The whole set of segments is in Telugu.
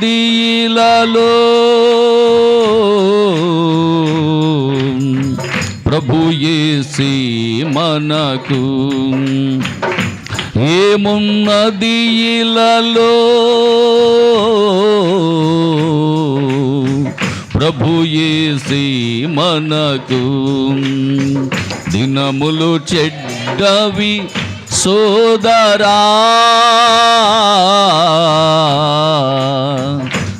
దీలలో ప్రభు యేసే మనకు ఏమున్నది ఇలలో ప్రభు యేసే మనకు దినములు చెడ్డవి సోదరా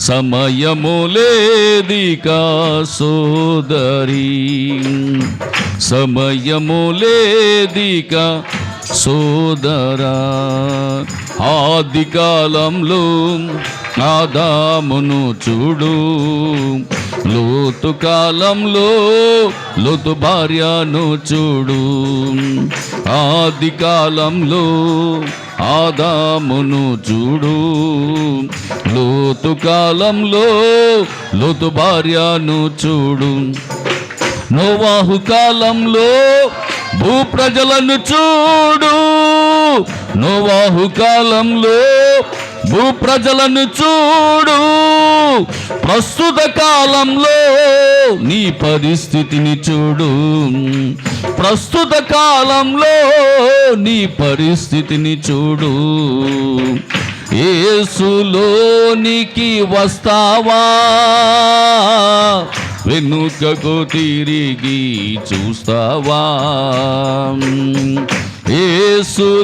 సమయము లేదిక సోదరి సమయము లేదిక సోదరా ఆది కాలంలో ఆదామును చూడు లోతు కాలంలో లోతు భార్యను చూడు ఆది కాలంలో ఆదామును చూడు లోతు కాలంలో లోతు భార్యను చూడు నోవాహు కాలంలో భూ ప్రజలను చూడు నోవాహు కాలంలో భూ ప్రజలను చూడు ప్రస్తుత కాలంలో నీ పరిస్థితిని చూడు ప్రస్తుత కాలంలో నీ పరిస్థితిని చూడు యేసులోనికి వస్తావా వెనుకకు తిరిగి చూస్తావా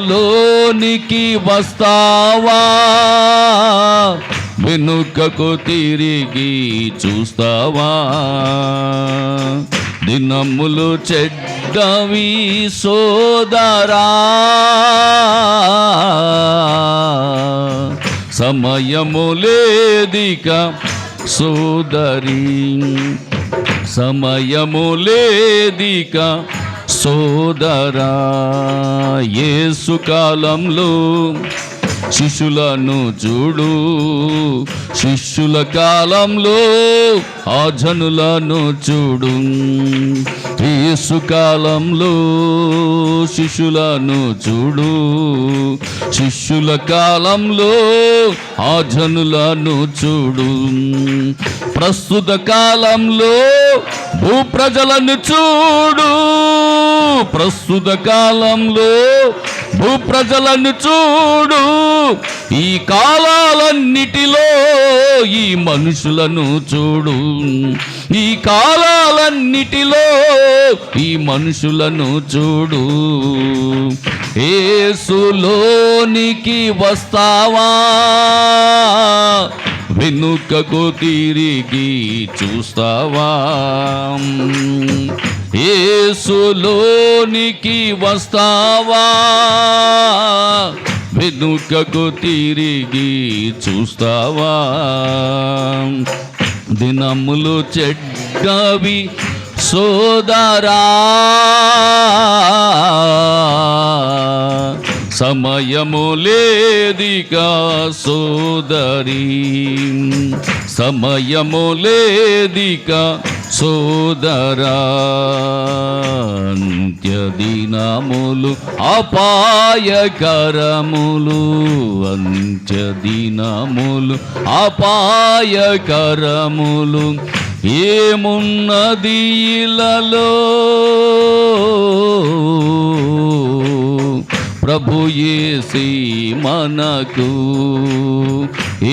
యేసులోనికి వస్తావా వెనుకకు తిరిగి చూస్తావా దినములు చెడ్డవి సోదరా సమయము లేదిక సోదరి సమయము లేదిక సోదరా యేసు కాలంలో శిష్యులను చూడు శిష్యుల కాలంలో ఆ జనులను చూడు యేసు కాలంలో శిష్యులను చూడు శిష్యుల కాలంలో ఆ జనులను చూడు ప్రస్తుత కాలంలో భూ ప్రజలను చూడు ప్రస్తుత కాలంలో భూ ప్రజలను చూడు ఈ కాలాలన్నిటిలో ఈ మనుషులను చూడు ఈ కాలాలన్నిటిలో ఈ మనుషులను చూడు యేసులోనికి వస్తావా వెనుకకు తిరిగి చూస్తావా యేసులోనికి వస్తావా వెనుకకు తిరిగి చూస్తావా దినములు చెడ్డవి సోదరా సమయము లేదిక సోదరి సమయము లేదిక సోదరా అంత్యదినములు అపాయకరములు అంత్యదినములు అపాయకరములు ఏమున్నది ఇలలో ప్రభు యేసే మనకు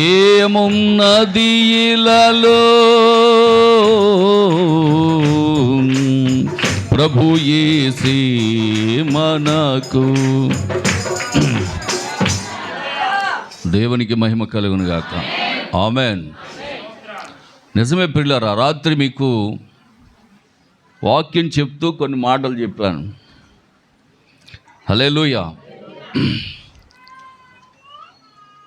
ఏమున్నది ఇలలో ప్రభు యేసే మనకు దేవునికి మహిమ కలుగును గాక ఆమేన్. నిజమే పిల్లరా, రాత్రి మీకు వాక్యం చెప్తూ కొన్ని మాటలు చెప్పాను. హల్లెలూయా.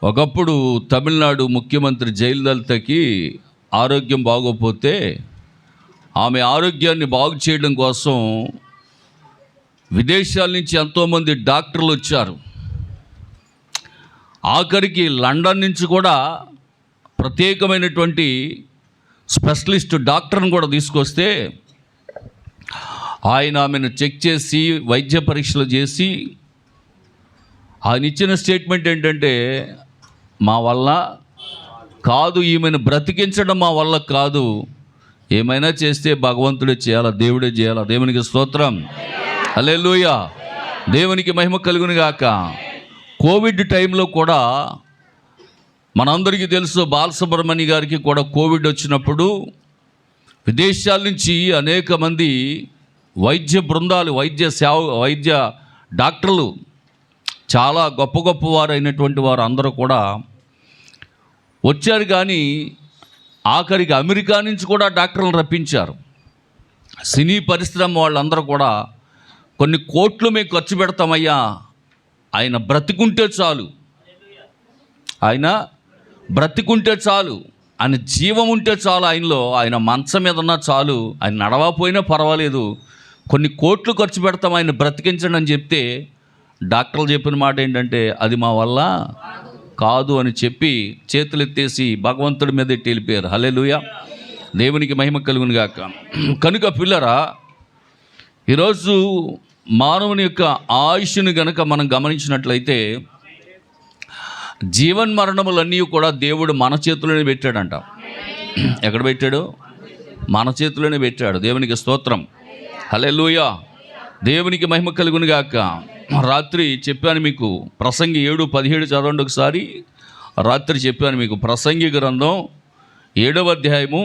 ఒకప్పుడు తమిళనాడు ముఖ్యమంత్రి జయలలితకి ఆరోగ్యం బాగోపోతే ఆమె ఆరోగ్యాన్ని బాగు చేయడం కోసం విదేశాల నుంచి ఎంతోమంది డాక్టర్లు వచ్చారు. ఆఖరికి లండన్ నుంచి కూడా ప్రత్యేకమైనటువంటి స్పెషలిస్ట్ డాక్టర్ని కూడా తీసుకొస్తే ఆయన ఆమెను చెక్ చేసి వైద్య పరీక్షలు చేసి ఆయన ఇచ్చిన స్టేట్మెంట్ ఏంటంటే, మా వల్ల కాదు, ఈమెను బ్రతికించడం మా వల్ల కాదు, ఏమైనా చేస్తే భగవంతుడే చేయాలా, దేవుడే చేయాలా. దేవునికి స్తోత్రం, హల్లెలూయా, దేవునికి మహిమ కలుగును గాక. కోవిడ్ టైంలో కూడా మనందరికీ తెలుసు, బాలసుబ్రహ్మణ్య గారికి కూడా కోవిడ్ వచ్చినప్పుడు విదేశాల నుంచి అనేక మంది వైద్య బృందాలు, వైద్య డాక్టర్లు, చాలా గొప్ప గొప్ప వారు అయినటువంటి వారు అందరూ కూడా వచ్చారు. కానీ ఆఖరికి అమెరికా నుంచి కూడా డాక్టర్లను రప్పించారు. సినీ పరిశ్రమ వాళ్ళందరూ కూడా కొన్ని కోట్లు మేము ఖర్చు పెడతామయ్యా, ఆయన బ్రతికుంటే చాలు, ఆయన బ్రతికుంటే చాలు, ఆయన జీవం ఉంటే చాలు, ఆయనలో ఆయన మంచం మీద ఉన్నా చాలు, ఆయన నడవపోయినా పర్వాలేదు, కొన్ని కోట్లు ఖర్చు పెడతాం ఆయన బ్రతికించండి అని చెప్తే డాక్టర్లు చెప్పిన మాట ఏంటంటే అది మా వల్ల కాదు అని చెప్పి చేతులు ఎత్తేసి భగవంతుడి మీద ఎట్టి వెళ్ళిపోయారు. హల్లెలూయా, దేవునికి మహిమ కలుగును గాక. కనుక పిల్లరా, ఈరోజు మానవుని యొక్క ఆయుష్ని గనక మనం గమనించినట్లయితే జీవన్మరణములన్నీ కూడా దేవుడు మన చేతిలోనే పెట్టాడంట. ఎక్కడ పెట్టాడు? మన చేతిలోనే పెట్టాడు. దేవునికి స్తోత్రం, హల్లెలూయా, దేవునికి మహిమ కలుగును గాక. రాత్రి చెప్పాను మీకు, ప్రసంగి 7:17 చదవండి ఒకసారి. రాత్రి చెప్పాను మీకు, ప్రసంగి గ్రంథం 7వ అధ్యాయము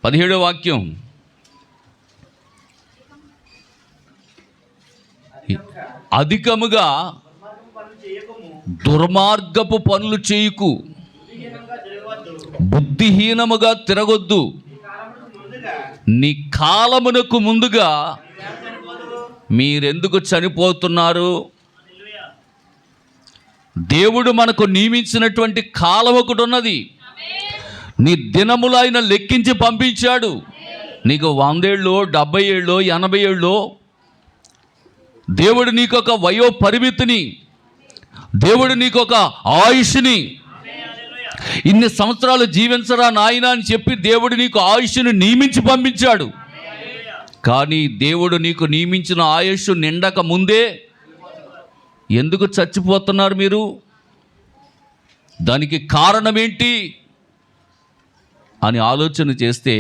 17వ వాక్యం. అధికముగా దుర్మార్గపు పనులు చేయకు, బుద్ధిహీనముగా తిరగొద్దు, నీ కాలమునకు ముందుగా మీరెందుకు చనిపోతున్నారు? దేవుడు మనకు నియమించినటువంటి కాలం ఒకటి ఉన్నది. నీ దినములు ఆయన లెక్కించి పంపించాడు. నీకు 100 ఏళ్ళు, 70 ఏళ్ళు, 80 ఏళ్ళు, దేవుడు నీకొక వయో పరిమితిని, దేవుడు నీకొక ఆయుష్ని, ఇన్ని సంవత్సరాలు జీవించరా నాయన అని చెప్పి దేవుడు నీకు ఆయుష్ని నియమించి పంపించాడు. కానీ దేవుడు నీకు నియమించిన ఆయుష్ నిండక ముందే ఎందుకు చచ్చిపోతున్నారు మీరు? దానికి కారణం ఏంటి అని ఆలోచన చేస్తే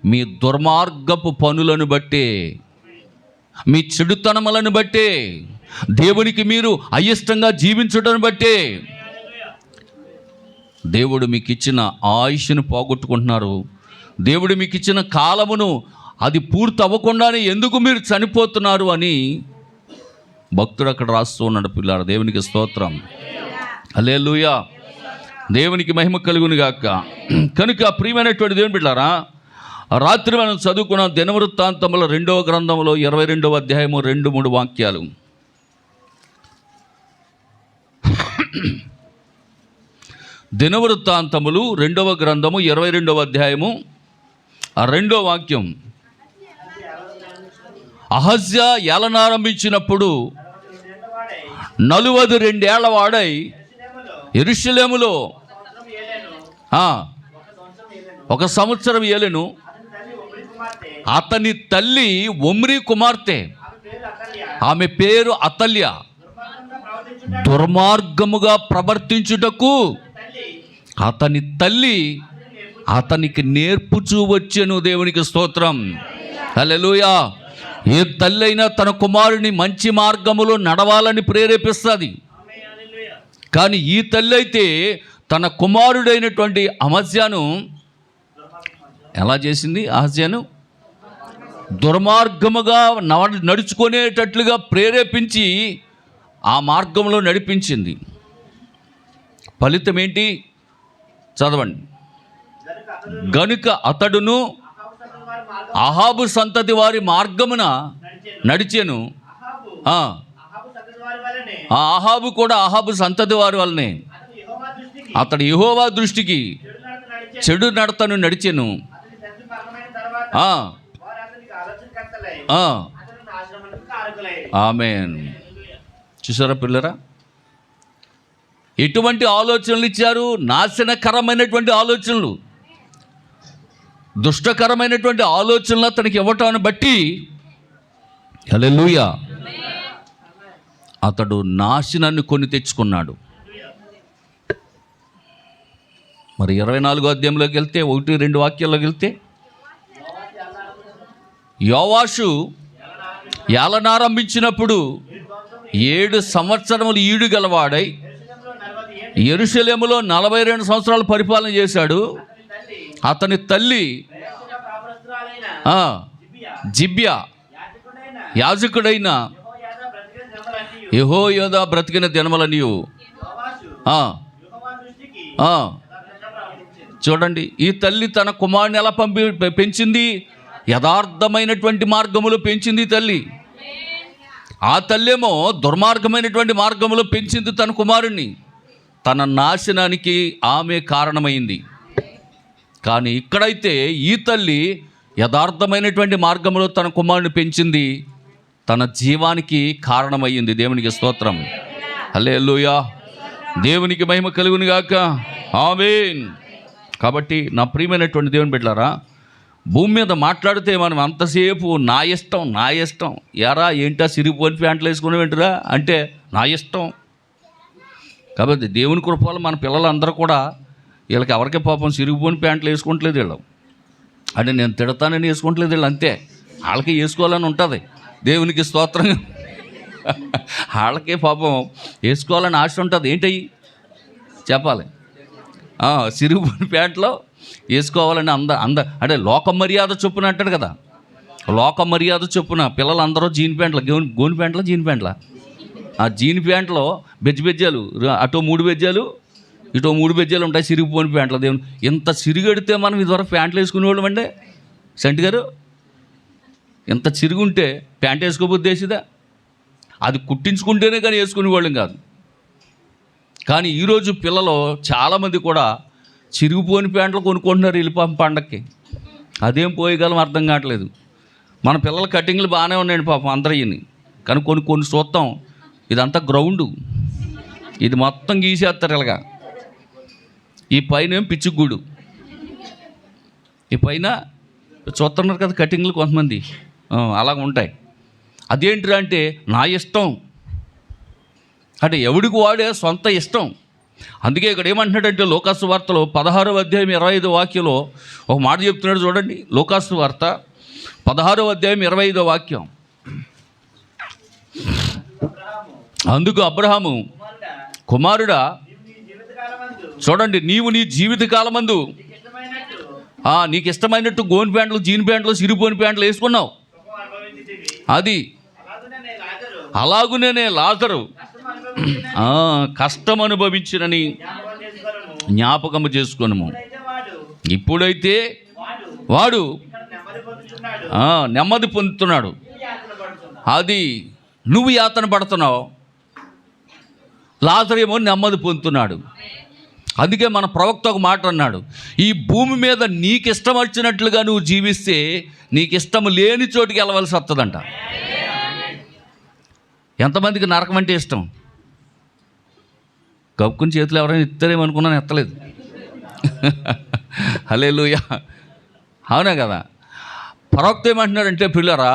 మీ దుర్మార్గపు పనులను బట్టే, మీ చెడుతనములను బట్టే, దేవునికి మీరు అయిష్టంగా జీవించడం బట్టే దేవుడు మీకు ఇచ్చిన ఆయుష్ను పోగొట్టుకుంటున్నారు. దేవుడు మీకు ఇచ్చిన కాలమును అది పూర్తి అవ్వకుండానే ఎందుకు మీరు చనిపోతున్నారు అని భక్తుడు అక్కడ రాస్తూ ఉన్నాడు. పిల్లాడు, దేవునికి స్తోత్రం, హల్లెలూయా, దేవునికి మహిమ కలుగును గాక. కనుక ప్రియమైనటువంటి దేవుని బిడ్డలారా, రాత్రి మనం చదువుకున్న దినవృత్తాంతముల 2వ గ్రంథంలో 22వ అధ్యాయము 2-3 వాక్యాలు. దినవృత్తాంతములు 2వ గ్రంథము 22వ అధ్యాయము 2వ వాక్యం. అహజ్యా ఏలనారంభించినప్పుడు 42 ఏళ్ల వాడై యెరూషలేములో 1 సంవత్సరం ఏలెను. అతని తల్లి ఒమ్రీ కుమార్తె, ఆమె పేరు అతల్య. దుర్మార్గముగా ప్రవర్తించుటకు అతని తల్లి అతనికి నేర్పుచూ వచ్చెను. దేవునికి స్తోత్రం, హల్లెలూయా. ఏ తల్లి అయినా తన కుమారుని మంచి మార్గములో నడవాలని ప్రేరేపిస్తుంది. కానీ ఈ తల్లి అయితే తన కుమారుడైనటువంటి అహజ్యాను ఎలా చేసింది? అహజ్యాను దుర్మార్గముగా నడుచుకునేటట్లుగా ప్రేరేపించి ఆ మార్గంలో నడిపించింది. ఫలితం ఏంటి? చదవండి. గనుక అతడును అహాబు సంతతి వారి మార్గమున నడిచెను. అహాబు కూడా అహాబు సంతతి వారి వల్లనే అతడు యెహోవా దృష్టికి చెడు నడతను నడిచెను. ఆమేన్. చూసారా పిల్లరా, ఎటువంటి ఆలోచనలు ఇచ్చారు? నాశనకరమైనటువంటి ఆలోచనలు, దుష్టకరమైనటువంటి ఆలోచనలు అతనికి ఇవ్వటాన్ని బట్టి హల్లెలూయా అతడు నాశనాన్ని కొని తెచ్చుకున్నాడు. మరి 24వ అధ్యాయంలోకి వెళ్తే 1-2 వాక్యాల్లోకి వెళ్తే, యోవాషు ఏలనారంభించినప్పుడు 7 సంవత్సరములు ఈడు గలవాడై యెరూషలేములో 42 సంవత్సరాలు పరిపాలన చేశాడు. అతని తల్లి జిబ్యా యాజకుడైన యెహోయాదా బ్రతికిన దినములనియు. చూడండి, ఈ తల్లి తన కుమారుని ఎలా పెంచింది? యథార్థమైనటువంటి మార్గములో పెంచింది తల్లి. ఆ తల్లేమో దుర్మార్గమైనటువంటి మార్గములో పెంచింది తన కుమారుణ్ణి. తన నాశనానికి ఆమె కారణమైంది. కానీ ఇక్కడైతే ఈ తల్లి యథార్థమైనటువంటి మార్గంలో తన కుమారుని పెంచింది, తన జీవానికి కారణమయ్యింది. దేవునికి స్తోత్రం, హల్లెలూయా. దేవునికి మహిమ కలుగును గాక, ఆమేన్. కాబట్టి నా ప్రియమైనటువంటి దేవుని బిడ్డలారా, భూమి మీద మాట్లాడితే మనం అంతసేపు నా ఇష్టం నా ఇష్టం, ఎరా ఏంటా సిరిపోని ప్యాంట్లు వేసుకుని వెంటరా అంటే నా ఇష్టం. కాబట్టి దేవుని కృపలో మన పిల్లలందరూ కూడా, వీళ్ళకి ఎవరికే పాపం సిరిగిపోని ప్యాంట్లు వేసుకుంటలేదు వీళ్ళు. అంటే నేను తిడతానని వేసుకుంటలేదు వీళ్ళు, అంతే. వాళ్ళకి వేసుకోవాలని ఉంటుంది. దేవునికి స్తోత్రం. వాళ్ళకే పాపం వేసుకోవాలని ఆశ ఉంటుంది. ఏంటయ్యి చెప్పాలి? సిరిగిపోని ప్యాంట్లో వేసుకోవాలని అంటే లోక మర్యాద చొప్పున అంటాడు కదా. లోక మర్యాద చొప్పున పిల్లలందరూ జీన్ ప్యాంట్లు, గోని ప్యాంట్ల జీన్ ప్యాంట్ల, ఆ జీన్ ప్యాంట్లో బెజ్జాలు, అటో 3 బెజ్జాలు ఇటో 3 బెజ్జాలు ఉంటాయి, సిరిగిపోని ప్యాంట్లు. దేవుని ఇంత సిరిగడితే మనం ఇదివరకు ప్యాంట్లు వేసుకునేవాళ్ళం అండి. సంటి గారు, ఇంత చిరుగుంటే ప్యాంట్ వేసుకోబోద్దేసిదా? అది కుట్టించుకుంటేనే కానీ వేసుకునేవాళ్ళం కాదు. కానీ ఈరోజు పిల్లలు చాలామంది కూడా చిరిగిపోని ప్యాంట్లు కొనుక్కుంటున్నారు వెళ్ళిపోయి పండక్కి. అదేం పోయగలం అర్థం కావట్లేదు. మన పిల్లల కటింగ్లు బాగానే ఉన్నాయండి పాపం అందరయ్యని. కానీ కొన్ని చూస్తాం, ఇదంతా గ్రౌండు, ఇది మొత్తం గీసేస్తారు ఇలాగా. ఈ పైన ఏం పిచ్చిగూడు, ఈ పైన చూస్తున్నారు కదా కటింగ్లు కొంతమంది అలాగ ఉంటాయి. అదేంటిరా అంటే నా ఇష్టం, అంటే ఎవడికి వాడే సొంత ఇష్టం. అందుకే ఇక్కడ ఏమంటున్నాడంటే లూకాసు వార్తలో 16వ అధ్యాయం 25వ వాక్యంలో ఒక మాట చెప్తున్నాడు చూడండి. లూకాసు వార్త 16వ అధ్యాయం 25వ వాక్యం. అందుకు అబ్రహాము, కుమారుడా, చూడండి, నీవు నీ జీవితకాలమందు నీకు ఇష్టమైనట్టు గోని ప్యాంట్లు, జీన్ ప్యాంట్లు, సిరిపోని ప్యాంట్లు వేసుకున్నావు. అది అలాగునే లాజరు కష్టం అనుభవించినని జ్ఞాపకము చేసుకొనుము. ఇప్పుడైతే వాడు నెమ్మది పొందుతున్నాడు. అది నువ్వు యాతన పడుతున్నావు, లాజరు ఏమో నెమ్మది పొందుతున్నాడు. అందుకే మన ప్రవక్త ఒక మాట అన్నాడు, ఈ భూమి మీద నీకు ఇష్టం వచ్చినట్లుగా నువ్వు జీవిస్తే నీకు ఇష్టం లేని చోటుకి వెళ్ళవలసి వస్తుందంట. ఎంతమందికి నరకం అంటే ఇష్టం? కప్పుకుని చేతులు ఎవరైనా ఇస్తారేమనుకున్నాను, ఎత్తలేదు. హల్లెలూయా, అవునా కదా? ప్రవక్త ఏమంటున్నాడంటే, పిల్లరా,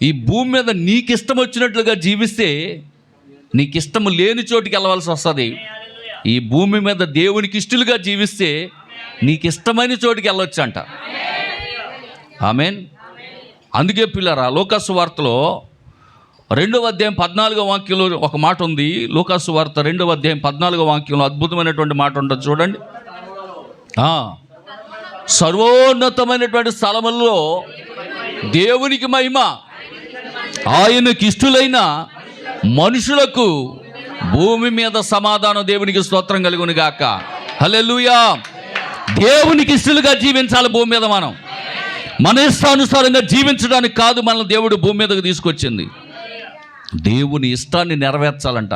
ఈ భూమి మీద నీకు ఇష్టం వచ్చినట్లుగా జీవిస్తే నీకు ఇష్టం లేని చోటుకి వెళ్ళవలసి వస్తుంది. ఈ భూమి మీద దేవునికి ఇష్టలుగా జీవిస్తే నీకు ఇష్టమైన చోటుకి వెళ్ళొచ్చు అంట. ఆమేన్. అందుకే పిల్లరా, లూకాసు వార్తలో 2వ అధ్యాయం 14వ వాక్యంలో ఒక మాట ఉంది. లూకాసు వార్త 2వ అధ్యాయం 14వ వాక్యంలో అద్భుతమైనటువంటి మాట ఉంటుంది చూడండి. సర్వోన్నతమైనటువంటి స్థలములలో దేవునికి మహిమ, ఆయనకి ఇష్టలైన మనుషులకు భూమి మీద సమాధానం. దేవునికి స్తోత్రం కలుగును గాక, హల్లెలూయా. దేవునికి ఇష్టలుగా జీవించాలి భూమి మీద. మనం మన ఇష్టానుసారంగా జీవించడానికి కాదు మనల్ని దేవుడు భూమి మీదకి తీసుకొచ్చింది. దేవుని ఇష్టాన్ని నెరవేర్చాలంట.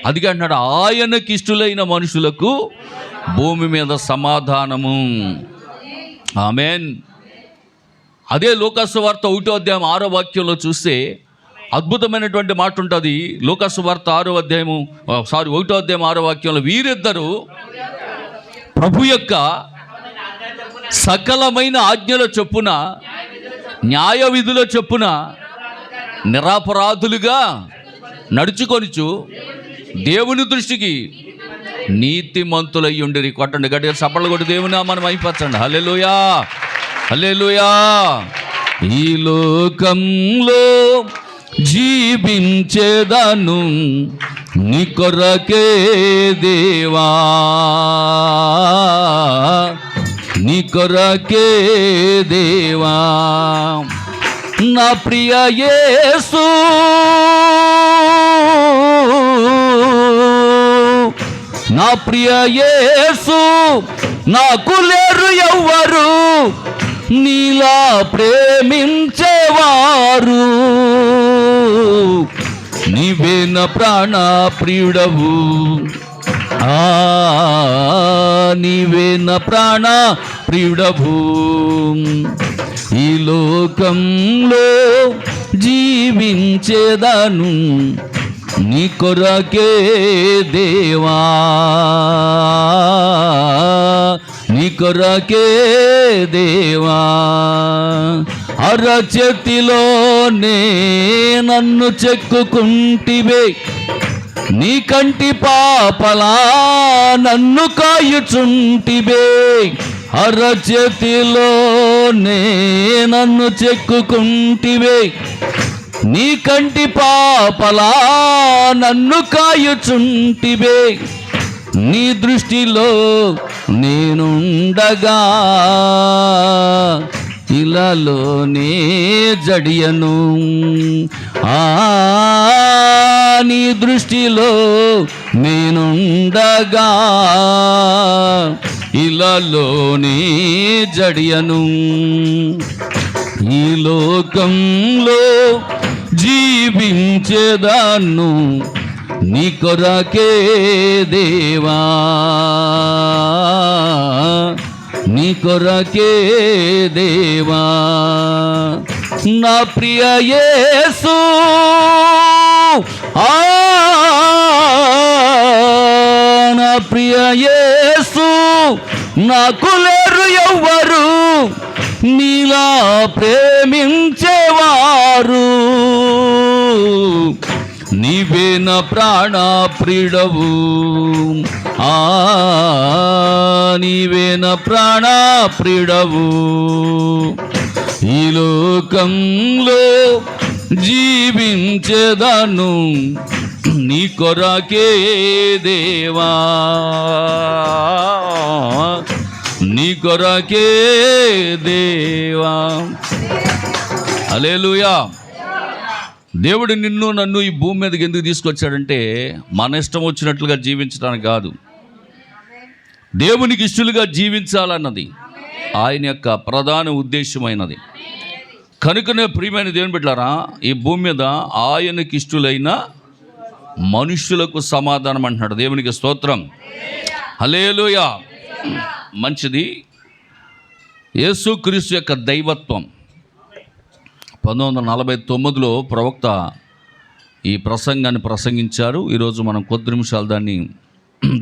అందుకే అంటున్నాడు, ఆయనకి ఇష్టలైన మనుషులకు భూమి మీద సమాధానము. ఆమేన్. అదే లూకాసు వార్త 1వ అధ్యాయం 6వ వాక్యంలో చూస్తే అద్భుతమైనటువంటి మాట ఉంటుంది. లూకాసు వార్త 1వ అధ్యాయం 6వ వాక్యంలో, వీరిద్దరూ ప్రభు యొక్క సకలమైన ఆజ్ఞల చొప్పున, న్యాయ విధుల చొప్పున నిరపరాధులుగా నడుచుకొనుచు దేవుని దృష్టికి నీతిమంతులయ్యుండిరి. కొట్టండి గట్టిగా చప్పట్లు కొట్టి దేవుని నామాన్ని మహిమపరచండి. హల్లెలూయా, హల్లెలూయా. ఈ లోకంలో జీవించేదను నీ కొరకే దేవా, నీ కొరకే దేవా. నా ప్రియ యేసు, నా ప్రియ యేసు, నాకు లేరు ఎవ్వరు నీలా ప్రేమించేవారు. నీవే నా ప్రాణ ప్రియుడవు, నీవే నా ప్రాణ ప్రియుడవు. ఈ లోకంలో జీవించేదను నీ కొరకే దేవా, నీ కొరకే దేవా. అరచేతిలోనే నన్ను చెక్కుకుంటివే, నీ కంటి పాపలా నన్ను కాయుచుంటివే. అరచేతిలోనే నన్ను చెక్కుకుంటివే, నీ కంటి పాపలా నన్ను కాయుచుంటివే. నీ దృష్టిలో నేనుండగా ఇలాలోనే జడియను. నీ దృష్టిలో నేనుండగా ఇలాలోనే జడియను. ఈ లోకంలో జీవించేదాన్ను నీ కొరకే దేవా, నీ కొరకే దేవా. నా ప్రియ యేసు, నా ప్రియ యేసు, నాకు లేరు ఎవ్వరు నీలా ప్రేమించేవారు. నీవే నా ప్రాణ ప్రియుడవు, నీవే నా ప్రాణ ప్రియుడవు. ఈ లోకంలో జీవించేదను నీ కొరకే దేవా, నీ కొరకే దేవా. హల్లెలూయా. దేవుడు నిన్ను నన్ను ఈ భూమి మీదకి ఎందుకు తీసుకొచ్చాడంటే మన ఇష్టం వచ్చినట్లుగా జీవించడానికి కాదు, దేవునికి ఇష్టలుగా జీవించాలన్నది ఆయన యొక్క ప్రధాన ఉద్దేశమైనది. కనుకనే ప్రియమైన దేవుని బిడ్డలారా, ఈ భూమి మీద ఆయనకి ఇష్టలైన మనుష్యులకు సమాధానం అంటున్నాడు. దేవునికి స్తోత్రం, హల్లెలూయా. మంచిది. యేసుక్రీస్తు యొక్క దైవత్వం 1949లో ప్రవక్త ఈ ప్రసంగాన్ని ప్రసంగించారు. ఈరోజు మనం కొద్ది నిమిషాలు దాన్ని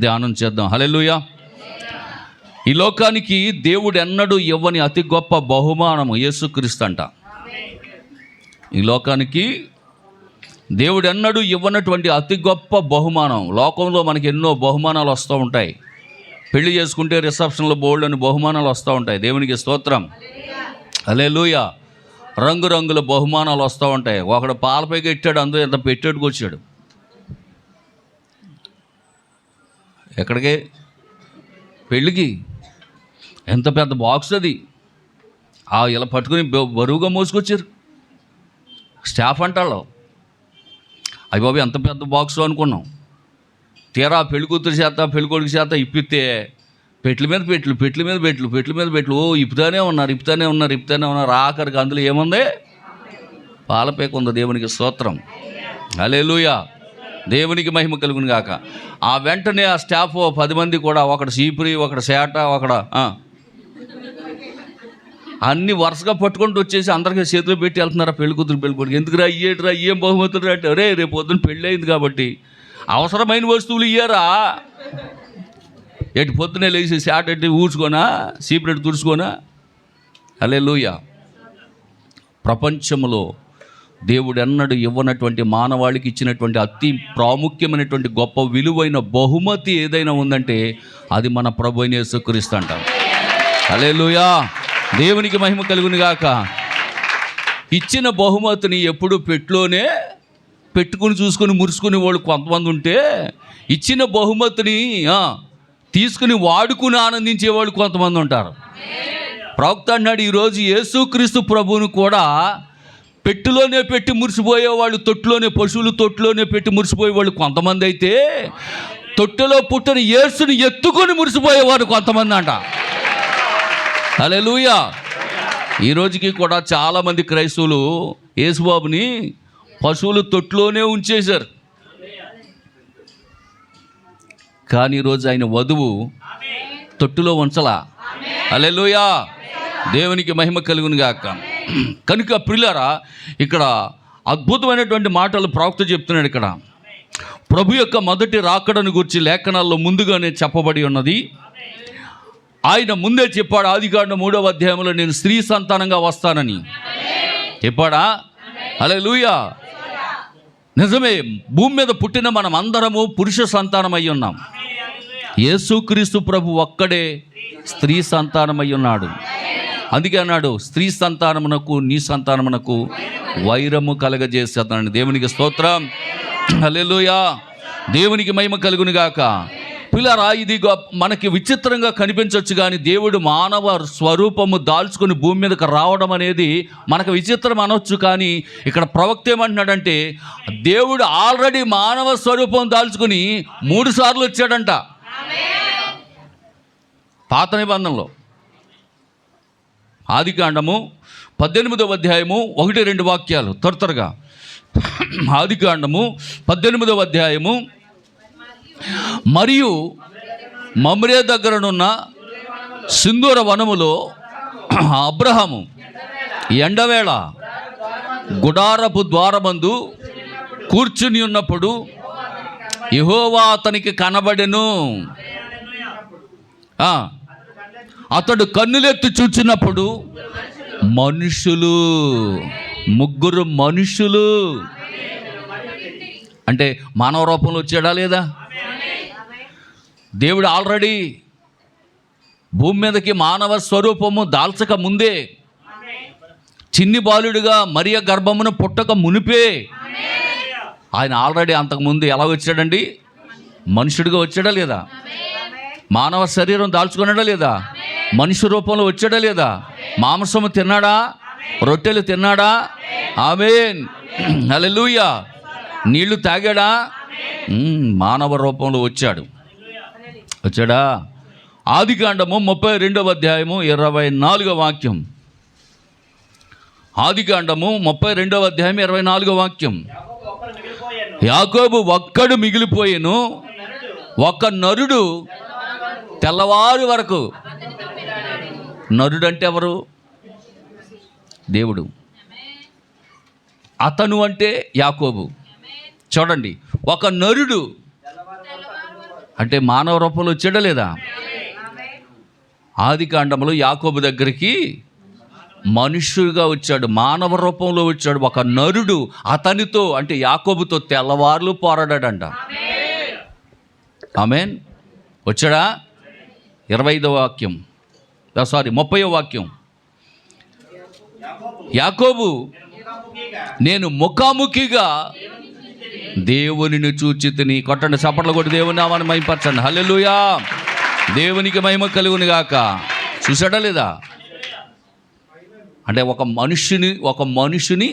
ధ్యానం చేద్దాం. హల్లెలూయా. ఈ లోకానికి దేవుడు ఎన్నడూ ఇవ్వని అతి గొప్ప బహుమానము యేసుక్రీస్తు అంట. ఈ లోకానికి దేవుడు ఎన్నడూ ఇవ్వనటువంటి అతి గొప్ప బహుమానం. లోకంలో మనకి ఎన్నో బహుమానాలు వస్తూ ఉంటాయి. పెళ్లి చేసుకుంటే రిసెప్షన్లో బోల్డ్ అని బహుమానాలు వస్తూ ఉంటాయి. దేవునికి స్తోత్రం, హల్లెలూయా. రంగురంగుల బహుమానాలు వస్తూ ఉంటాయి. ఒకడు పాలపైకి ఎట్టాడు, అందరూ ఎంత పెట్టేట్టుకు వచ్చాడు. ఎక్కడికి? పెళ్ళికి. ఎంత పెద్ద బాక్స్ అది, ఇలా పట్టుకుని బరువుగా మోసుకొచ్చారు. స్టాఫ్ అంటాళ్ళు, అయ్య బాబు ఎంత పెద్ద బాక్స్ అనుకున్నాం. తీరా పెళ్లి కూతురు చేత పెళ్లి కొడుకు చేత ఇప్పితే పెట్ల మీద పెట్లు, పెట్ల మీద పెట్లు, పెట్ల మీద పెట్లు, ఇప్పుతానే ఉన్నారు. ఆఖరికి అందులో ఏముంది? పాలపేక ఉంది. దేవునికి స్తోత్రం, హల్లెలూయా. దేవునికి మహిమ కలుగును గాక. ఆ వెంటనే ఆ స్టాఫ్ 10 మంది కూడా, ఒకడు చీపురి, ఒకడు సేట, ఒకడు అన్ని వరుసగా పట్టుకుంటూ వచ్చేసి అందరికీ చేతులు పెట్టి వెళ్తున్నారు. పెళ్లి కూతురు పెళ్లి కొడుకు. ఎందుకురా ఇయ్యేట్రా, ఏం బహుమతులు అంటే, అరే రేపు పొద్దున్న పెళ్ళి అయింది కాబట్టి అవసరమైన వస్తువులు ఇయ్యారా. ఎటు పొద్దునే లేచి శాట్ ఎట్టి ఊడ్చుకోనా, చీపురెట్టి తుడుచుకోనా. హల్లెలూయా. ప్రపంచంలో దేవుడు ఎన్నడూ ఇవ్వనటువంటి మానవాళికి ఇచ్చినటువంటి అతి ప్రాముఖ్యమైనటువంటి గొప్ప విలువైన బహుమతి ఏదైనా ఉందంటే అది మన ప్రభు అయిన యేసుక్రీస్తు అంటాం. హల్లెలూయా, దేవునికి మహిమ కలుగును గాక. ఇచ్చిన బహుమతిని ఎప్పుడు పెట్టులోనే పెట్టుకుని చూసుకుని మురుసుకునే వాళ్ళు కొంతమంది ఉంటే, ఇచ్చిన బహుమతిని తీసుకుని వాడుకుని ఆనందించేవాళ్ళు కొంతమంది ఉంటారు. ప్రవక్త అన్నాడు, ఈరోజు యేసుక్రీస్తు ప్రభువును కూడా పెట్టెలోనే పెట్టి మురిసిపోయేవాళ్ళు, తొట్టులోనే, పశువులు తొట్టులోనే పెట్టి మురిసిపోయేవాళ్ళు కొంతమంది అయితే, తొట్టెలో పుట్టిన యేసుని ఎత్తుకొని మురిసిపోయేవారు కొంతమంది అంట. హల్లెలూయా. ఈ రోజుకి కూడా చాలామంది క్రైస్తవులు యేసుబాబుని పశువులు తొట్టులోనే ఉంచేశారు. కానీ ఈరోజు ఆయన వధువు తొట్టులో ఉంచలా. హల్లెలూయా, దేవునికి మహిమ కలుగును గాక. కనుక ప్రియులారా, ఇక్కడ అద్భుతమైనటువంటి మాటలు ప్రవక్త చెప్తున్నాడు. ఇక్కడ ప్రభు యొక్క మొదటి రాకడను గురించి లేఖనాల్లో ముందుగానే చెప్పబడి ఉన్నది. ఆయన ముందే చెప్పాడు, ఆదికాండం 3వ అధ్యాయంలో నేను స్త్రీ సంతానంగా వస్తానని చెప్పాడా? హల్లెలూయా. నిజమే, భూమి మీద పుట్టిన మనం అందరము పురుష సంతానం అయి ఉన్నాం. యేసుక్రీస్తు ప్రభు ఒక్కడే స్త్రీ సంతానమై ఉన్నాడు. అందుకే అన్నాడు, స్త్రీ సంతానమునకు నీ సంతానమునకు వైరము కలగజేసేస్తానని. దేవునికి స్తోత్రం. హల్లెలూయా, దేవునికి మహిమ కలుగును గాక. పిల్లరా, ఇది మనకి విచిత్రంగా కనిపించవచ్చు, కానీ దేవుడు మానవ స్వరూపము దాల్చుకుని భూమి మీదకి రావడం అనేది మనకు విచిత్రం అనొచ్చు. కానీ ఇక్కడ ప్రవక్త ఏమంటున్నాడంటే, దేవుడు ఆల్రెడీ మానవ స్వరూపం దాల్చుకుని 3 సార్లు వచ్చాడంట పాత నిబంధనలో. ఆదికాండము 18వ అధ్యాయము 1-2 వాక్యాలు త్వరగా. ఆదికాండము 18వ అధ్యాయము, మరియు మమ్రే దగ్గరనున్న సింధూర వనములో అబ్రహాము ఎండవేళ గుడారపు ద్వారమందు కూర్చుని ఉన్నప్పుడు యెహోవా అతనికి కనబడెను. అతడు కన్నులెత్తి చూచినప్పుడు మనుషులు, 3 మనుషులు, అంటే మానవ రూపంలో వచ్చాడా లేదా? దేవుడు ఆల్రెడీ భూమి మీదకి మానవ స్వరూపము దాల్చక ముందే, చిన్ని బాలుడిగా మరియ గర్భమును పుట్టక మునిపే ఆయన ఆల్రెడీ అంతకుముందు ఎలా వచ్చాడండి? మనుషుడిగా వచ్చాడా లేదా? మానవ శరీరం దాల్చుకున్నాడా లేదా? మనిషి రూపంలో వచ్చాడా లేదా? మాంసము తిన్నాడా? రొట్టెలు తిన్నాడా? ఆమేన్, హల్లెలూయా. నీళ్లు తాగాడా? మానవ రూపంలో వచ్చాడా? ఆదికాండము 32వ అధ్యాయము 24వ వాక్యం. ఆదికాండము 32వ అధ్యాయం 24వ వాక్యం. యాకోబు ఒక్కడు మిగిలిపోయెను, ఒక నరుడు తెల్లవారు వరకు. నరుడు అంటే ఎవరు? దేవుడు. అతను అంటే యాకోబు. చూడండి, ఒక నరుడు అంటే మానవ రూపంలో వచ్చాడా లేదా? ఆదికాండంలో యాకోబు దగ్గరికి మనుష్యుడిగా వచ్చాడు, మానవ రూపంలో వచ్చాడు. ఒక నరుడు అతనితో అంటే యాకోబుతో తెల్లవార్లు పోరాడాడంట. ఆమేన్. వచ్చాడా? 25వ వాక్యం, 30వ వాక్యం. యాకోబు, నేను ముఖాముఖిగా దేవునిని చూచితిని. కొట్టండి, చప్పట్లు కొట్టి దేవుని నామాన్ని మహిమపరచండి. హల్లెలూయా, దేవునికి మహిమ కలుగును గాక. చూసాడా లేదా? అంటే ఒక మనుషుని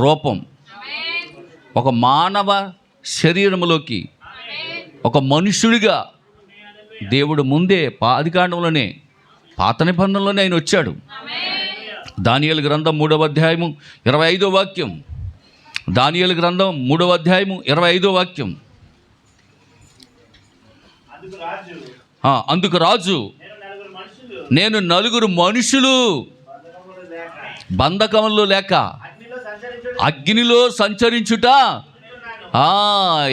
రూపం ఒక మానవ శరీరంలోకి ఒక మనుషుడిగా దేవుడు ముందే ఆదికాండంలోనే, పాత నిబంధనలోనే ఆయన వచ్చాడు. దానియేలు గ్రంథం 3వ అధ్యాయము 25వ వాక్యం. దానియేలు గ్రంథం 3వ అధ్యాయము 25వ వాక్యం. అందుకు రాజు, నేను 4 మనుషులు బంధకములు లేక అగ్నిలో సంచరించుట.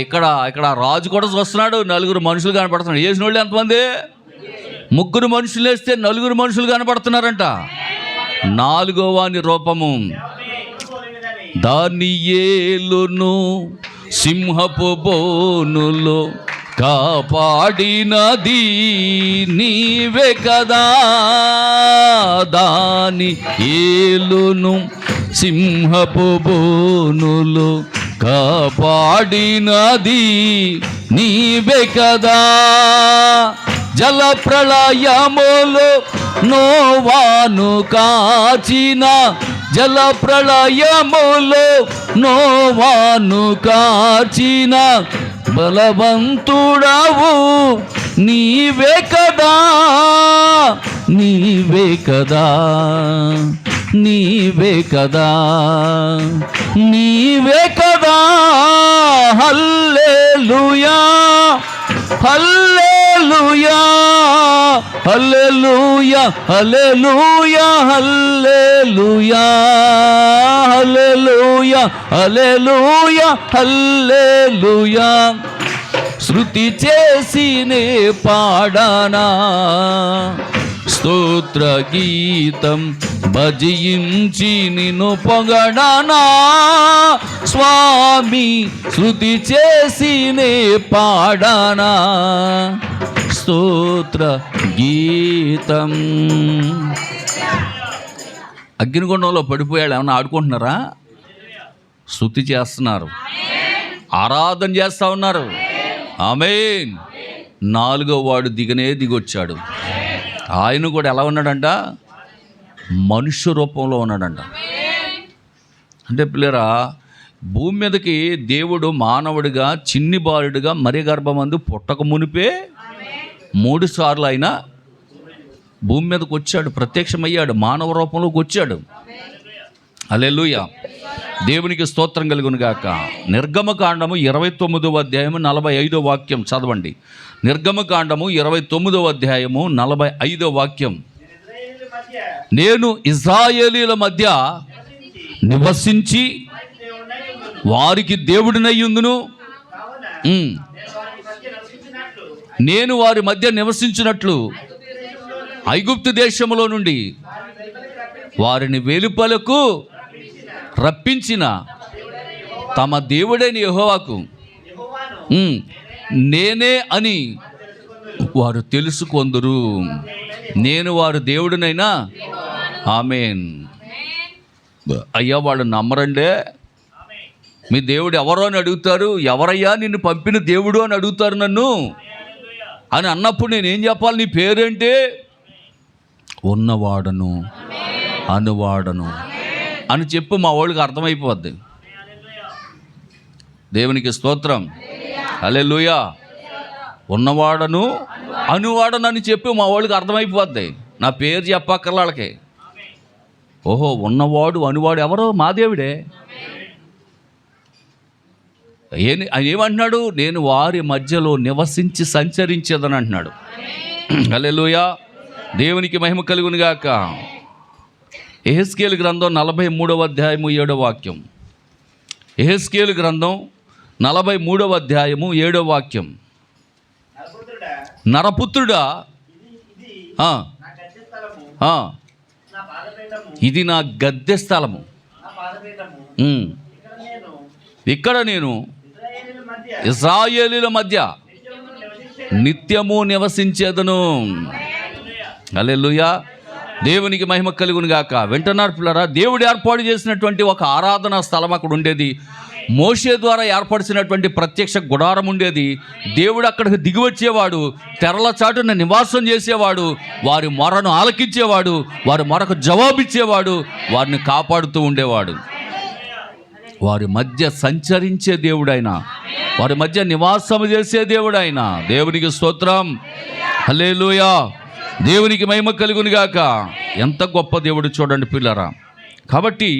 ఇక్కడ రాజు కూడా చూస్తున్నాడు, 4 మనుషులు కనపడుతున్నాడు. వేసిన వాళ్ళు ఎంతమంది? 3 మనుషులు వేస్తే 4 మనుషులు కనపడుతున్నారంట. 4వ వాని రూపము దానియేలును సింహపు బోనులో కాపాడినది నీవే కదా. దానియేలును సింహపు బోనులో కాపాడినది నీవే కదా. జల ప్రళయములో నోవాను కాచిన, జల ప్రళయములో నోవాను కాచిన బలవంతుడవు నీవే కదా. నీవే కదా, నీవే కదా, నీవే కదా. హల్లెలూయా, హల్లెలూయా, హల్లెలూయా, హల్లెలూయా, హల్లెలూయా, హల్లెలూయా, హల్లెలూయా, హల్లెలూయా. శృతి చేసినే పాడనా స్తోత్ర గీతం, భజించి నిన్ను పొగడనా స్వామి. శృతి చేసినే పాడనా స్తోత్ర గీతం. అగ్నిగుండంలో పడిపోయాడు, ఏమన్నా ఆడుకుంటున్నారా? స్తుతి చేస్తున్నారు, ఆరాధన చేస్తూ ఉన్నారు. ఆమేన్. 4వ వాడు దిగొచ్చాడు. ఆయన కూడా ఎలా ఉన్నాడంట? మనుష్య రూపంలో ఉన్నాడంట. అంటే పిల్లరా, భూమి మీదకి దేవుడు మానవుడిగా చిన్ని బాలుడిగా మరి గర్భమందు పుట్టక మునిపే 3 సార్లు ఆయన భూమి మీదకి వచ్చాడు, ప్రత్యక్షమయ్యాడు, మానవ రూపంలోకి వచ్చాడు. హల్లెలూయా, దేవునికి స్తోత్రం కలుగును గాక. నిర్గమకాండము 29వ అధ్యాయము 45వ వాక్యం చదవండి. నిర్గమకాండము 29వ అధ్యాయము 45వ వాక్యం. నేను ఇశ్రాయేలీల మధ్య నివసించి వారికి దేవుడినయ్యుందును, నేను వారి మధ్య నివసించినట్లు ఐగుప్తు దేశములో నుండి వారిని వెలుపలకు రప్పించిన తమ దేవుడైన యెహోవాకు నేనే అని వారు తెలుసుకొందురు. నేను వారు దేవుడినైనా. ఆమేన్. అయ్యా, వాళ్ళు నమ్మరండే. మీ దేవుడు ఎవరో అని అడుగుతారు. ఎవరయ్యా నిన్ను పంపిన దేవుడు అని అడుగుతారు నన్ను అని అన్నప్పుడు నేనేం చెప్పాలి? నీ పేరేంటి? ఉన్నవాడను, అనువాడను అని చెప్పు, మా వాళ్ళకి అర్థమైపోద్ది. దేవునికి స్తోత్రం. హల్లెలూయా. ఉన్నవాడను, అనువాడను అని చెప్పి మా వాళ్ళకి అర్థమైపోద్ది. నా పేరు చెప్పక్కర్లా వాళ్ళకి. ఓహో, ఉన్నవాడు అనువాడు ఎవరో? మా దేవుడే. ఆయన ఏమంటున్నాడు? నేను వారి మధ్యలో నివసించి సంచరించేదని అంటున్నాడు. హల్లెలూయా, దేవునికి మహిమ కలుగును గాక. యెహెజ్కేలు గ్రంథం 43వ అధ్యాయము 7వ వాక్యం. యెహెజ్కేలు గ్రంథం 43వ అధ్యాయము 7వ వాక్యం. నరపుత్రుడా, ఇది నా గద్దె స్థలము, ఇక్కడ నేను ఇశ్రాయేలీల మధ్య నిత్యము నివసించేదను. హల్లెలూయా, దేవునికి మహిమ కలుగును గాక. వింటున్నారు పిల్లరా? దేవుడు ఏర్పాటు చేసినటువంటి ఒక ఆరాధనా స్థలం అక్కడ ఉండేది. మోషే ద్వారా ఏర్పరిచినటువంటి ప్రత్యక్ష గుడారం ఉండేది. దేవుడు అక్కడికి దిగి వచ్చేవాడు, తెరల చాటున నివాసం చేసేవాడు, వారి మొరను ఆలకించేవాడు, వారి మొరకు జవాబిచ్చేవాడు, వారిని కాపాడుతూ ఉండేవాడు. వారి మధ్య సంచరించే దేవుడైనా, వారి మధ్య నివాసం చేసే దేవుడైనా. దేవునికి స్తోత్రం. హల్లెలూయా, దేవునికి మహిమ కలుగును గాక. ఎంత గొప్ప దేవుడు చూడండి పిల్లరా. కాబట్టి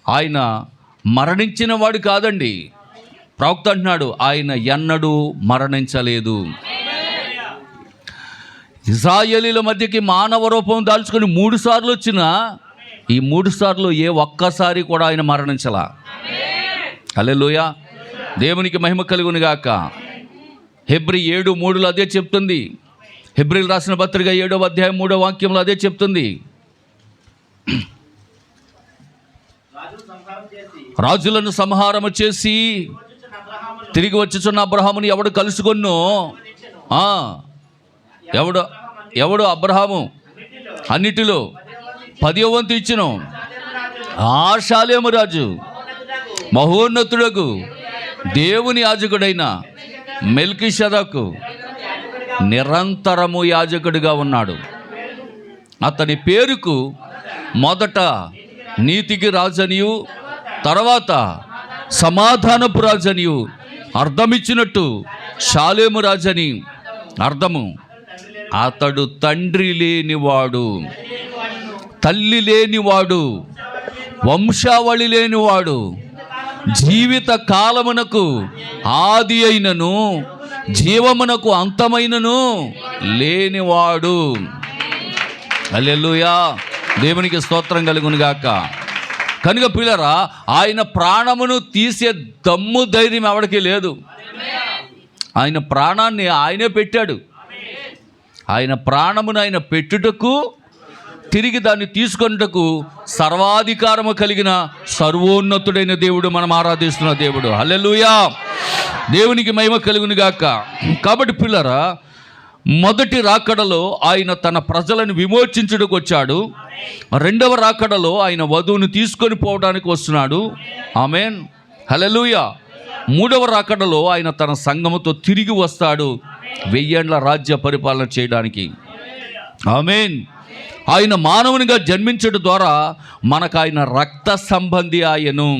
ఆయన మరణించిన వాడు కాదండి. ప్రవక్త అంటున్నాడు, ఆయన ఎన్నడూ మరణించలేదు. ఇశ్రాయేలీల మధ్యకి మానవ రూపం దాల్చుకొని 3 సార్లు వచ్చినా ఈ 3 సార్లు ఏ ఒక్కసారి కూడా ఆయన మరణించలా. హల్లెలూయా, దేవునికి మహిమ కలుగును గాక. హెబ్రీ 7:3 అదే చెప్తుంది. హెబ్రీలు రాసిన పత్రిక 7వ అధ్యాయం 3వ వాక్యంలో అదే చెప్తుంది. రాజులను సంహారము చేసి తిరిగి వచ్చుచున్న అబ్రహాముని ఎవడు కలుసుకొన్నో, ఎవడు అబ్రహాము అన్నిటిలో 10వ వంతు ఇచ్చును. ఆ షాలేము రాజు మహోన్నతుడకు దేవుని యాజకుడైన మెల్కీషెదెకు నిరంతరము యాజకుడిగా ఉన్నాడు. అతని పేరుకు మొదట నీతికి రాజనియు తర్వాత సమాధానపు రాజనియు అర్థమిచ్చినట్టు షాలేము రాజని అర్థము. అతడు తండ్రి లేనివాడు, తల్లి లేనివాడు, వంశావళి లేనివాడు, జీవిత కాలమునకు ఆది అయినను జీవమునకు అంతమైనను లేనివాడు. హల్లెలూయా, దేవునికి స్తోత్రం కలుగునుగాక. కనుక పిల్లరా, ఆయన ప్రాణమును తీసే దమ్ము ధైర్యం ఎవడికి లేదు. ఆయన ప్రాణాన్ని ఆయనే పెట్టాడు. ఆయన ప్రాణమును ఆయన పెట్టుటకు తిరిగి దాన్ని తీసుకొనుటకు సర్వాధికారము కలిగిన సర్వోన్నతుడైన దేవుడు మనం ఆరాధిస్తున్న దేవుడు. హల్లెలూయా, దేవునికి మహిమ కలుగునుగాక. కాబట్టి పిల్లరా, మొదటి రాకడలో ఆయన తన ప్రజలను విమోచించుటకు వచ్చాడు. రెండవ రాకడలో ఆయన వధువును తీసుకొని పోవడానికి వస్తున్నాడు. ఆమేన్, హల్లెలూయా. మూడవ రాకడలో ఆయన తన సంఘముతో తిరిగి వస్తాడు 1000 ఏండ్ల రాజ్య పరిపాలన చేయడానికి. ఆమేన్. ఆయన మానవునిగా జన్మించడం ద్వారా మనకు ఆయన రక్త సంబంధి ఆయను.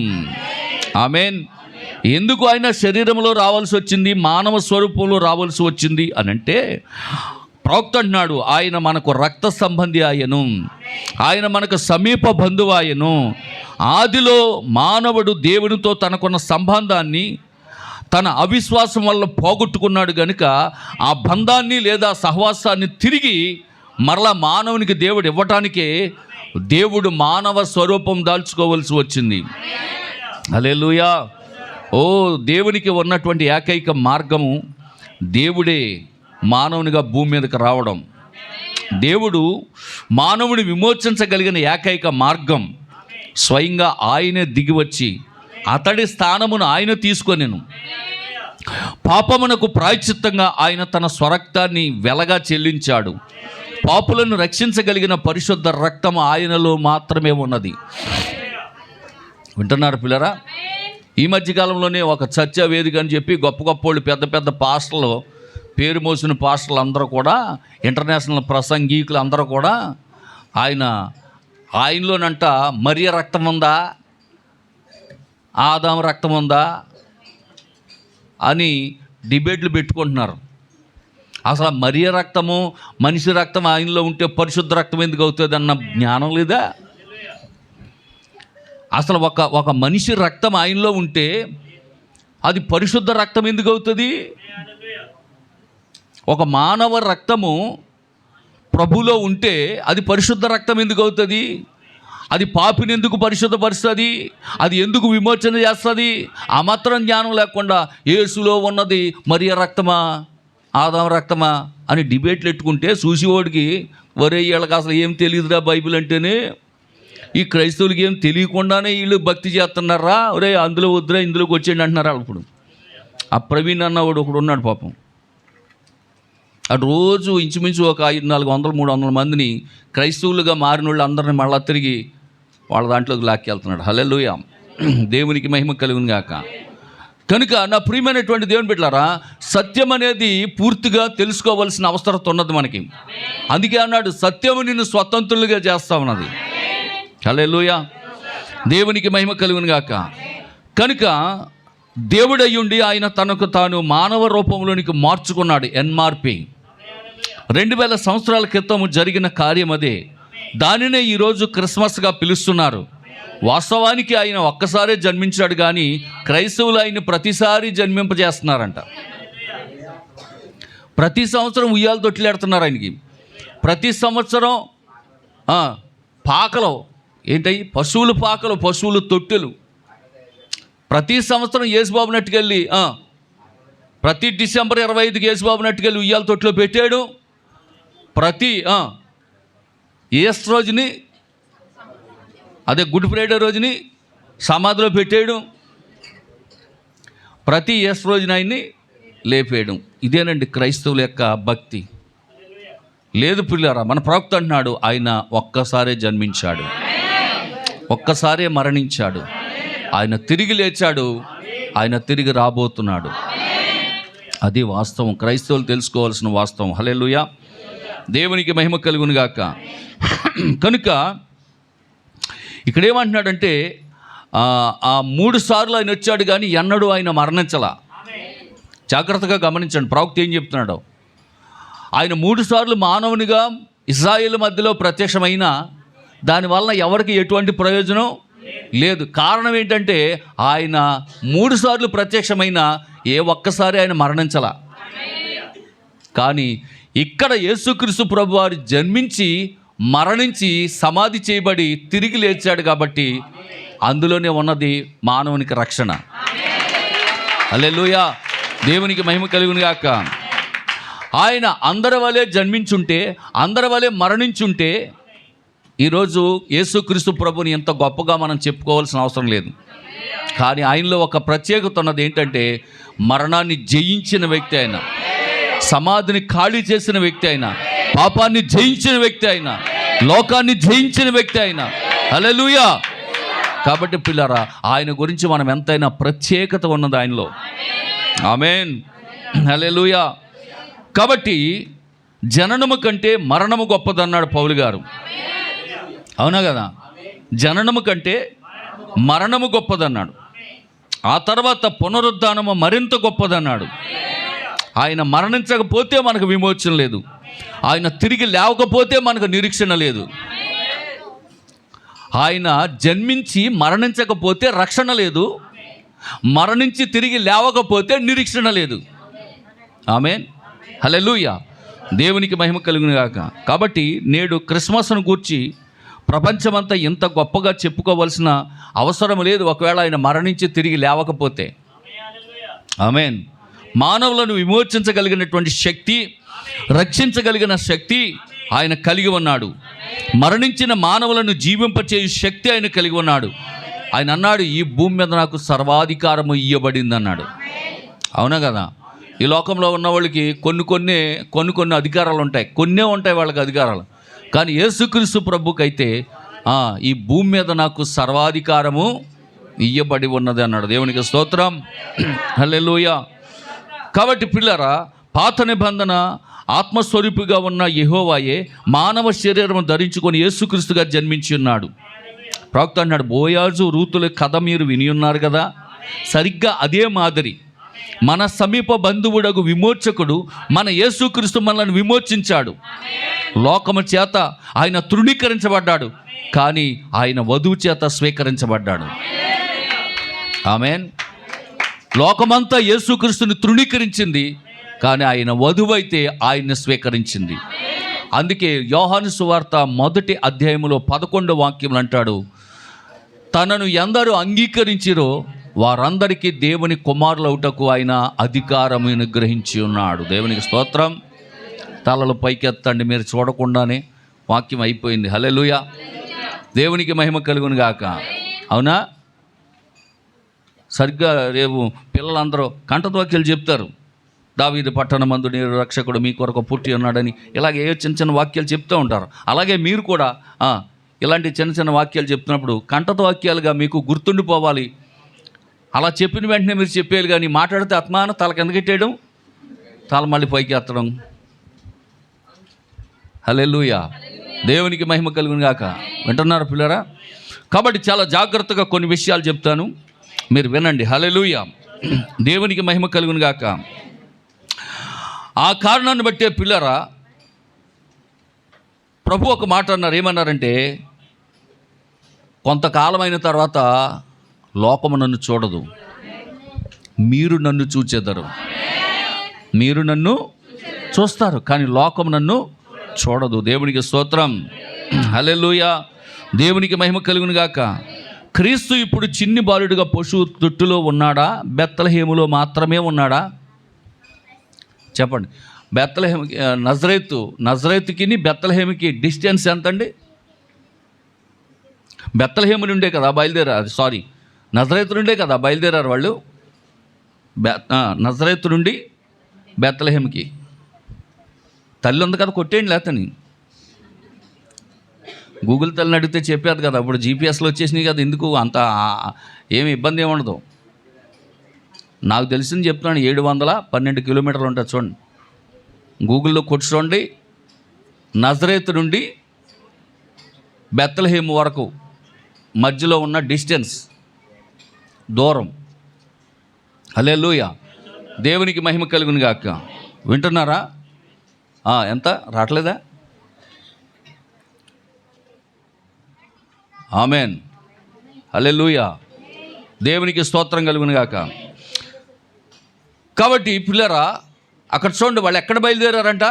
ఆమేన్. ఎందుకు ఆయన శరీరంలో రావాల్సి వచ్చింది, మానవ స్వరూపంలో రావాల్సి వచ్చింది అని అంటే, ప్రవక్త అంటున్నాడు ఆయన మనకు రక్త సంబంధి ఆయను, ఆయన మనకు సమీప బంధువు ఆయను. ఆదిలో మానవుడు దేవునితో తనకున్న సంబంధాన్ని తన అవిశ్వాసం వల్ల పోగొట్టుకున్నాడు కనుక ఆ బంధాన్ని లేదా సహవాసాన్ని తిరిగి మరలా మానవునికి దేవుడు ఇవ్వటానికే దేవుడు మానవ స్వరూపం దాల్చుకోవలసి వచ్చింది. హల్లెలూయా. దేవునికి ఉన్నటువంటి ఏకైక మార్గము దేవుడే మానవునిగా భూమి మీదకి రావడం. దేవుడు మానవుని విమోచించగలిగిన ఏకైక మార్గం స్వయంగా ఆయనే దిగివచ్చి అతడి స్థానమును ఆయన తీసుకొనెను. పాపమునకు ప్రాయశ్చిత్తంగా ఆయన తన స్వరక్తాన్ని వెలగా చెల్లించాడు. పాపులను రక్షించగలిగిన పరిశుద్ధ రక్తము ఆయనలో మాత్రమే ఉన్నది. వింటున్నారు పిల్లరా? ఈ మధ్యకాలంలోనే ఒక చర్చా వేదిక అని చెప్పి గొప్ప గొప్ప వాళ్ళు, పెద్ద పెద్ద పాస్టర్లు, పేరు మోసిన పాస్టర్లు అందరూ కూడా, ఇంటర్నేషనల్ ప్రసంగీకులు అందరూ కూడా ఆయనలోనంట మరియ రక్తం ఉందా, ఆదాము రక్తం ఉందా అని డిబేట్లు పెట్టుకుంటున్నారు. అసలు మరియ రక్తము మనిషి రక్తం ఆయనలో ఉంటే పరిశుద్ధ రక్తం ఎందుకు అవుతుంది అన్న జ్ఞానం లేదా? అసలు ఒక మనిషి రక్తం ఆయనలో ఉంటే అది పరిశుద్ధ రక్తం ఎందుకు అవుతుంది? ఒక మానవ రక్తము ప్రభులో ఉంటే అది పరిశుద్ధ రక్తం ఎందుకు అవుతుంది? అది పాపిని ఎందుకు పరిశుద్ధపరుస్తుంది? అది ఎందుకు విమోచన చేస్తుంది? ఆ మాత్రం జ్ఞానం లేకుండా యేసులో ఉన్నది మరియ రక్తమా ఆదాము రక్తమా అని డిబేట్లు పెట్టుకుంటే చూసేవాడికి, ఒరే వీళ్ళకి అసలు ఏం తెలియదురా బైబిల్ అంటేనే, ఈ క్రైస్తవులకి ఏం తెలియకుండానే వీళ్ళు భక్తి చేస్తున్నారా, ఒరే అందులో వద్దురా ఇందులోకి వచ్చేయండి అంటున్నారు. ఇప్పుడు ఆ ప్రవీణ్ అన్నవాడు ఒకడు ఉన్నాడు పాపం. అటు రోజు ఇంచుమించు ఒక 500-400-300 మందిని క్రైస్తవులుగా మారిన వాళ్ళు అందరిని మళ్ళా తిరిగి వాళ్ళ దాంట్లోకి లాక్కెళ్తున్నాడు. హల్లెలూయా, దేవునికి మహిమ కలుగును గాక. కనుక నా ప్రియమైనటువంటి దేవుని బిడ్డలారా, సత్యం అనేది పూర్తిగా తెలుసుకోవాల్సిన అవసరం ఉన్నది మనకి. అందుకే అన్నాడు సత్యము నిన్ను స్వతంత్రులుగా చేస్తా ఉన్నది. హల్లెలూయా, దేవునికి మహిమ కలుగును గాక. కనుక దేవుడయ్యుండి ఆయన తనకు తాను మానవ రూపంలోనికి మార్చుకున్నాడు. ఎన్మార్పి 2000 సంవత్సరాల క్రితం జరిగిన కార్యం అదే. దానినే ఈరోజు క్రిస్మస్గా పిలుస్తున్నారు. వాస్తవానికి ఆయన ఒక్కసారే జన్మించాడు, కానీ క్రైస్తవులు ఆయన ప్రతిసారి జన్మింపజేస్తున్నారంట. ప్రతి సంవత్సరం ఉయ్యాలు తొట్టిలేడుతున్నారు ఆయనకి. ప్రతి సంవత్సరం పాకలు ఏంటవి, పశువుల పాకలు, పశువుల తొట్టెలు. ప్రతి సంవత్సరం యేసుబాబు నట్టుకెళ్ళి ప్రతి డిసెంబర్ 25కి యేసుబాబు నట్టుకెళ్ళి ఉయ్యాల తొట్టిలో పెట్టాడు. ప్రతి ఈస్టర్ రోజుని, అదే గుడ్ ఫ్రైడే రోజుని సమాధిలో పెట్టేయడం, ప్రతి ఎస్ రోజున ఆయన్ని లేపేయడం. ఇదేనండి క్రైస్తవుల యొక్క భక్తి. లేదు పిల్లరా, మన ప్రవక్త అంటున్నాడు ఆయన ఒక్కసారే జన్మించాడు, ఒక్కసారే మరణించాడు, ఆయన తిరిగి లేచాడు, ఆయన తిరిగి రాబోతున్నాడు. అది వాస్తవం, క్రైస్తవులు తెలుసుకోవాల్సిన వాస్తవం. హల్లెలూయా, దేవునికి మహిమ కలుగును గాక. కనుక ఇక్కడ ఏమంటున్నాడంటే ఆ 3 సార్లు ఆయన వచ్చాడు కానీ ఎన్నడూ ఆయన మరణించలా. జాగ్రత్తగా గమనించండి ప్రవక్త ఏం చెప్తున్నాడో. ఆయన 3 సార్లు మానవునిగా ఇశ్రాయేలు మధ్యలో ప్రత్యక్షమైన దానివల్ల ఎవరికి ఎటువంటి ప్రయోజనం లేదు. కారణం ఏంటంటే ఆయన 3 సార్లు ప్రత్యక్షమైన ఏ ఒక్కసారి ఆయన మరణించలా. కానీ ఇక్కడ యేసుక్రీస్తు ప్రభువారు జన్మించి మరణించి సమాధి చేయబడి తిరిగి లేచాడు కాబట్టి అందులోనే ఉన్నది మానవునికి రక్షణ. హల్లెలూయా, దేవునికి మహిమ కలుగును గాక. ఆయన అందరి వలె జన్మించుంటే, అందరి వలె మరణించుంటే ఈరోజు యేసుక్రీస్తు ప్రభుని ఎంత గొప్పగా మనం చెప్పుకోవాల్సిన అవసరం లేదు. కానీ ఆయనలో ఒక ప్రత్యేకత ఉన్నది ఏంటంటే మరణాన్ని జయించిన వ్యక్తి ఆయన, సమాధిని ఖాళీ చేసిన వ్యక్తి ఆయన, పాపాన్ని జయించిన వ్యక్తి ఆయన, లోకాన్ని జయించిన వ్యక్తి ఆయన. హల్లెలూయా. కాబట్టి పిల్లరా, ఆయన గురించి మనం ఎంతైనా ప్రత్యేకత ఉన్నది ఆయనలో. ఆమేన్, హల్లెలూయా. కాబట్టి జననము కంటే మరణము గొప్పదన్నాడు పౌలు గారు. అవునా కదా? జననము కంటే మరణము గొప్పదన్నాడు. ఆ తర్వాత పునరుద్ధానము మరింత గొప్పదన్నాడు. ఆయన మరణించకపోతే మనకు విమోచన లేదు, ఆయన తిరిగి లేవకపోతే మనకు నిరీక్షణ లేదు. ఆయన జన్మించి మరణించకపోతే రక్షణ లేదు, మరణించి తిరిగి లేవకపోతే నిరీక్షణ లేదు. ఆమేన్, హల్లెలూయా, దేవునికి మహిమ కలుగును గాక. కాబట్టి నేడు క్రిస్మస్ను గూర్చి ప్రపంచమంతా ఇంత గొప్పగా చెప్పుకోవాల్సిన అవసరం లేదు ఒకవేళ ఆయన మరణించి తిరిగి లేవకపోతే. ఆమేన్. మానవులను విమోచించగలిగినటువంటి శక్తి, రక్షించగలిగిన శక్తి ఆయన కలిగి ఉన్నాడు. మరణించిన మానవులను జీవింపచేయు శక్తి ఆయన కలిగి ఉన్నాడు. ఆయన అన్నాడు, ఈ భూమి మీద నాకు సర్వాధికారము ఇయ్యబడింది అన్నాడు. అవునా కదా? ఈ లోకంలో ఉన్న వాళ్ళకి కొన్ని అధికారాలు ఉంటాయి, కొన్నే ఉంటాయి వాళ్ళకి అధికారాలు. కానీ యేసుక్రీస్తు ప్రభుకైతే ఈ భూమి మీద నాకు సర్వాధికారము ఇయ్యబడి ఉన్నది అన్నాడు. దేవునికి స్తోత్రం, హల్లెలూయా. కాబట్టి పిల్లరా, పాత నిబంధన ఆత్మస్వరూపిగా ఉన్న యెహోవాయే మానవ శరీరం ధరించుకొని యేసుక్రీస్తుగా జన్మించి ఉన్నాడు. ప్రవక్త అన్నాడు, బోయాజు రూతుల కథ మీరు విని ఉన్నారు కదా. సరిగ్గా అదే మాదిరి మన సమీప బంధువుడగు విమోచకుడు మన యేసుక్రీస్తు మనల్ని విమోచించాడు. లోకము చేత ఆయన తృణీకరించబడ్డాడు, కానీ ఆయన వధువు చేత స్వీకరించబడ్డాడు. ఆమేన్. లోకమంతా యేసుక్రీస్తుని తృణీకరించింది, కానీ ఆయన వధువైతే ఆయన్ని స్వీకరించింది. అందుకే యోహాను సువార్త 1వ అధ్యాయములో 11వ వాక్యములు అంటాడు, తనను ఎందరూ అంగీకరించిరో వారందరికీ దేవుని కుమారులవుటకు ఆయన అధికారము అనుగ్రహించి ఉన్నాడు. దేవునికి స్తోత్రం. తలలు పైకెత్తండి, మీరు చూడకుండానే వాక్యం అయిపోయింది. హల్లెలూయా, దేవునికి మహిమ కలుగును గాక. అవునా? సరిగ్గా రేపు పిల్లలందరూ కంఠధ్వాక్యాలు చెప్తారు. దావీదు పట్టణమందు నీరు రక్షకుడు మీ కొరకు పుట్టి ఉన్నాడని, ఇలాగే చిన్న వాక్యాలు చెప్తూ ఉంటారు. అలాగే మీరు కూడా ఇలాంటి చిన్న వాక్యాలు చెప్తున్నప్పుడు కంఠధ్వాక్యాలుగా మీకు గుర్తుండిపోవాలి. అలా చెప్పిన వెంటనే మీరు చెప్పేయాలి. కానీ మాట్లాడితే ఆత్మాన తల కిందకెట్టేయడం, తల మళ్ళీ పైకి ఎత్తడం. హల్లెలూయా, దేవునికి మహిమ కలుగును గాక. వింటున్నారు పిల్లరా? కాబట్టి చాలా జాగ్రత్తగా కొన్ని విషయాలు చెప్తాను, మీరు వినండి. హల్లెలూయా, దేవునికి మహిమ కలుగును గాక. ఆ కారణాన్ని బట్టే పిల్లరా, ప్రభు ఒక మాట అన్నారు. ఏమన్నారంటే, కొంతకాలమైన తర్వాత లోకము నన్ను చూడదు, మీరు నన్ను చూచెదరు. మీరు నన్ను చూస్తారు, కానీ లోకము నన్ను చూడదు. దేవునికి స్తోత్రం, హల్లెలూయా, దేవునికి మహిమ కలుగును గాక. క్రీస్తు ఇప్పుడు చిన్ని బాలుడిగా పశువు తొట్టులో ఉన్నాడా, బెత్లెహేములో మాత్రమే ఉన్నాడా? చెప్పండి. బెత్లెహేము నజరేతుకి బెత్లెహేముకి డిస్టెన్స్ ఎంత అండి? బెత్లెహేము నుండే కదా బయలుదేరారు, నజరేతు నుండే కదా బయలుదేరారు వాళ్ళు. నజరేతు నుండి బెత్లెహేముకి. తల్లి ఉంది కదా, కొట్టేయండి లేతని. గూగుల్ తల్లిని అడిగితే చెప్పారు కదా, అప్పుడు జీపీఎస్లో వచ్చేసినాయి కదా, ఎందుకు అంత ఏమి ఇబ్బంది ఏమి ఉండదు. నాకు తెలిసింది చెప్తున్నాను, 712 కిలోమీటర్లు ఉంటుంది చూడండి, గూగుల్లో కొట్టి చూడండి. నజరేతు నుండి బెత్లెహేము వరకు మధ్యలో ఉన్న డిస్టెన్స్, దూరం. హల్లెలూయా, దేవునికి మహిమ కలుగును గాక. వింటున్నారా? ఎంత రావట్లేదా? ఆమెన్, హల్లెలూయా, దేవునికి స్తోత్రం కలుగును గాక. కాబట్టి పిల్లరా, అక్కడ చూడండి, వాళ్ళు ఎక్కడ బయలుదేరారంట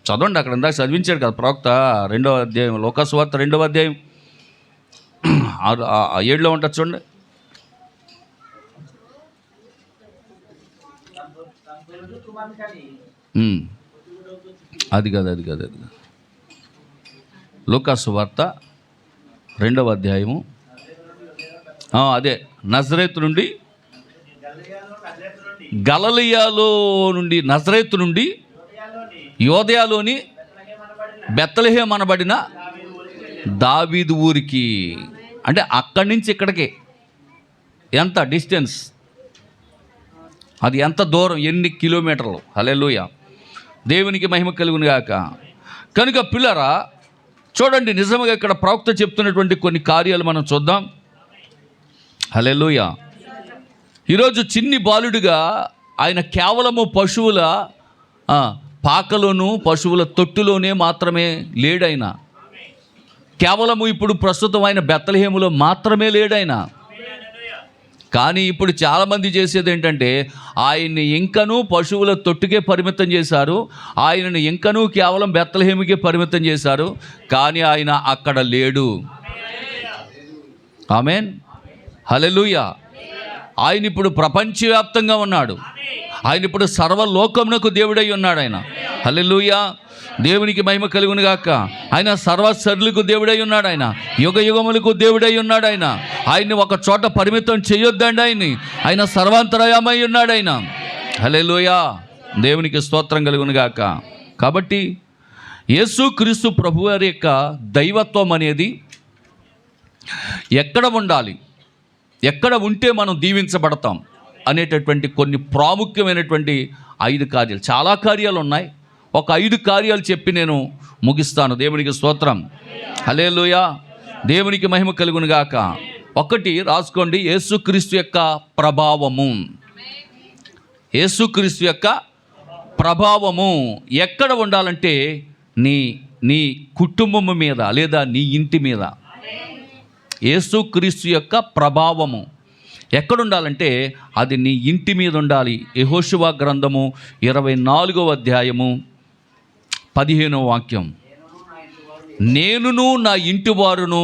చదవండి. అక్కడ ఇందాక చదివించాడు కదా ప్రవక్త, 2వ అధ్యాయం, లూకాసు వార్త 2వ అధ్యాయం 7లో ఉంటుంది చూడండి. అది కాదు లూకాసు వార్త 2వ అధ్యాయము, అదే నజరేతు నుండి గలిలయలో నుండి, నజరేతు నుండి యోదయలోని బెత్లెహేము అనబడిన దావీదు ఊరికి. అంటే అక్కడి నుంచి ఇక్కడికి ఎంత డిస్టెన్స్, అది ఎంత దూరం, ఎన్ని కిలోమీటర్లు. హల్లెలూయా, దేవునికి మహిమ కలుగును గాక. కనుక పిల్లరా చూడండి, నిజంగా ఇక్కడ ప్రవక్త చెప్తున్నటువంటి కొన్ని కార్యాలు మనం చూద్దాం. హల్లెలూయా. ఈరోజు చిన్ని బాలుడిగా ఆయన కేవలము పశువుల పాకలోను పశువుల తొట్టులోనే మాత్రమే లేడైనా, కేవలము ఇప్పుడు ప్రస్తుతం ఆయన బెత్లెహేములో మాత్రమే లేడైనా. కానీ ఇప్పుడు చాలామంది చేసేది ఏంటంటే, ఆయన్ని ఇంకనూ పశువుల తొట్టుకే పరిమితం చేశారు, ఆయనను ఇంకనూ కేవలం బెత్లెహేముకే పరిమితం చేశారు. కానీ ఆయన అక్కడ లేడు. ఆమేన్, హల్లెలూయా. ఆయన ఇప్పుడు ప్రపంచవ్యాప్తంగా ఉన్నాడు. ఆయన ఇప్పుడు సర్వలోకమునకు దేవుడై ఉన్నాడు ఆయన. హల్లెలూయా, దేవునికి మహిమ కలుగును గాక. ఆయన సర్వశరీరులకు దేవుడై ఉన్నాడు. ఆయన యుగ యుగములకు దేవుడై ఉన్నాడు. ఆయన్ని ఒక చోట పరిమితం చేయొద్దండి. ఆయన సర్వాంతరయామై ఉన్నాడు ఆయన. హల్లెలూయా, దేవునికి స్తోత్రం కలుగును గాక. కాబట్టి యేసుక్రీస్తు ప్రభువారి యొక్క దైవత్వం అనేది ఎక్కడ ఉండాలి, ఎక్కడ ఉంటే మనం దీవించబడతాం అనేటటువంటి కొన్ని ప్రాముఖ్యమైనటువంటి 5 కార్యాలు, చాలా కార్యాలు ఉన్నాయి. ఒక 5 కార్యాలు చెప్పి నేను ముగిస్తాను. దేవునికి స్తోత్రం, హల్లెలూయా, దేవునికి మహిమ కలుగును గాక. 1 రాసుకోండి, యేసుక్రీస్తు యొక్క ప్రభావము. యేసుక్రీస్తు యొక్క ప్రభావము ఎక్కడ ఉండాలంటే నీ కుటుంబము మీద లేదా నీ ఇంటి మీద. యేసుక్రీస్తు యొక్క ప్రభావము ఎక్కడ ఉండాలంటే అది నీ ఇంటి మీద ఉండాలి. యెహోషువ గ్రంథము 24వ అధ్యాయము 15వ వాక్యం, నేనును నా ఇంటి వారును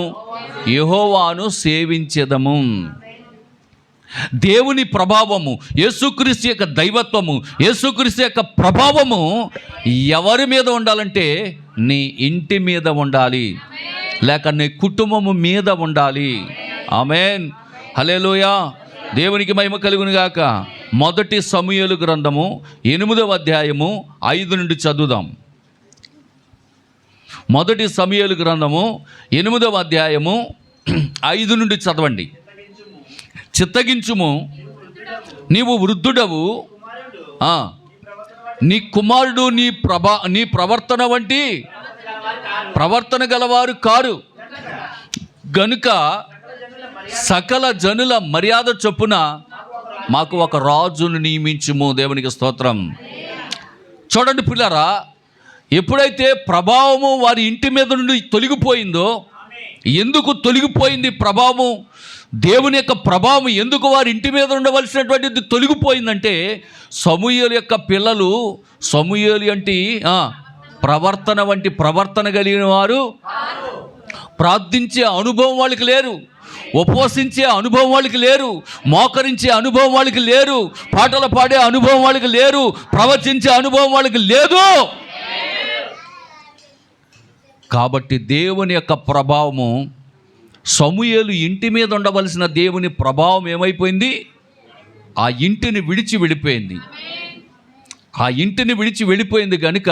యెహోవాను సేవించెదము. దేవుని ప్రభావము, యేసుక్రీస్తు యొక్క దైవత్వము, యేసుక్రీస్తు యొక్క ప్రభావము ఎవరి మీద ఉండాలంటే నీ ఇంటి మీద ఉండాలి, లేక నీ కుటుంబము మీద ఉండాలి. ఆమేన్, హల్లెలూయా, దేవునికి మహిమ కలుగును గాక. 1 సమూయేలు గ్రంథము 8వ అధ్యాయము 5 నుండి చదువుదాం. 1 సమూయేలు గ్రంథము 8వ అధ్యాయము 5 నుండి చదవండి. చిత్తగించుము, నీవు వృద్ధుడవు, నీ కుమారుడు నీ ప్రవర్తన వంటి ప్రవర్తన గలవారు కారు గనుక సకల జనుల మర్యాద చొప్పున మాకు ఒక రాజును నియమించుము. దేవునికి స్తోత్రం. చూడండి పిల్లరా, ఎప్పుడైతే ప్రభావము వారి ఇంటి మీద నుండి తొలగిపోయిందో, ఎందుకు తొలగిపోయింది ప్రభావం, దేవుని యొక్క ప్రభావం ఎందుకు వారి ఇంటి మీద ఉండవలసినటువంటిది తొలగిపోయిందంటే, సమూయేలు యొక్క పిల్లలు, సమూయేలు అంటే ప్రవర్తన వంటి ప్రవర్తన కలిగిన వారు, ప్రార్థించే అనుభవం వాళ్ళకి లేరు, ఉపవసించే అనుభవం వాళ్ళకి లేరు, మోకరించే అనుభవం వాళ్ళకి లేరు, పాటలు పాడే అనుభవం వాళ్ళకి లేరు, ప్రవచించే అనుభవం వాళ్ళకి లేదు. కాబట్టి దేవుని యొక్క ప్రభావము సమూయేలు ఇంటి మీద ఉండవలసిన దేవుని ప్రభావం ఏమైపోయింది? ఆ ఇంటిని విడిచి వెళ్ళిపోయింది. ఆ ఇంటిని విడిచి వెళ్ళిపోయింది కనుక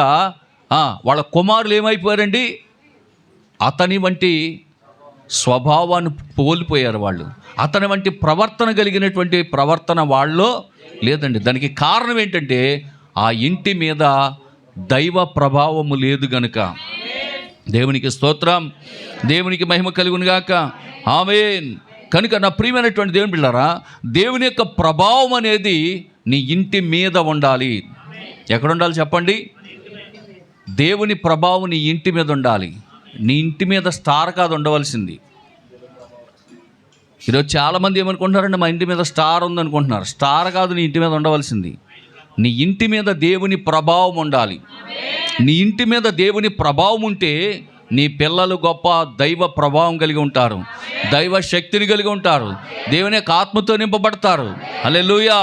వాళ్ళ కుమారులు ఏమైపోయారండి? అతని వంటి స్వభావాన్ని కోల్పోయారు. వాళ్ళు అతని వంటి ప్రవర్తన కలిగినటువంటి ప్రవర్తన వాళ్ళలో లేదండి. దానికి కారణం ఏంటంటే ఆ ఇంటి మీద దైవ ప్రభావము లేదు గనుక. దేవునికి స్తోత్రం, దేవునికి మహిమ కలుగును గాక. ఆమేన్. కనుక నా ప్రియమైనటువంటి దేవుని బిడ్డలారా, దేవుని యొక్క ప్రభావం అనేది నీ ఇంటి మీద ఉండాలి. ఎక్కడ ఉండాలి చెప్పండి? దేవుని ప్రభావం నీ ఇంటి మీద ఉండాలి. నీ ఇంటి మీద స్టార్ కాదు ఉండవలసింది. ఈరోజు చాలామంది ఏమనుకుంటున్నారంటే మా ఇంటి మీద స్టార్ ఉందనుకుంటున్నారు. స్టార్ కాదు నీ ఇంటి మీద ఉండవలసింది. నీ ఇంటి మీద దేవుని ప్రభావం ఉండాలి. నీ ఇంటి మీద దేవుని ప్రభావం ఉంటే నీ పిల్లలు గొప్ప దైవ ప్రభావం కలిగి ఉంటారు, దైవ శక్తిని కలిగి ఉంటారు, దేవుని యొక్క ఆత్మతో నింపబడతారు. హల్లెలూయా.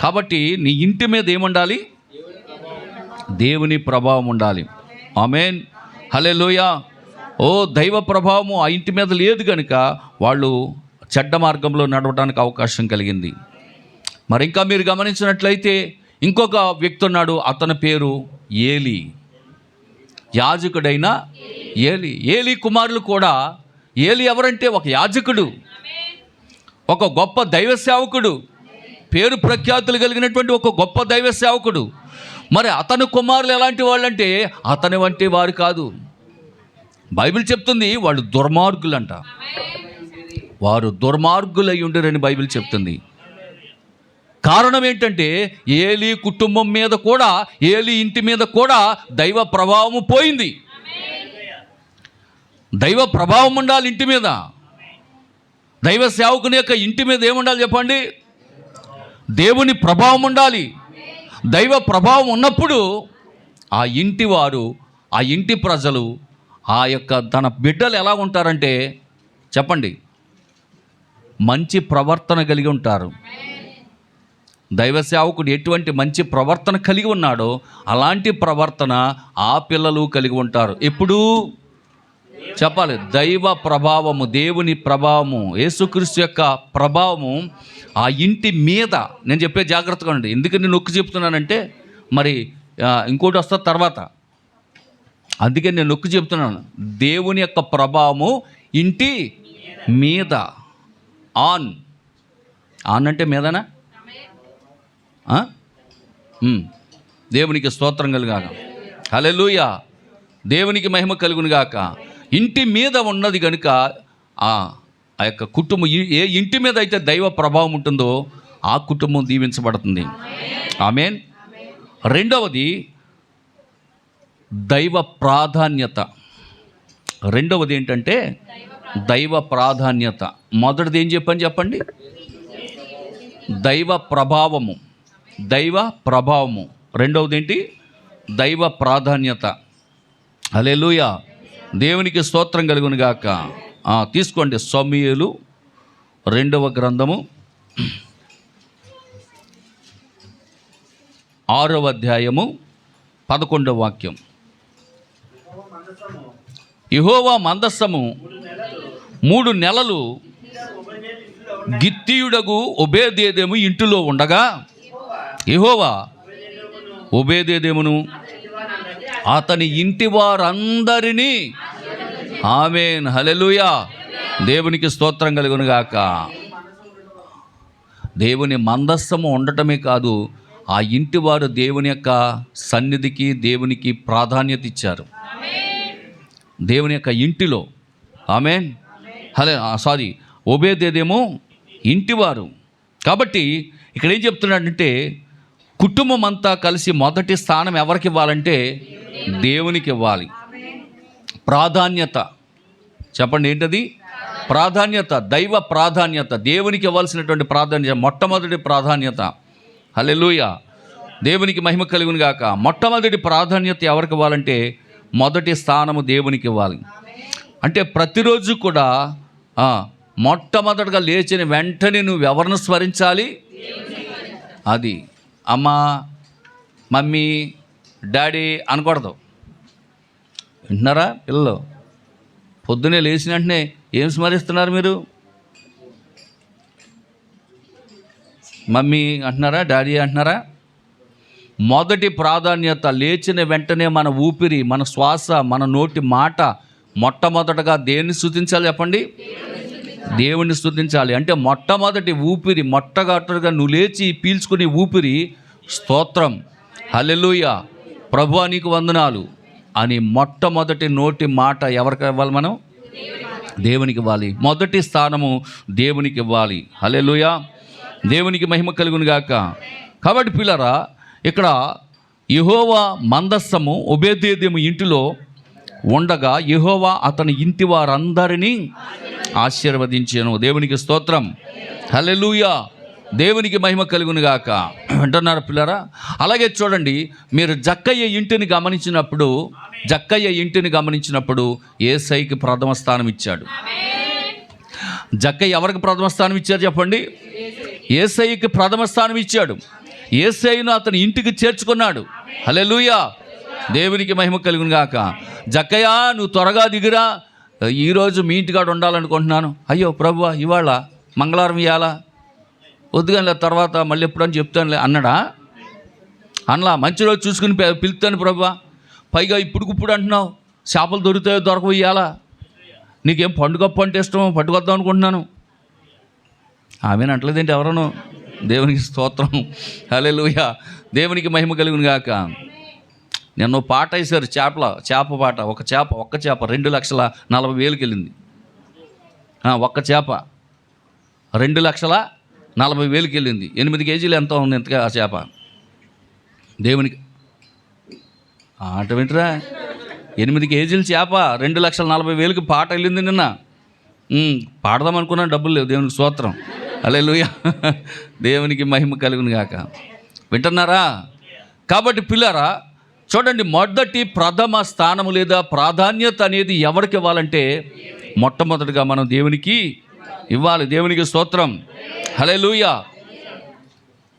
కాబట్టి నీ ఇంటి మీద ఏముండాలి? దేవుని ప్రభావం ఉండాలి. ఆమేన్. హల్లెలూయా. దైవ ప్రభావము ఆ ఇంటి మీద లేదు కనుక వాళ్ళు చెడ్డ మార్గంలో నడవడానికి అవకాశం కలిగింది. మరి ఇంకా మీరు గమనించినట్లయితే ఇంకొక వ్యక్తి ఉన్నాడు. అతని పేరు ఏలి, యాజకుడైన ఏలి. ఏలి కుమారులు కూడా. ఏలి ఎవరంటే ఒక యాజకుడు, ఒక గొప్ప దైవ సేవకుడు, పేరు ప్రఖ్యాతులు కలిగినటువంటి ఒక గొప్ప దైవ సేవకుడు. మరి అతని కుమారులు ఎలాంటి వాళ్ళంటే అతని వంటి వారు కాదు. బైబిల్ చెప్తుంది వాళ్ళు దుర్మార్గులంట. వారు దుర్మార్గులై ఉండరని బైబిల్ చెప్తుంది. కారణం ఏంటంటే ఏలి కుటుంబం మీద కూడా, ఏలి ఇంటి మీద కూడా దైవ ప్రభావము పోయింది. దైవ ప్రభావం ఉండాలి ఇంటి మీద. దైవ సేవకుని యొక్క ఇంటి మీద ఏముండాలి చెప్పండి? దేవుని ప్రభావం ఉండాలి. దైవ ప్రభావం ఉన్నప్పుడు ఆ ఇంటి వారు, ఆ ఇంటి ప్రజలు, ఆ యొక్క తన బిడ్డలు ఎలా ఉంటారంటే చెప్పండి, మంచి ప్రవర్తన కలిగి ఉంటారు. దైవ సేవకుడు ఎటువంటి మంచి ప్రవర్తన కలిగి ఉన్నాడో అలాంటి ప్రవర్తన ఆ పిల్లలు కలిగి ఉంటారు. ఎప్పుడు చెప్పాలి? దైవ ప్రభావము, దేవుని ప్రభావము, యేసుక్రీస్తు యొక్క ప్రభావము ఆ ఇంటి మీద. నేను చెప్పే జాగ్రత్తగా ఉండండి. ఎందుకని నేను నొక్కి చెప్తున్నానంటే మరి ఇంకోటి వస్తుంది తర్వాత. అందుకని నేను నొక్కి చెప్తున్నాను. దేవుని యొక్క ప్రభావము ఇంటి మీద. ఆన్ అంటే మీదనా? దేవునికి స్తోత్రం కలుగాక. హల్లెలూయా. దేవునికి మహిమ కలుగును గాక. ఇంటి మీద ఉన్నది కనుక ఆ యొక్క కుటుంబం, ఏ ఇంటి మీద అయితే దైవ ప్రభావం ఉంటుందో ఆ కుటుంబం దీవించబడుతుంది. ఆమేన్. రెండవది దైవ ప్రాధాన్యత. రెండవది ఏంటంటే దైవ ప్రాధాన్యత. మొదటిది ఏం చెప్పండి? దైవ ప్రభావము, దైవ ప్రభావము. రెండవది ఏంటి? దైవ ప్రాధాన్యత. హల్లెలూయా. దేవునికి స్తోత్రం కలుగును గాక. తీసుకోండి సమూయేలు 2వ గ్రంథము 6వ అధ్యాయము 11వ వాక్యం. యెహోవా మందస్సము 3 నెలలు గిత్తీయుడగు ఒబేదెదోము ఇంటిలో ఉండగా యెహోవా ఒబేదెదోమును అతని ఇంటి వారందరినీ, ఆమేన్, హల్లెలూయా, దేవునికి స్తోత్రం కలుగును గాక. దేవుని మందస్సము ఉండటమే కాదు, ఆ ఇంటి వారు దేవుని యొక్క సన్నిధికి, దేవునికి ప్రాధాన్యత ఇచ్చారు. దేవుని యొక్క ఇంటిలో. ఆమేన్. ఒబేదెదోము ఇంటివారు. కాబట్టి ఇక్కడ ఏం చెప్తున్నాడంటే కుటుంబం అంతా కలిసి మొదటి స్థానం ఎవరికి ఇవ్వాలంటే దేవునికి ఇవ్వాలి. ప్రాధాన్యత. చెప్పండి ఏంటది? ప్రాధాన్యత, దైవ ప్రాధాన్యత. దేవునికి ఇవ్వాల్సినటువంటి ప్రాధాన్యత, మొట్టమొదటి ప్రాధాన్యత. హల్లెలూయా. దేవునికి మహిమ కలుగును గాక. మొట్టమొదటి ప్రాధాన్యత ఎవరికి ఇవ్వాలంటే మొదటి స్థానము దేవునికి ఇవ్వాలి. అంటే ప్రతిరోజు కూడా మొట్టమొదటిగా లేచిన వెంటనే నువ్వు ఎవరిని స్మరించాలి? అది అమ్మా, మమ్మీ, డాడీ అనకూడదు. వింటున్నారా పిల్లలు? పొద్దునే లేచిన వెంటనే ఏం స్మరిస్తున్నారు మీరు? మమ్మీ అంటున్నారా, డాడీ అంటున్నారా? మొదటి ప్రాధాన్యత, లేచిన వెంటనే మన ఊపిరి, మన శ్వాస, మన నోటి మాట మొట్టమొదటగా దేన్ని స్తుతించాలి చెప్పండి? దేవుణ్ణి స్తుతించాలి. అంటే మొట్టమొదటి ఊపిరి, మొట్టమొదటిగా నువ్వు లేచి పీల్చుకునే ఊపిరి స్తోత్రం, హల్లెలూయా, ప్రభువా నీకు వందనాలు అని మొట్టమొదటి నోటి మాట ఎవరికి ఇవ్వాలి? మనం దేవునికి ఇవ్వాలి. మొదటి స్థానము దేవునికి ఇవ్వాలి. హల్లెలూయా, దేవునికి మహిమ కలుగును గాక. కాబట్టి పిల్లరా, ఇక్కడ యెహోవా మందస్సము ఓబేద్యేదోము ఇంటిలో ఉండగా యెహోవా అతని ఇంటి వారందరినీ ఆశీర్వదించెను. దేవునికి స్తోత్రం, హల్లెలూయా, దేవునికి మహిమ కలుగును గాక. అంటున్నారు పిల్లరా. అలాగే చూడండి, మీరు జక్కయ్య ఇంటిని గమనించినప్పుడు యేసయ్యకి ప్రథమ స్థానం ఇచ్చాడు. జక్కయ్య ఎవరికి ప్రథమ స్థానం ఇచ్చారు చెప్పండి? యేసయ్యకి ప్రథమ స్థానం ఇచ్చాడు. యేసయ్యను అతని ఇంటికి చేర్చుకున్నాడు. హల్లెలూయా, దేవునికి మహిమ కలుగును గాక. జక్కయ్య నువ్వు త్వరగా దిగురా, ఈరోజు మీ ఇంటికాడ ఉండాలనుకుంటున్నాను. అయ్యో ప్రభువా ఇవాళ మంగళవారం ఇవ్వాలా, వద్దుగానే తర్వాత మళ్ళీ ఎప్పుడని చెప్తానులే అన్నాడా? అనలా. మంచి రోజు చూసుకుని పిలుస్తాను ప్రభువా. పైగా ఇప్పుడు అంటున్నావు చేపలు దొరుకుతాయో దొరకవు ఇవ్వాలా, నీకేం పండుగప్పు అంటే ఇష్టమో పట్టుకొద్దాం అనుకుంటున్నాను. ఆమెను అంటలేదేంటి ఎవరను? దేవునికి స్తోత్రం, హల్లెలూయా, దేవునికి మహిమ కలుగును గాక. నిన్న పాట వేశారు, చేప పాట. ఒక్క చేప 2,40,000 వెళ్ళింది. ఒక్క చేప 2,40,000 వెళ్ళింది. 8 కేజీలు ఎంత ఉంది ఇంతగా ఆ చేప? దేవునికి ఆట వింటరా, 8 కేజీల చేప 2,40,000 పాట వెళ్ళింది నిన్న. పాడదాం అనుకున్నాను, డబ్బులు లేవు. దేవునికి స్తోత్రం, హల్లెలూయా, దేవునికి మహిమ కలుగును గాక. వింటున్నారా? కాబట్టి పిల్లరా చూడండి, మొదటి ప్రథమ స్థానము లేదా ప్రాధాన్యత అనేది ఎవరికి ఇవ్వాలంటే మొట్టమొదటిగా మనం దేవునికి ఇవ్వాలి. దేవునికి స్తోత్రం, హల్లెలూయా.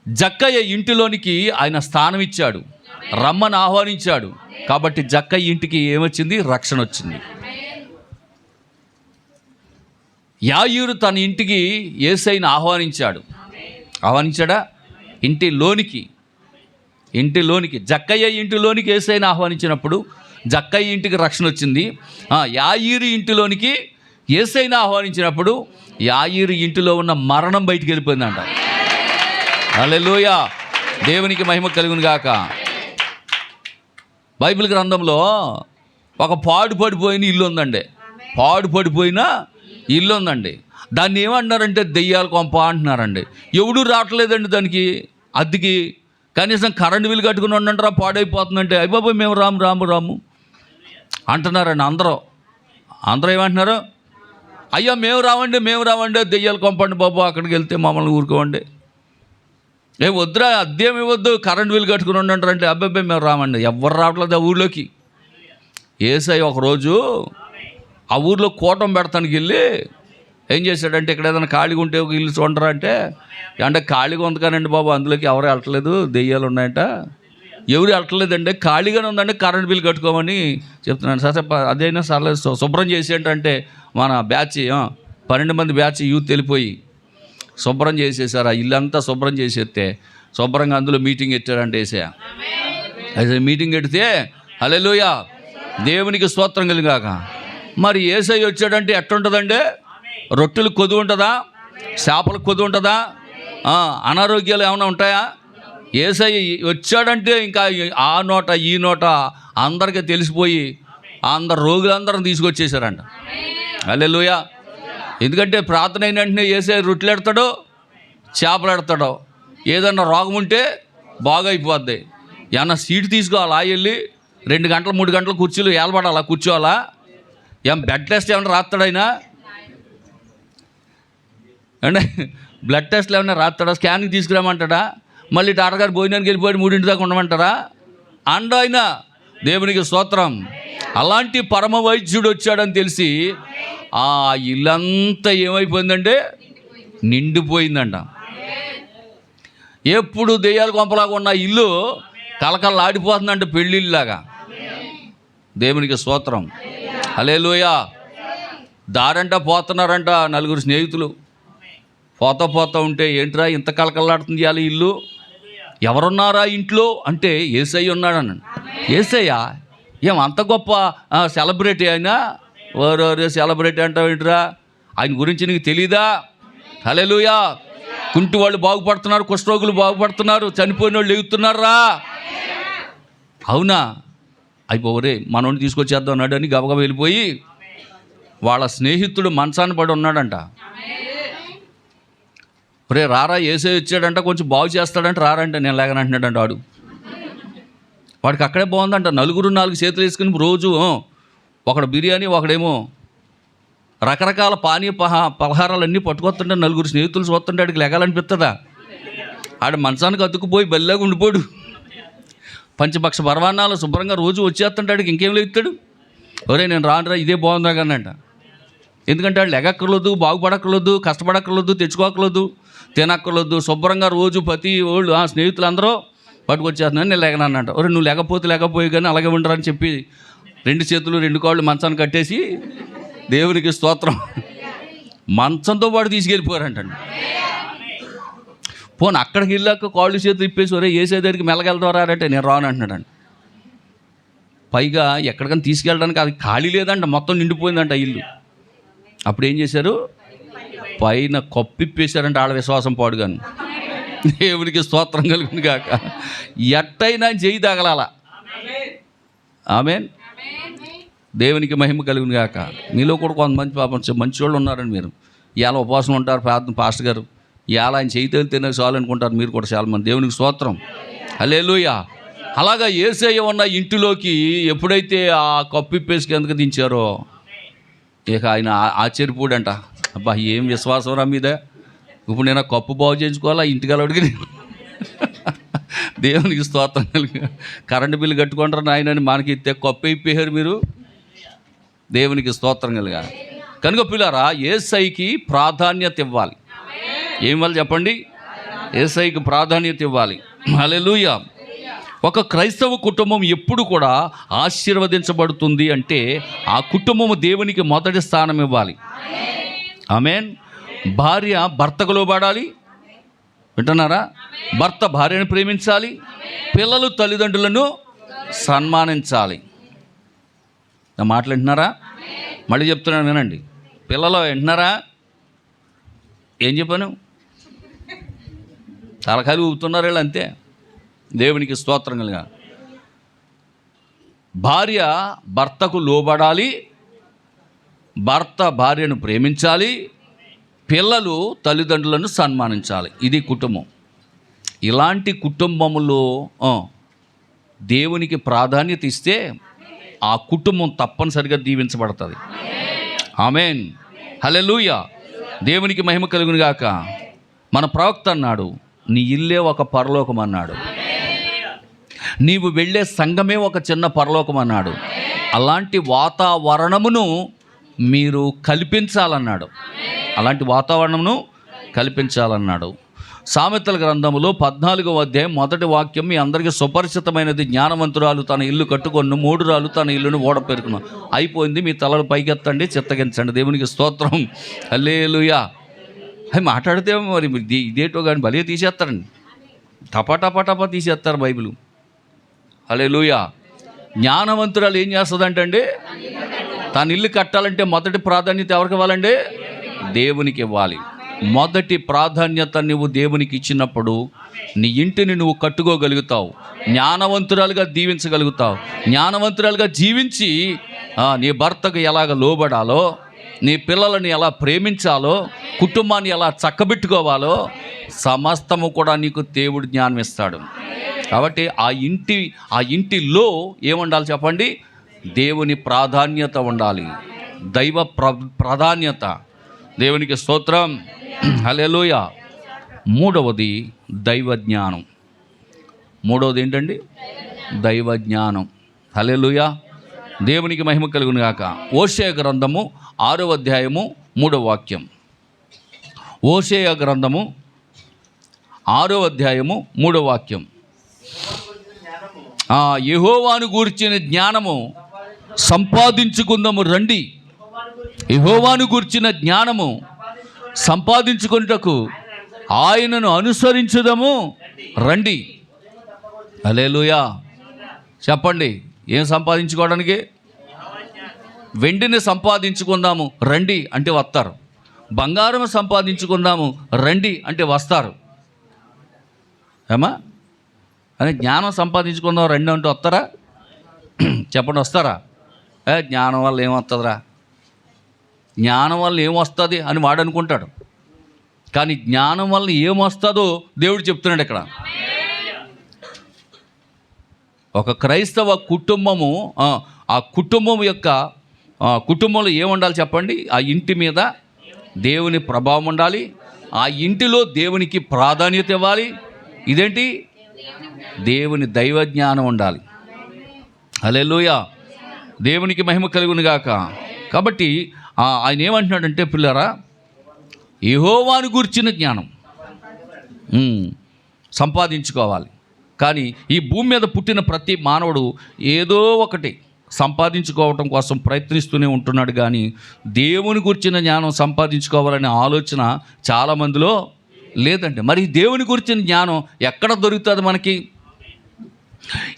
జక్కయ్య ఇంటిలోనికి ఆయన స్థానం ఇచ్చాడు, రమ్మని ఆహ్వానించాడు. కాబట్టి జక్కయ్య ఇంటికి ఏమొచ్చింది? రక్షణ వచ్చింది. యాయీరు తన ఇంటికి యేసయ్యను ఆహ్వానించాడా? ఇంటిలోనికి జక్కయ్య ఇంటిలోనికి యేసయ్యను ఆహ్వానించినప్పుడు జక్కయ్య ఇంటికి రక్షణ వచ్చింది. యాయీరు ఇంటిలోనికి యేసయ్యను ఆహ్వానించినప్పుడు యాయీరు ఇంటిలో ఉన్న మరణం బయటికి వెళ్ళిపోయిందంట. హల్లెలూయా, దేవునికి మహిమ కలుగును గాక. బైబిల్ గ్రంథంలో ఒక పాడుపడిపోయిన ఇల్లు ఉందండి. దాన్ని ఏమంటున్నారంటే దెయ్యాల కొంప అంటున్నారండి. ఎవడూ రావట్లేదండి దానికి అద్దెకి. కనీసం కరెంటు బిల్లు కట్టుకుని ఉండంటారా, పాడైపోతుందంటే అయ్యబాబు మేము రాము అంటున్నారండి. అందరూ ఏమంటున్నారు? అయ్యా మేము రావండి, దెయ్యాలు కొంపండి బాబు, అక్కడికి వెళ్తే మమ్మల్ని ఊరుకోవండి. వద్దురా, అద్దెం ఇవ్వద్దు, కరెంటు బిల్లు కట్టుకుని ఉండంటారంటే అబ్బాయి మేము రామండి. ఎవరు రావట్లేదు ఆ ఊళ్ళోకి. యేసయ్య ఒకరోజు ఆ ఊర్లో కూటం పెడతానికి వెళ్ళి ఏం చేశాడంటే, ఇక్కడ ఏదైనా ఖాళీగా ఉంటే ఒక ఇల్లు చూడరా అంటే ఖాళీగా ఉంది కానండి బాబు, అందులోకి ఎవరు వెళ్ళట్లేదు, దెయ్యాలు ఉన్నాయంట. ఎవరు వెళ్ళట్లేదంటే ఖాళీగానే ఉందంటే కరెంట్ బిల్ కట్టుకోమని చెప్తున్నాను. సరే అదైనా సర్లేదు, శుభ్రం చేసేంటంటే మన బ్యాచ్ 12 మంది బ్యాచ్ యూత్ వెళ్ళిపోయి శుభ్రం చేసేసారు. ఆ ఇల్లంతా శుభ్రం చేసేస్తే శుభ్రంగా అందులో మీటింగ్ పెట్టారంటే అయితే మీటింగ్ పెడితే హల్లెలూయా, దేవునికి స్తోత్రం కలుగాక. మరి యేసయ్య వచ్చాడంటే ఎట్టుంటుందండి? రొట్టెలకు కొద్దు ఉంటుందా? చేపలకు కొద్దు ఉంటుందా? అనారోగ్యాలు ఏమైనా ఉంటాయా? యేసయ్య వచ్చాడంటే ఇంకా ఆ నోట ఈ నోట అందరికీ తెలిసిపోయి రోగులందరం తీసుకొచ్చేసారంట. హల్లెలూయా. ఎందుకంటే ప్రార్థన అయిన వెంటనే యేసయ్య రొట్టెలు ఎడతాడో చేపలు ఎడతాడో. ఏదన్నా రోగం ఉంటే బాగా అయిపోద్ది. ఏమన్నా సీటు తీసుకోవాలా, వెళ్ళి 2 గంటలు 3 గంటలు కుర్చీలు ఏలబడాలా, కూర్చోవాలా? బ్లడ్ టెస్ట్ ఏమన్నా రాస్తాడైనా అంటే బ్లడ్ టెస్ట్లు ఏమన్నా రాస్తాడా? స్కాన్కి తీసుకురామంటాడా? మళ్ళీ డాక్టర్ గారు భోజనానికి వెళ్ళిపోయి 3 దాకా ఉండమంటారా? అయినా దేవునికి స్తోత్రం. అలాంటి పరమ వైద్యుడు వచ్చాడని తెలిసి ఆ ఇల్లంతా ఏమైపోయిందంటే నిండిపోయిందంట. ఎప్పుడు దెయ్యాల కొంపలాగా ఉన్న ఇల్లు దారంట పోతున్నారంట నలుగురు స్నేహితులు. పోతా ఉంటే, ఏంట్రా ఇంత కలకల్లాడుతుంది ఇవాళ ఇల్లు, ఎవరున్నారా ఇంట్లో అంటే యేసయ్య ఉన్నాడన్నాడు. యేసయ్య ఏం అంత గొప్ప సెలబ్రిటీ అయినా? ఓరోరే సెలబ్రిటీ అంటావు ఏంట్రా, ఆయన గురించి నీకు తెలీదా? హల్లెలూయా. కుంటి వాళ్ళు బాగుపడుతున్నారు, కుష్ఠరోగులు బాగుపడుతున్నారు, చనిపోయిన వాళ్ళు ఎగుతున్నారా? అవునా? అయిపోవరే మనోడిని తీసుకొచ్చేద్దాం అన్నాడు అని గబగబా వెళ్ళిపోయి వాళ్ళ స్నేహితుడు మంచాన్ని పడి ఉన్నాడంట. ఒరే రారా, యేసయ్య వచ్చాడంట, కొంచెం బాగు చేస్తాడంట, రారంటే నేను లేగనంటున్నాడంట. వాడికి అక్కడే బాగుందంట. నలుగురు 4 చేతులు వేసుకుని రోజు ఒకడు బిర్యానీ, ఒకడేమో రకరకాల పానీయ పలహారాలన్నీ పట్టుకొస్తుంటే నలుగురు స్నేహితులు చూస్తుంటే ఆడికి లెగాలనిపిస్తుందా? ఆడ మంచానికి అతుక్కుపోయి బల్లాగా ఉండిపోడు. పంచపక్ష పరమాన్నాలు శుభ్రంగా రోజు వచ్చేస్తుంటే ఆడికి ఇంకేం లేస్తాడు. ఒరే నేను రానురా, ఇదే బాగుందా కానంట. ఎందుకంటే ఆడు లెగక్కర్లేదు, బాగుపడక్కర్లేదు, కష్టపడక్కర్లేదు, తెచ్చుకోక్కర్లేదు, తినక్కర్లేదు. శుభ్రంగా రోజు ప్రతి వాళ్ళు స్నేహితులు అందరూ పట్టుకొచ్చేస్తున్నాను, నేను లేగనన్నంట. ఒరే నువ్వు లేకపోయి కానీ అలాగే ఉండరని చెప్పి 2 చేతులు 2 కాళ్ళు మంచాన్ని కట్టేసి దేవునికి స్తోత్రం మంచంతో పాటు తీసుకెళ్ళిపోయారంటండి. పోను అక్కడికి వెళ్ళాక కాళ్ళు చేతులు ఇప్పేసి ఒరే యేసయ్య దగ్గరికి మెల్లగెళ్తారంటే నేను రాను అంటున్నాడండి. పైగా ఎక్కడికైనా తీసుకెళ్ళడానికి అది ఖాళీ లేదంట, మొత్తం నిండిపోయిందంట ఇల్లు. అప్పుడు ఏం చేశారు, పైన కప్పిప్పేశారంట. ఆడ విశ్వాసం పాడుగాను. దేవునికి స్తోత్రం కలుగును గాక. ఎట్టయినా చేయి తగలాల. ఆమేన్. దేవునికి మహిమ కలుగును గాక. మీలో కూడా కొంతమంది పాపం మంచి వాళ్ళు ఉన్నారండి. మీరు ఇవాళ ఉపవాసం ఉంటారు, పాస్టర్ గారు ఇవాళ ఆయన చేయి తినే చాలు అనుకుంటారు మీరు కూడా చాలామంది. దేవునికి స్తోత్రం, హల్లెలూయా. అలాగా యేసయ్య ఉన్న ఇంటిలోకి ఎప్పుడైతే ఆ కప్పిప్పేసి ఎందుకు దించారో ఇక ఆయన ఆశ్చర్యపోడంట. అబ్బా ఏం విశ్వాసం రా మీద, ఇప్పుడు నేను కప్పు బాగు చేయించుకోవాలా ఇంటికి దేవునికి స్తోత్రం కలిగి. కరెంటు బిల్లు కట్టుకుంటారు నాయనని మనకి ఇస్తే కప్పు అయిపోయారు మీరు. దేవునికి స్తోత్రం కలిగా. కనుక పిల్లారా, యేసయ్యకి ప్రాధాన్యత ఇవ్వాలి. ఏం వాళ్ళు చెప్పండి, యేసయ్యకి ప్రాధాన్యత ఇవ్వాలి. హల్లెలూయా. ఒక క్రైస్తవ కుటుంబం ఎప్పుడు కూడా ఆశీర్వదించబడుతుంది అంటే ఆ కుటుంబము దేవునికి మొదటి స్థానం ఇవ్వాలి. ఆమేన్. భార్య భర్తకు లోబడాలి, వింటున్నారా? భర్త భార్యను ప్రేమించాలి, పిల్లలు తల్లిదండ్రులను సన్మానించాలి. నా మాటలు వింటున్నారా? మళ్ళీ చెప్తున్నాను వినండి. పిల్లలు వింటున్నారా? ఏం చెప్పాను? తలకాయలు ఊపుతున్నారు వీళ్ళు అంతే. దేవునికి స్తోత్రం కలుగా. భార్య భర్తకు లోబడాలి, భర్త భార్యను ప్రేమించాలి, పిల్లలు తల్లిదండ్రులను సన్మానించాలి. ఇది కుటుంబం. ఇలాంటి కుటుంబములో దేవునికి ప్రాధాన్యత ఇస్తే ఆ కుటుంబం తప్పనిసరిగా దీవించబడుతుంది. ఆమేన్. హల్లెలూయా. దేవునికి మహిమ కలుగును గాక. మన ప్రవక్త అన్నాడు, నీ ఇల్లే ఒక పరలోకం అన్నాడు. నీవు వెళ్ళే సంఘమే ఒక చిన్న పరలోకం అన్నాడు. అలాంటి వాతావరణమును మీరు కల్పించాలన్నాడు. అలాంటి వాతావరణమును కల్పించాలన్నాడు. సామెతల గ్రంథములో 14వ అధ్యాయం 1వ వాక్యం మీ అందరికీ సుపరిచితమైనది. జ్ఞానవంతురాలు తన ఇల్లు కట్టుకొను, 3 రాళ్ళు తన ఇల్లును ఓడపెరుకును. అయిపోయింది, మీ తలలు పైకెత్తండి, చిత్తగించండి. దేవునికి స్తోత్రం, హల్లెలూయా. అవి మాట్లాడితే మరి ఇదేటో కానీ భలే తీసేస్తారండి, టపా తీసేస్తారు బైబిల్. హల్లెలూయా. జ్ఞానవంతురాలు ఏం చేస్తుందంటే తన ఇల్లు కట్టాలంటే మొదటి ప్రాధాన్యత ఎవరికి ఇవ్వాలండి? దేవునికి ఇవ్వాలి. మొదటి ప్రాధాన్యత నువ్వు దేవునికి ఇచ్చినప్పుడు నీ ఇంటిని నువ్వు కట్టుకోగలుగుతావు, జ్ఞానవంతురాలుగా దీవించగలుగుతావు. జ్ఞానవంతురాలుగా జీవించి నీ భర్తకు ఎలాగ లోబడాలో, నీ పిల్లలని ఎలా ప్రేమించాలో, కుటుంబాన్ని ఎలా చక్కబెట్టుకోవాలో సమస్తము కూడా నీకు దేవుడు జ్ఞానం ఇస్తాడు. కాబట్టి ఆ ఇంటిలో ఏముండాలి చెప్పండి? దేవుని ప్రాధాన్యత ఉండాలి, దైవ ప్రాధాన్యత. దేవునికి స్తోత్రం, హల్లెలూయా. 3వది దైవ జ్ఞానం. 3వది ఏంటండి? దైవ జ్ఞానం. హల్లెలూయా. దేవునికి మహిమ కలుగును గాక. హోషేయ గ్రంథము 6వ అధ్యాయము 3వ వాక్యం. హోషేయ గ్రంథము 6వ అధ్యాయము 3వ వాక్యం. యెహోవాను గూర్చిన జ్ఞానము సంపాదించుకుందాము రండి. యెహోవాను గూర్చిన జ్ఞానము సంపాదించుకొనుటకు ఆయనను అనుసరించుదము రండి. హల్లెలూయా. చెప్పండి, ఏం సంపాదించుకోవడానికి? వెండిని సంపాదించుకుందాము రండి అంటే వస్తారు. బంగారం సంపాదించుకుందాము రండి అంటే వస్తారు. ఏమా అని జ్ఞానం సంపాదించుకుందాం రండి అంటే వస్తారా? చెప్పండి, వస్తారా? జ్ఞానం వల్ల ఏమొస్తుందిరా, జ్ఞానం వల్ల ఏమొస్తుంది అని వాడు అనుకుంటాడు. కానీ జ్ఞానం వల్ల ఏమొస్తుందో దేవుడు చెప్తున్నాడు ఇక్కడ. ఒక క్రైస్తవ కుటుంబము, ఆ కుటుంబం యొక్క కుటుంబంలో ఏముండాలి చెప్పండి? ఆ ఇంటి మీద దేవుని ప్రభావం ఉండాలి. ఆ ఇంటిలో దేవునికి ప్రాధాన్యత ఇవ్వాలి. ఇదేంటి? దేవుని దైవ జ్ఞానం ఉండాలి. హల్లెలూయా. దేవునికి మహిమ కలుగును గాక. కాబట్టి ఆయన ఏమంటున్నాడంటే, పిల్లరా, యెహోవాను గూర్చిన జ్ఞానం సంపాదించుకోవాలి. కానీ ఈ భూమి మీద పుట్టిన ప్రతి మానవుడు ఏదో ఒకటి సంపాదించుకోవటం కోసం ప్రయత్నిస్తూనే ఉంటున్నాడు. కానీ దేవుని గురించిన జ్ఞానం సంపాదించుకోవాలనే ఆలోచన చాలామందిలో లేదండి. మరి దేవుని గురించిన జ్ఞానం ఎక్కడ దొరుకుతుంది మనకి?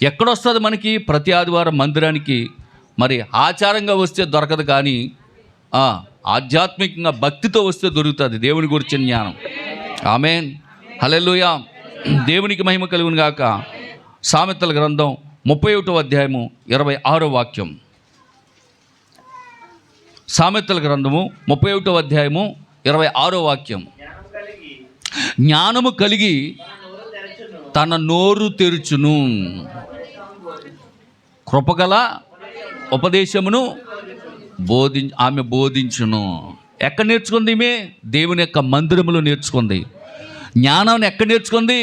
ఎక్కడొస్తుంది మనకి? ప్రతి ఆదివారం మందిరానికి మరి ఆచారంగా వస్తే దొరకదు, కానీ ఆధ్యాత్మికంగా భక్తితో వస్తే దొరుకుతుంది దేవుని గురించిన జ్ఞానం. ఆమేన్, హల్లెలూయా. దేవునికి మహిమ కలుగును గాక. సామెతల గ్రంథం 31వ అధ్యాయము 26వ వాక్యం. సామెతల గ్రంథము 31వ అధ్యాయము 26వ వాక్యం. జ్ఞానము కలిగి తన నోరు తెరుచును, కృపగల ఉపదేశమును ఆమె బోధించును. ఎక్కడ నేర్చుకుంది ఈమె? దేవుని యొక్క మందిరంలో నేర్చుకుంది. జ్ఞానాన్ని ఎక్కడ నేర్చుకుంది?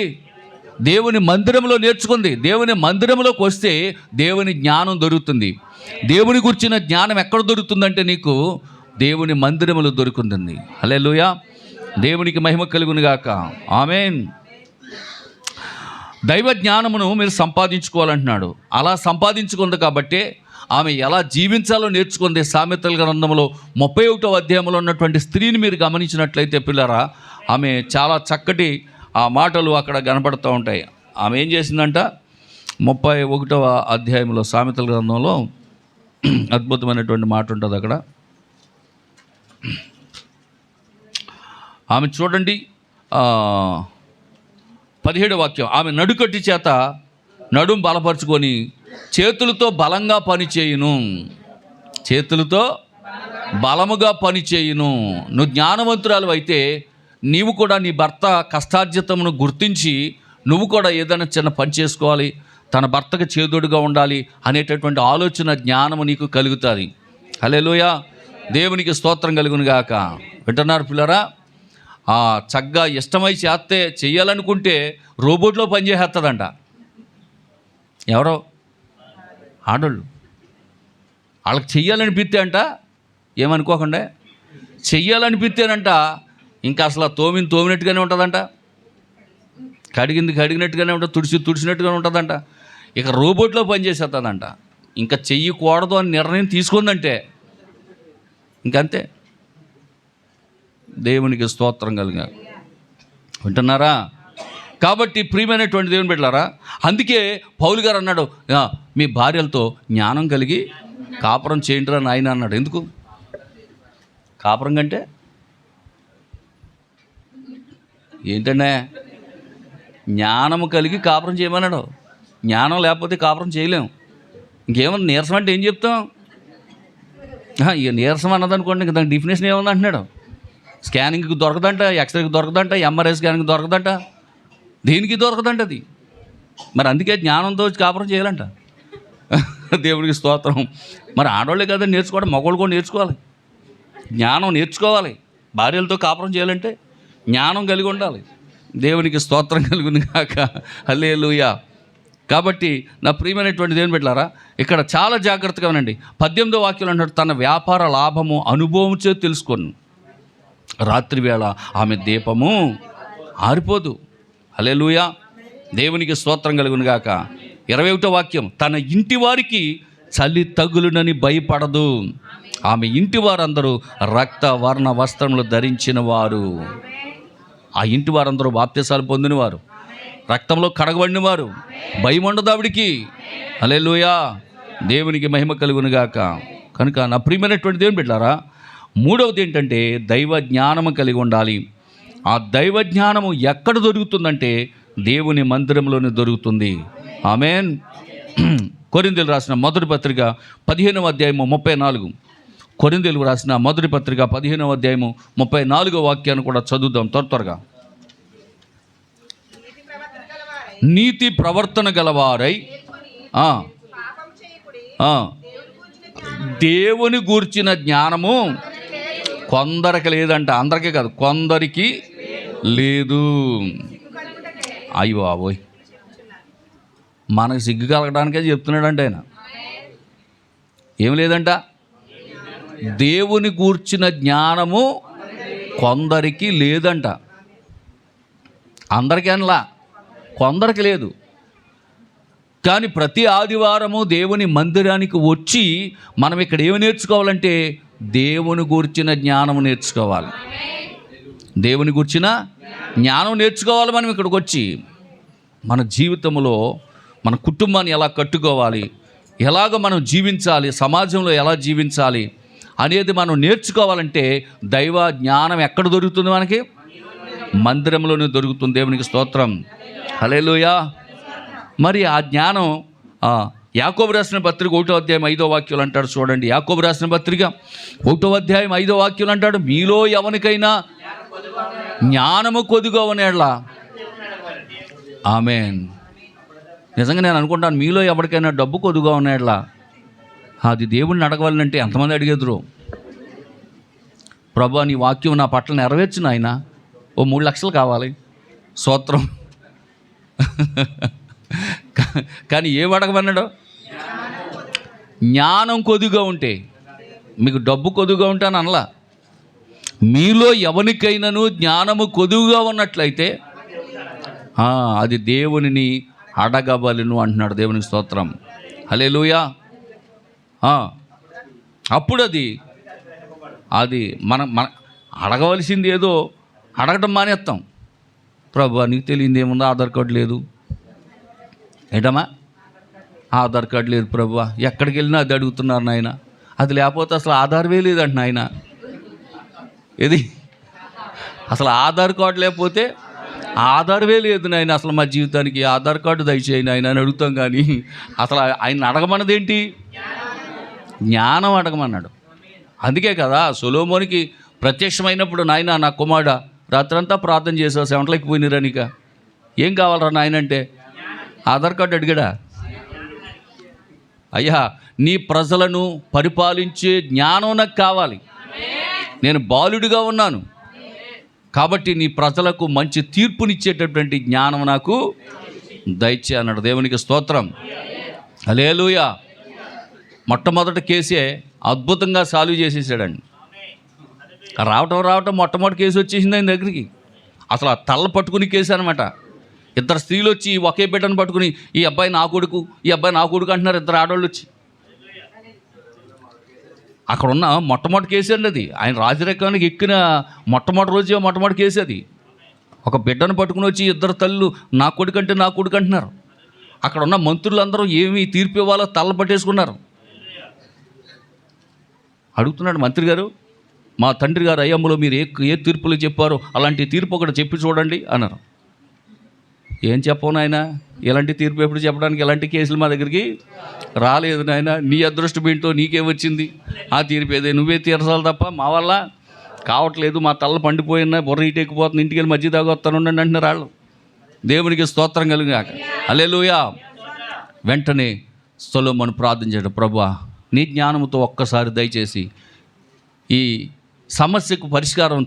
దేవుని మందిరంలో నేర్చుకుంది. దేవుని మందిరంలోకి వస్తే దేవుని జ్ఞానం దొరుకుతుంది. దేవుని గురించిన జ్ఞానం ఎక్కడ దొరుకుతుందంటే నీకు దేవుని మందిరంలో దొరుకుతుంది. హల్లెలూయా. దేవునికి మహిమ కలుగును గాక. ఆమేన్. దైవ జ్ఞానమును మీరు సంపాదించుకోవాలంటున్నాడు. అలా సంపాదించుకుంది కాబట్టి ఆమె ఎలా జీవించాలో నేర్చుకుంది. సామెతల గ్రంథంలో 31వ అధ్యాయంలో ఉన్నటువంటి స్త్రీని మీరు గమనించినట్లయితే పిల్లరా, ఆమె చాలా చక్కటి ఆ మాటలు అక్కడ కనపడుతూ ఉంటాయి. ఆమె ఏం చేసిందంట? 31వ అధ్యాయంలో సామెతల గ్రంథంలో అద్భుతమైనటువంటి మాట ఉంటుంది అక్కడ. ఆమె చూడండి, 17వ వాక్యం. ఆమె నడుకట్టి చేత నడుం బలపరుచుకొని చేతులతో బలంగా పని చేయును. చేతులతో బలముగా పని చేయును. నువ్వు జ్ఞానవంతురాలు అయితే నీవు కూడా నీ భర్త కష్టార్జితమును గుర్తించి నువ్వు కూడా ఏదైనా చిన్న పని చేసుకోవాలి, తన భర్తకు చేదోడుగా ఉండాలి అనేటటువంటి ఆలోచన, జ్ఞానము నీకు కలుగుతుంది. హల్లెలూయా. దేవునికి స్తోత్రం కలుగును గాక. వింటున్నారు పిల్లరా? చక్కగా ఇష్టమై చేస్తే చెయ్యాలనుకుంటే రోబోట్లో పనిచేసేస్తుందంట. ఎవరో ఆడోళ్ళు వాళ్ళకి చెయ్యాలనిపిస్తే అంట, ఏమనుకోకుండా చెయ్యాలనిపిస్తేనంట ఇంకా అసలు తోమినట్టుగానే ఉంటుందంట, కడిగినట్టుగానే ఉంటుంది, తుడిచినట్టుగానే ఉంటుందంట. ఇక రోబోట్లో పనిచేసేస్తుందంట. ఇంకా చెయ్యకూడదు అని నిర్ణయం తీసుకుందంటే ఇంకంతే. దేవునికి స్తోత్రం కలిగా. వింటున్నారా? కాబట్టి ప్రియమైనటువంటి దేవుని బిడ్డలారా, అందుకే పౌలు గారు అన్నాడు, మీ భార్యలతో జ్ఞానం కలిగి కాపురం చేయండిరా నాయన అన్నాడు. ఎందుకు కాపురం కంటే? ఏంటంటే జ్ఞానము కలిగి కాపురం చేయమన్నాడు. జ్ఞానం లేకపోతే కాపురం చేయలేం. ఇంకేమన్నా నీరసం అంటే ఏం చెప్తాం? ఇక నీరసం అన్నదనుకోండి, ఇంక దానికి డెఫినేషన్ ఏముంది అంటున్నాడు. స్కానింగ్కి దొరకదంట, ఎక్స్రేకి దొరకదంట, ఎంఆర్ఐ స్కానింగ్కి దొరకదంట, దేనికి దొరకదంట అది. మరి అందుకే జ్ఞానంతో కాపురం చేయాలంట. దేవుడికి స్తోత్రం. మరి ఆడవాళ్ళే కదా నేర్చుకోవడం, మగవాళ్ళు కూడా నేర్చుకోవాలి. జ్ఞానం నేర్చుకోవాలి. భార్యలతో కాపురం చేయాలంటే జ్ఞానం కలిగి ఉండాలి. దేవునికి స్తోత్రం కలుగును గాక. హల్లెలూయా. కాబట్టి నా ప్రియమైనటువంటి దేవుని బిడ్డలారా, ఇక్కడ చాలా జాగ్రత్తగా ఉండండి. 18వ వాక్యం అంటాడు, తన వ్యాపార లాభము అనుభవంచే తెలుసుకోను, రాత్రి వేళ ఆమె దీపము ఆరిపోదు. హల్లెలూయా. దేవునికి స్తోత్రం కలుగును గాక. 21వ వాక్యం, తన ఇంటి వారికి చలి తగులునని భయపడదు. ఆమె ఇంటి వారందరూ రక్త వర్ణ వస్త్రములు ధరించిన వారు. ఆ ఇంటి వారందరూ బాప్తిసాలు పొందినవారు, రక్తంలో కడగబడిన వారు. భయం ఉండదు ఆవిడికి. హల్లెలూయా, దేవునికి మహిమ కలుగునుగాక. కనుక నా ప్రియమైనటువంటి దేవుని బిడ్డలారా, మూడవది ఏంటంటే దైవ జ్ఞానము కలిగి ఉండాలి. ఆ దైవ జ్ఞానము ఎక్కడ దొరుకుతుందంటే దేవుని మందిరంలోనే దొరుకుతుంది. ఆమేన్. కొరింథీయులకు రాసిన మొదటి పత్రిక 15వ అధ్యాయము 34. కొరింథీయులకు రాసిన మొదటి పత్రిక 15వ అధ్యాయము 34వ వాక్యాన్ని కూడా చదువుదాం త్వరగా. నీతి ప్రవర్తన గలవారై దేవుని గూర్చిన జ్ఞానము కొందరికి లేదంట. అందరికీ కాదు, కొందరికి లేదు. అయ్యో బాబోయ్, మనకు సిగ్గు కలగడానికే చెప్తున్నాడంట ఆయన. ఏం లేదంట, దేవుని గూర్చిన జ్ఞానము కొందరికి లేదంట. అందరికీ అనలా, కొందరికి లేదు. కానీ ప్రతి ఆదివారము దేవుని మందిరానికి వచ్చి మనం ఇక్కడ ఏమి నేర్చుకోవాలంటే దేవుని గూర్చిన జ్ఞానం నేర్చుకోవాలి. దేవుని గూర్చిన జ్ఞానం నేర్చుకోవాలి. మనం ఇక్కడికి వచ్చి మన జీవితంలో మన కుటుంబాన్ని ఎలా కట్టుకోవాలి, ఎలాగ మనం జీవించాలి, సమాజంలో ఎలా జీవించాలి అనేది మనం నేర్చుకోవాలంటే దైవ జ్ఞానం ఎక్కడ దొరుకుతుంది? మనకి మందిరంలోనే దొరుకుతుంది. దేవునికి స్తోత్రం. హల్లెలూయా. మరి ఆ జ్ఞానం యాకోబు రాసిన పత్రిక 1వ అధ్యాయం 5వ వాక్యాలు అంటాడు. చూడండి, యాకోబు రాసిన పత్రిక 1వ అధ్యాయం 5వ వాక్యాలు అంటాడు, మీలో ఎవరికైనా జ్ఞానము కొద్దిగా ఉన్నట్లా. ఆమేన్. నిజంగా నేను అనుకుంటాను, మీలో ఎవరికైనా డబ్బు కొద్దిగా ఉన్నట్లా అది దేవుడిని అడగవాలంటే ఎంతమంది అడిగేదురు? ప్రభువా, నీ వాక్యం నా పట్ల నెరవేర్చు నాయన, ఓ 3 లక్షలు కావాలి, స్తోత్రం. కానీ ఏం అడగమన్నాడు? జ్ఞానం కొద్దిగా ఉంటే. మీకు డబ్బు కొద్దిగా ఉంటాను అనలా. మీలో ఎవరికైనాను జ్ఞానము కొద్దిగా ఉన్నట్లయితే అది దేవునిని అడగవలెను అంటున్నాడు. దేవునికి స్తోత్రం. హల్లెలూయా. అప్పుడు అది మనం అడగవలసింది ఏదో అడగటం మానేస్తాం. ప్రభువా, నీకు తెలియంది ఏముందో, ఆధార్ కార్డు లేదు ఏంటమ్మా, ఆధార్ కార్డు లేదు ప్రభువా, ఎక్కడికి వెళ్ళినా అది అడుగుతున్నారు నాయన, అది లేకపోతే అసలు ఆధార్వే లేదంట నాయన. ఇది అసలు ఆధార్ కార్డు లేకపోతే ఆధార్వే లేదు నాయన, అసలు మా జీవితానికి ఆధార్ కార్డు దయచేయి నాయన అని అడుగుతాం. కానీ అసలు ఆయన అడగమన్నదేంటి? జ్ఞానం అడగమన్నాడు. అందుకే కదా సొలొమోనుకి ప్రత్యక్షమైనప్పుడు, నాయన నా కుమారుడా రాత్రంతా ప్రార్థన చేసావు, 7 పోయినరా, నీక ఏం కావాలరా నాయన అంటే ఆధార్ కార్డు అడిగాడా? అయ్యా, నీ ప్రజలను పరిపాలించే జ్ఞానం నాకు కావాలి. నేను బాలుడిగా ఉన్నాను కాబట్టి నీ ప్రజలకు మంచి తీర్పునిచ్చేటటువంటి జ్ఞానం నాకు దయచే అన్నాడు. దేవునికి స్తోత్రం. హల్లెలూయా. మొట్టమొదటి కేసే అద్భుతంగా సాల్వ్ చేసేసాడండి. రావటం మొట్టమొదటి కేసు వచ్చేసింది ఆయన దగ్గరికి. అసలు ఆ తల్ల పట్టుకుని కేసు అనమాట. 2 స్త్రీలు వచ్చి ఒకే బిడ్డను పట్టుకుని, ఈ అబ్బాయి నా కొడుకు, ఈ అబ్బాయి నా కొడుకు అంటున్నారు. 2 ఆడవాళ్ళు వచ్చి అక్కడ ఉన్న మొట్టమొదటి కేసు అండి అది. ఆయన రాజరికానికి ఎక్కిన మొట్టమొదటి కేసు అది. ఒక బిడ్డను పట్టుకుని వచ్చి 2 తల్లు నా కొడుకు అంటే నా కొడుకు అంటున్నారు. అక్కడ ఉన్న మంత్రులందరూ ఏమి తీర్పు ఇవ్వాలో తల్ల పట్టేసుకున్నారు. అడుగుతున్నాడు మంత్రి గారు, మా తండ్రి గారు అయ్యమ్మలో మీరు ఏ తీర్పులు చెప్పారో అలాంటి తీర్పు ఒకటి చెప్పి చూడండి అన్నారు. ఏం చెప్పవు నాయన, ఎలాంటి తీర్పు ఎప్పుడు చెప్పడానికి ఎలాంటి కేసులు మా దగ్గరికి రాలేదు నాయన. నీ అదృష్టం ఏంటో నీకే వచ్చింది, ఆ తీర్పు ఏదో నువ్వే తీర్చాలి తప్ప మా వల్ల కావట్లేదు, మా తల్ల పండిపోయినా బుర్ర ఇటెక్కిపోతుంది, ఇంటికి వెళ్ళి మధ్య దాకా వస్తాను ఉండండి అంటున్నారు వాళ్ళు. దేవునికి స్తోత్రం కలుగాక. హల్లెలూయా. వెంటనే సొలొమోను ప్రార్థించాడు, ప్రభువా నీ జ్ఞానంతో ఒక్కసారి దయచేసి ఈ సమస్యకు పరిష్కారం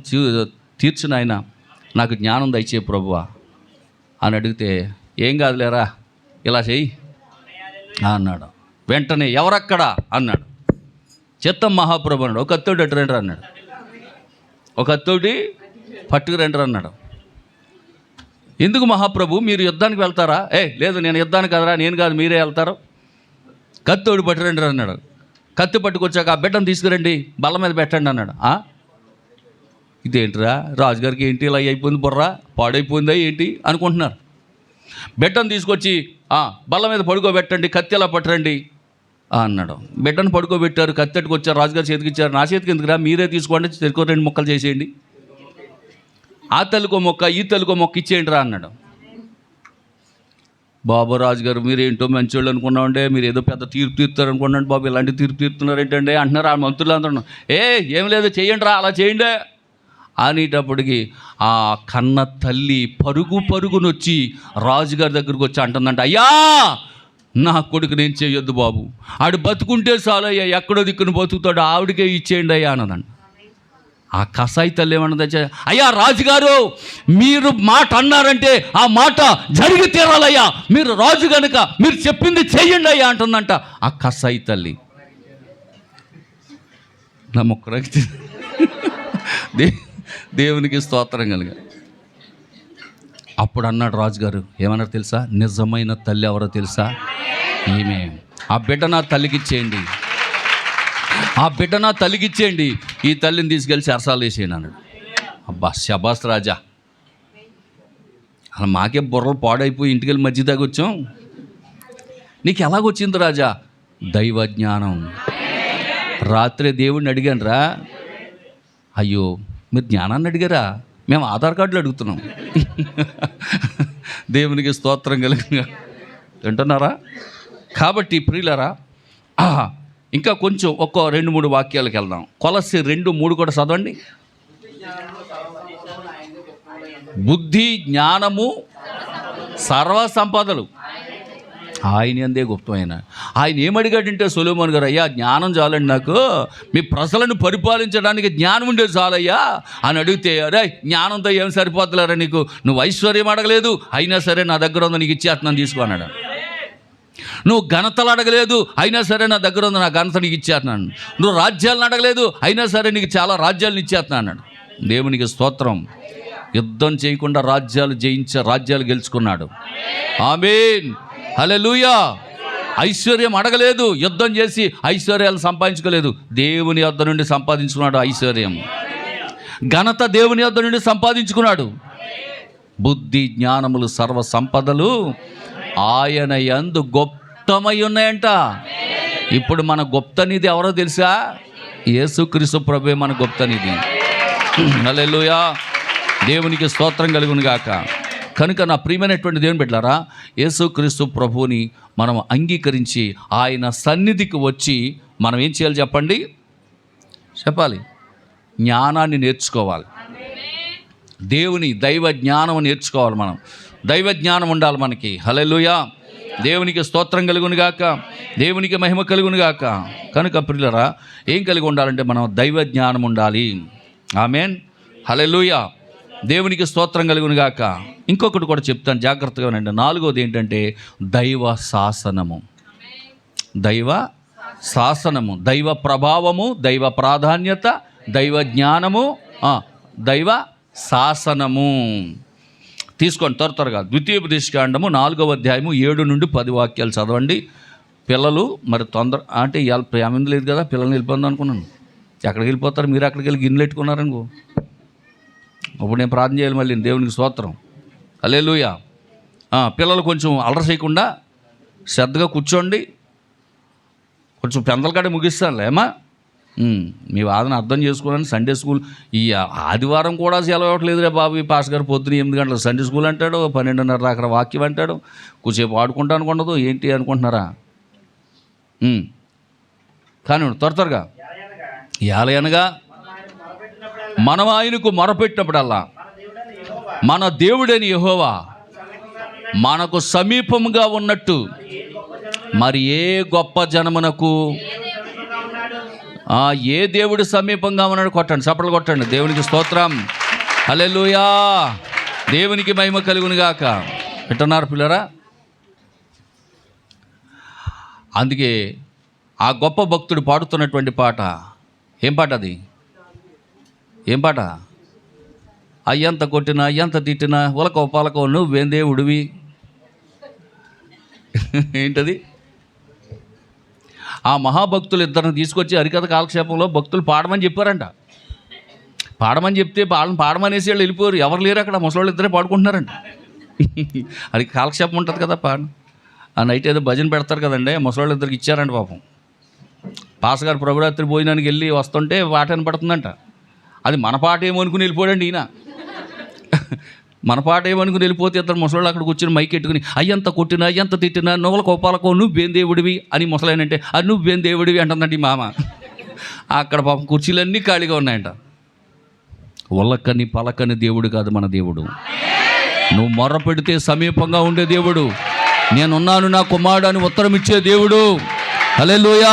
తీర్చిన ఆయన నాకు జ్ఞానం దయచే ప్రభువా అని అడిగితే, ఏం కాదులేరా ఇలా చెయ్యి అన్నాడు. వెంటనే ఎవరక్కడా అన్నాడు. చిత్తం మహాప్రభు అన్నాడు. ఒక కత్తోటి అటు రండి అన్నాడు. ఒక కత్తోటి పట్టుకు రండి అన్నాడు. ఎందుకు మహాప్రభు మీరు యుద్ధానికి వెళ్తారా? లేదు నేను యుద్ధానికి కదరా, నేను కాదు మీరే వెళ్తారు. కత్తోడు పట్టురండి అన్నాడు. కత్తి పట్టుకొచ్చాక ఆ బిడ్డను తీసుకురండి, బల్ల మీద పెట్టండి అన్నాడు. ఇదేంటిరా రాజుగారికి ఏంటి ఇలా అయిపోయింది, బుర్రా పాడైపోయిందా ఏంటి అనుకుంటున్నారు. బిడ్డను తీసుకొచ్చి బల్ల మీద పడుకోబెట్టండి, కత్తి ఎలా పట్టరండి అన్నాడు. బిడ్డను పడుకోబెట్టారు, కత్తి వచ్చారు, రాజుగారి చేతికి ఇచ్చారు. నా చేతికి ఎందుకురా, మీరే తీసుకోండి, చెరుకో 2 ముక్కలు చేసేయండి, ఆ తల్లికో మొక్క ఈ తల్లికో మొక్క ఇచ్చేయండి రా అన్నాడు. బాబు రాజుగారు మీరేంటో మంచోళ్ళు అనుకున్నామంటే, మీరు ఏదో పెద్ద తీర్పు తీరుతారు అనుకున్నాండి బాబు, ఇలాంటి తీర్పు తీరుతున్నారు ఏంటండి అంటున్నారు ఆ మంత్రులు అందరూ. ఏం లేదు చేయండి రా, అలా చేయండి అనేటప్పటికి ఆ కన్న తల్లి పరుగునొచ్చి రాజుగారి దగ్గరికి వచ్చి అంటుందంట, అయ్యా నా కొడుకు నేను చేయొద్దు బాబు, ఆడు బతుకుంటే చాలు అయ్యా, ఎక్కడో దిక్కును బతుకుతాడు, ఆవిడకే ఇచ్చేయండి అయ్యా అన్నదండి. ఆ కసాయి తల్లి ఏమన్నది, అయ్యా రాజుగారు మీరు మాట అన్నారంటే ఆ మాట జరిగి తీరాలయ్యా, మీరు రాజు కనుక మీరు చెప్పింది చెయ్యండి అయ్యా అంటుందంట ఆ కసాయి తల్లి. నా మొక్కరాకి దేవునికి స్తోత్రం కలిగా. అప్పుడు అన్నాడు రాజుగారు, ఏమన్నారు తెలుసా, నిజమైన తల్లి ఎవరో తెలుసా, ఈమె. ఆ బిడ్డ నా తల్లికి ఇచ్చేయండి, ఆ బిడ్డ నా తల్లికి ఇచ్చేయండి, ఈ తల్లిని తీసుకెళ్ళి చెరసాలు వేసేయండి అన్నాడు. అబ్బా శబాస్ రాజా, అలా మాకే బుర్రలు పాడైపోయి ఇంటికి వెళ్ళి మధ్య దాకా వచ్చాం. నీకు ఎలాగొచ్చింది రాజా, దైవ జ్ఞానం. రాత్రి దేవుడిని అడిగాను రా, అయ్యో మీరు జ్ఞానాన్ని అడిగారా, మేము ఆధార్ కార్డులు అడుగుతున్నాం. దేవునికి స్తోత్రం కలిగిన వింటున్నారా. కాబట్టి ప్రియులారా, ఇంకా కొంచెం 2-3 వాక్యాలకు వెళ్దాం. కొలస్సీ 2:3 కూడా చదవండి. బుద్ధి జ్ఞానము సర్వ సంపదలు ఆయన యందే గుప్తమైన. ఆయన ఏమడిగాడంటే సొలొమోను గారు, అయ్యా జ్ఞానం చాలండి నాకు, మీ ప్రజలను పరిపాలించడానికి జ్ఞానం ఉండేది చాలయ్యా అని అడిగితే, అరే జ్ఞానంతో ఏం సరిపోతలేరా నీకు, నువ్వు ఐశ్వర్యం అడగలేదు అయినా సరే నా దగ్గర ఉందో నీకు ఇచ్చేస్తున్నాను తీసుకో అన్నాడు. నువ్వు ఘనతలు అడగలేదు అయినా సరే నా దగ్గర ఉంది, నా ఘనత నీకు ఇచ్చేస్తున్నాను. నువ్వు రాజ్యాలను అడగలేదు అయినా సరే నీకు చాలా రాజ్యాలను ఇచ్చేస్తున్నాను అన్నాడు. దేవునికి స్తోత్రం. యుద్ధం చేయకుండా రాజ్యాలు గెలుచుకున్నాడు. ఆమేన్, హల్లెలూయా. ఐశ్వర్యం అడగలేదు, యుద్ధం చేసి ఐశ్వర్యాలు సంపాదించుకోలేదు, దేవుని యొద్ద నుండి సంపాదించుకున్నాడు ఐశ్వర్యం. ఘనత దేవుని యొద్ద నుండి సంపాదించుకున్నాడు. బుద్ధి జ్ఞానములు సర్వ సంపదలు ఆయన యందు గుప్తమై ఉన్నాయంట. ఇప్పుడు మన గుప్తనిధి ఎవరో తెలుసా, యేసుక్రీస్తు ప్రభువే మన గుప్తనిధి. హల్లెలూయా, దేవునికి స్తోత్రం కలుగును గాక. కనుక నా ప్రియమైనటువంటి దేవుని బిడ్డలారా, యేసుక్రీస్తు ప్రభువుని మనం అంగీకరించి ఆయన సన్నిధికి వచ్చి మనం ఏం చేయాలి చెప్పండి, చెప్పాలి, జ్ఞానాన్ని నేర్చుకోవాలి. దేవుని దైవ జ్ఞానం నేర్చుకోవాలి. మనం దైవ జ్ఞానం ఉండాలి మనకి. హల్లెలూయా, దేవునికి స్తోత్రం కలుగును గాక, దేవునికి మహిమ కలుగును గాక. కనుక ప్రియులారా, ఏం కలిగి ఉండాలంటే మనం దైవ జ్ఞానం ఉండాలి. ఆమేన్, హల్లెలూయా, దేవునికి స్తోత్రం కలుగును గాక. ఇంకొకటి కూడా చెప్తాను, జాగ్రత్తగా వినండి. 4వది ఏంటంటే దైవ శాసనము. దైవ శాసనము, దైవ ప్రభావము, దైవ ప్రాధాన్యత, దైవ జ్ఞానము, దైవ శాసనము. తీసుకోండి త్వరగా. ద్వితీయోపదేశకాండము 4వ అధ్యాయము 7-10 వాక్యాలు చదవండి. పిల్లలు మరి అంటే ఏమైంది లేదు కదా, పిల్లల్ని వెళ్ళిపోయింది అనుకున్నాను. ఎక్కడికి వెళ్ళిపోతారు మీరు, అక్కడికి వెళ్ళి గిన్నెలు పెట్టుకున్నారనుకో. ఇప్పుడు నేను ప్రార్థన చేయాలి మళ్ళీ. దేవునికి స్తోత్రం, హల్లెలూయా. పిల్లలు కొంచెం అల్లరి చేయకుండా శ్రద్ధగా కూర్చోండి. కొంచెం పెందల కాడే ముగిస్తానులేమా, మీ వాదన అర్థం చేసుకోవాలని. సండే స్కూల్ ఈ ఆదివారం కూడా సెలవు ఇవ్వట్లేదురే బాబు. ఈ పాస్ గారు పొద్దున 8 గంటలకు సండే స్కూల్ అంటాడు, 12:30 దాకా వాక్యం అంటాడు, కూర్చేపు ఆడుకుంటా అనుకుండదు ఏంటి అనుకుంటున్నారా. కానీ త్వరగా యాలయనగా మనం ఆయనకు మొరపెట్టినప్పుడల్లా మన దేవుడని యెహోవా మనకు సమీపంగా ఉన్నట్టు మరి ఏ గొప్ప జనమునకు ఏ దేవుడు సమీపంగా ఉన్నాడు. కొట్టండి, చప్పట్లు కొట్టండి. దేవునికి స్తోత్రం, హల్లెలూయా, దేవునికి మహిమ కలుగును గాక. వింటున్నారు పిల్లరా. అందుకే ఆ గొప్ప భక్తుడు పాడుతున్నటువంటి పాట, ఏం పాట అది, ఏం పాట, అయ్యంత కొట్టినా అయ్యంత తిట్టినా ఉలకో పలకో నువ్వేం దేవుడివి. ఏంటది, ఆ మహాభక్తులు ఇద్దరిని తీసుకొచ్చి హరికథ కాలక్షేపంలో భక్తులు పాడమని చెప్పారంట. పాడమని చెప్తే పాడమనేసి వాళ్ళు వెళ్ళిపోయారు. ఎవరు లేరు అక్కడ, ముసలోళ్ళు ఇద్దరే పాడుకుంటున్నారంట. అది కాలక్షేపం ఉంటుంది కదా, ఆ నైట్ ఏదో భజన పెడతారు కదండి, ముసలోళ్ళు ఇద్దరికి ఇచ్చారంట. పాపం పాసగారు ప్రభురాత్రి భోజనానికి వెళ్ళి వస్తుంటే పాట వినపడుతుందంట. అది మన పాట ఏమో అనుకుని వెళ్ళిపోయాడండి ఈయన. మన పాట ఏమనుకుని వెళ్ళిపోతే ఇద్దరు ముసలోళ్ళు అక్కడ కూర్చొని మైక్ ఎట్టుకుని అయ్యంత కొట్టినా ఎంత తిట్టినా నువ్వుల కోపాలకో నువ్వేం దేవుడివి అని ముసలాయనంటే అది నువ్వేం దేవుడివి అంటుందండి మామ. అక్కడ పాపం కుర్చీలన్నీ ఖాళీగా ఉన్నాయంట. ఒళ్ళకని పలకని దేవుడు కాదు మన దేవుడు. నువ్వు మొర్ర పెడితే సమీపంగా ఉండే దేవుడు. నేనున్నాను నా కుమారుడు అని ఉత్తరం ఇచ్చే దేవుడు. హల్లెలూయా,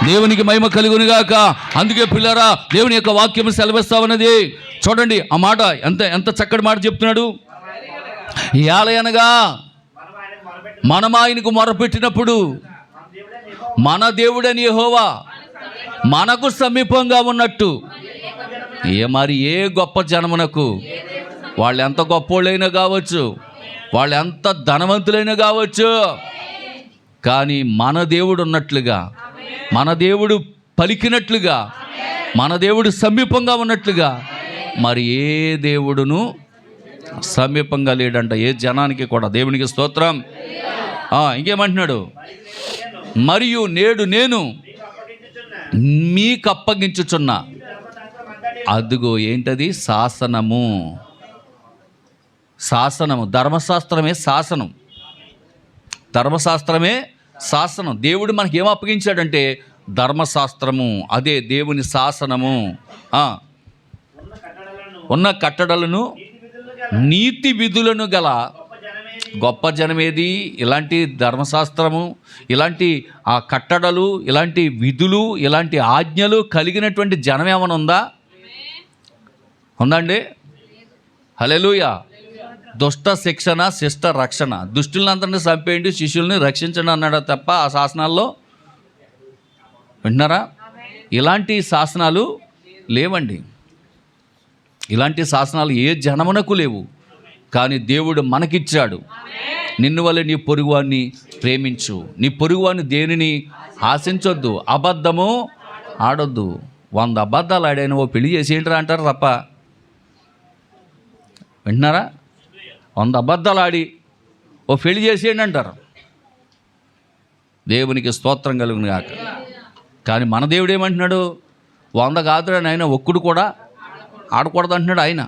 దేవునికి మహిమ కలుగునుగాక. అందుకే పిల్లరా, దేవుని యొక్క వాక్యం సెలవిస్తామన్నది. చూడండి ఆ మాట ఎంత చక్కటి మాట చెప్తున్నాడు. ఏలయనగా మనం ఆయనకు మొరపెట్టినప్పుడు మన దేవుడని యెహోవా మనకు సమీపంగా ఉన్నట్టు. మరి ఏ గొప్ప జనమునకు, వాళ్ళు ఎంత గొప్పోళ్ళైనా కావచ్చు, వాళ్ళు ఎంత ధనవంతులైనా కావచ్చు, కానీ మన దేవుడు ఉన్నట్లుగా, మన దేవుడు పలికినట్లుగా, మన దేవుడు సమీపంగా ఉన్నట్లుగా మరి ఏ దేవుడును సమీపంగా లేడంట, ఏ జనానికి కూడా. దేవునికి స్తోత్రం. ఇంకేమంటున్నాడు? మరియు నేడు నేను మీకు అప్పగించుచున్నా. అదిగో ఏంటది? శాసనము. శాసనము, ధర్మశాస్త్రమే శాసనం. ధర్మశాస్త్రమే శాసనం. దేవుడు మనకి ఏం అప్పగించాడంటే ధర్మశాస్త్రము, అదే దేవుని శాసనము. ఉన్న కట్టడలను నీతి విధులను గల గొప్ప జనమేది? ఇలాంటి ధర్మశాస్త్రము, ఇలాంటి ఆ కట్టడలు, ఇలాంటి విధులు, ఇలాంటి ఆజ్ఞలు కలిగినటువంటి జనం ఏమైనా ఉందా? ఉందండి? హల్లెలూయా. దుష్ట శిక్షణ, శిష్ట రక్షణ. దుష్టులందరినీ చంపేయండి, శిష్యుల్ని రక్షించండి అన్నాడు తప్ప ఆ శాసనాల్లో. వింటున్నారా? ఇలాంటి శాసనాలు లేవండి. ఇలాంటి శాసనాలు ఏ జనమునకు లేవు. కానీ దేవుడు మనకిచ్చాడు. నిన్ను వల్లే నీ పొరుగువాన్ని ప్రేమించు, నీ పొరుగువాన్ని దేనిని ఆశించొద్దు, అబద్ధము ఆడొద్దు. 100 అబద్ధాలు ఆడాను ఓ పెళ్లి చేసేయండిరా అంటారు తప్ప. వింటున్నారా? 100 అబద్ధాలు ఆడి ఓ పెళ్లి చేసేయండి అంటారు. దేవునికి స్తోత్రం కలుగును గాక. కానీ మన దేవుడు ఏమంటున్నాడు? 100 కాదురా నాయన, ఒక్కడు కూడా ఆడకూడదు అంటున్నాడు ఆయన.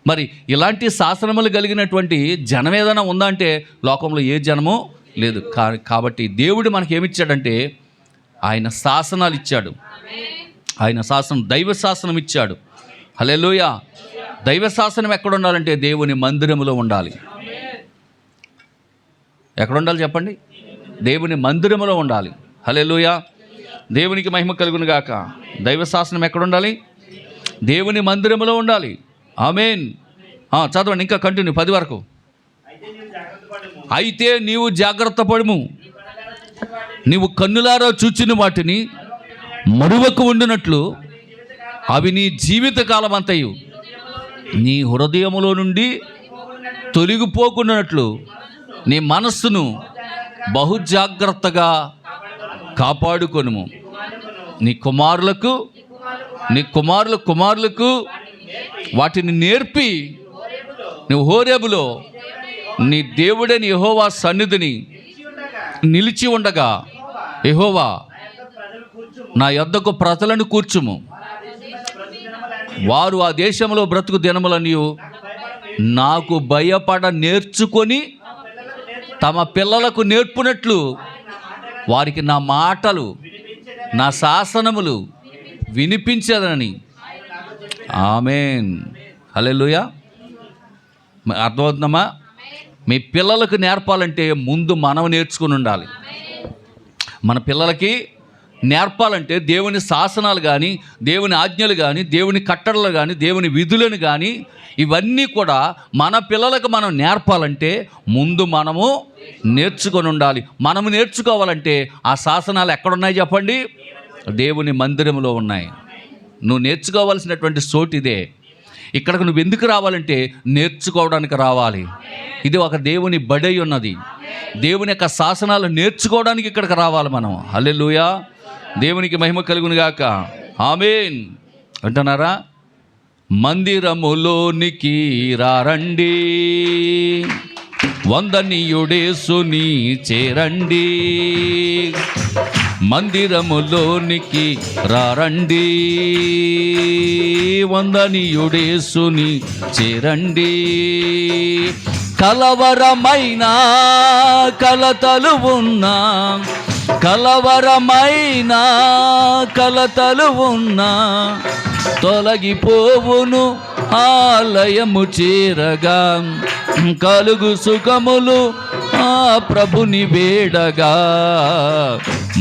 మరి ఇలాంటి శాసనములు కలిగినటువంటి జనం ఏదైనా ఉందా అంటే లోకంలో ఏ జనమో లేదు. కాబట్టి దేవుడు మనకి ఏమిచ్చాడంటే ఆయన శాసనాలు ఇచ్చాడు. ఆయన శాసనం, దైవ శాసనం ఇచ్చాడు. హల్లెలూయా. దైవ శాసనం ఎక్కడ ఉండాలంటే దేవుని మందిరములో ఉండాలి. ఎక్కడ ఉండాలి చెప్పండి? దేవుని మందిరములో ఉండాలి. హల్లెలూయా. దేవునికి మహిమ కలుగును గాక. దైవ శాసనం ఎక్కడ ఉండాలి? దేవుని మందిరములో ఉండాలి. ఆమేన్. చదవండి, ఇంకా కంటిన్యూ 10 వరకు. అయితే నీవు జాగ్రత్త పడుము, నీవు కన్నులారా చూచిన వాటిని మరువకు ఉండినట్లు అవి నీ జీవితకాలం అంతయు నీ హృదయములో నుండి తొలగిపోకున్నట్లు నీ మనస్సును బహుజాగ్రత్తగా కాపాడుకొనుము. నీ కుమారులకు వాటిని నేర్పి నువ్వు హోరేబులో నీ దేవుడైన యెహోవా సన్నిధిని నిలిచి ఉండగా, యెహోవా నా యొద్దకు ప్రజలను కూర్చుము, వారు ఆ దేశంలో బ్రతుకు దినములని నాకు భయపడ నేర్చుకొని తమ పిల్లలకు నేర్పునట్లు వారికి నా మాటలు, నా శాసనములు వినిపించదనని. ఆమేన్. హల్లెలూయా. అర్థమవుతుందమ్మా? మీ పిల్లలకు నేర్పాలంటే ముందు మనం నేర్చుకుని ఉండాలి. మన పిల్లలకి నేర్పాలంటే దేవుని శాసనాలు కానీ, దేవుని ఆజ్ఞలు కానీ, దేవుని కట్టడలు కానీ, దేవుని విధులను కానీ, ఇవన్నీ కూడా మన పిల్లలకు మనం నేర్పాలంటే ముందు మనము నేర్చుకొని ఉండాలి. మనము నేర్చుకోవాలంటే ఆ శాసనాలు ఎక్కడున్నాయి చెప్పండి? దేవుని మందిరంలో ఉన్నాయి. నువ్వు నేర్చుకోవాల్సినటువంటి చోటు ఇదే. ఇక్కడికి నువ్వు ఎందుకు రావాలంటే నేర్చుకోవడానికి రావాలి. ఇది ఒక దేవుని బడి ఉన్నది. దేవుని యొక్క శాసనాలు నేర్చుకోవడానికి ఇక్కడికి రావాలి మనం. హల్లెలూయా, దేవునికి మహిమ కలుగును గాక. ఆమేన్ అంటున్నారా? మందిరములోనికి రారండి, వందనీయుడేసుని చేరండి. మందిరములోనికి రారండి, వందనీయుడేసుని చేరండి. కలవరమైన కలతలు ఉన్నా, కలవరమైన కలతలు ఉన్నా తొలగిపోవును ఆలయము చేరగా. కలుగు సుఖములు ఆ ప్రభుని వేడగా.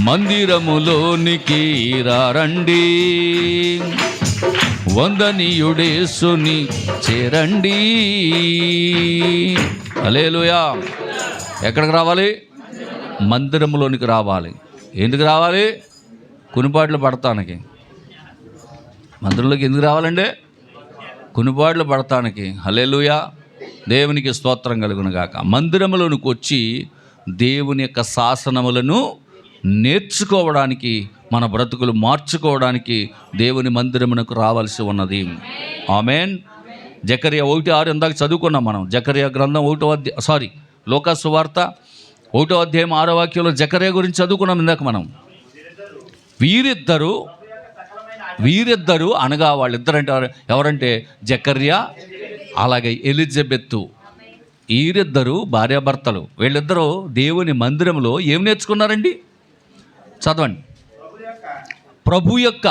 మందిరములోనికి రారండి, వందనీయుడేసుని చేరండి. హల్లెలూయా. ఎక్కడికి రావాలి? మందిరములోనికి రావాలి. ఎందుకు రావాలి? కునిపాట్లు పడతానికి. మందిరంలోకి ఎందుకు రావాలండి? కునిపాట్లు పడతానికి. హల్లెలూయా, దేవునికి స్తోత్రం కలుగును గాక. మందిరములోనికి వచ్చి దేవుని యొక్క శాసనములను నేర్చుకోవడానికి, మన బ్రతుకులు మార్చుకోవడానికి దేవుని మందిరమునకు రావాల్సి ఉన్నది. ఆమేన్. జకర్యా 1:6 ఇందాక చదువుకున్నాం మనం. జకర్యా గ్రంథం 1వ అధ్యాయం, లూకా సువార్త 1వ అధ్యాయం 6వ వాక్యంలో జకర్యా గురించి చదువుకున్నాం ఇందాక మనం. వీరిద్దరు అనగా వాళ్ళిద్దరంటే ఎవరంటే జకర్యా అలాగే ఎలిజబెత్తు. వీరిద్దరు భార్యాభర్తలు. వీళ్ళిద్దరూ దేవుని మందిరంలో ఏం నేర్చుకున్నారండి? చదవండి. ప్రభు యొక్క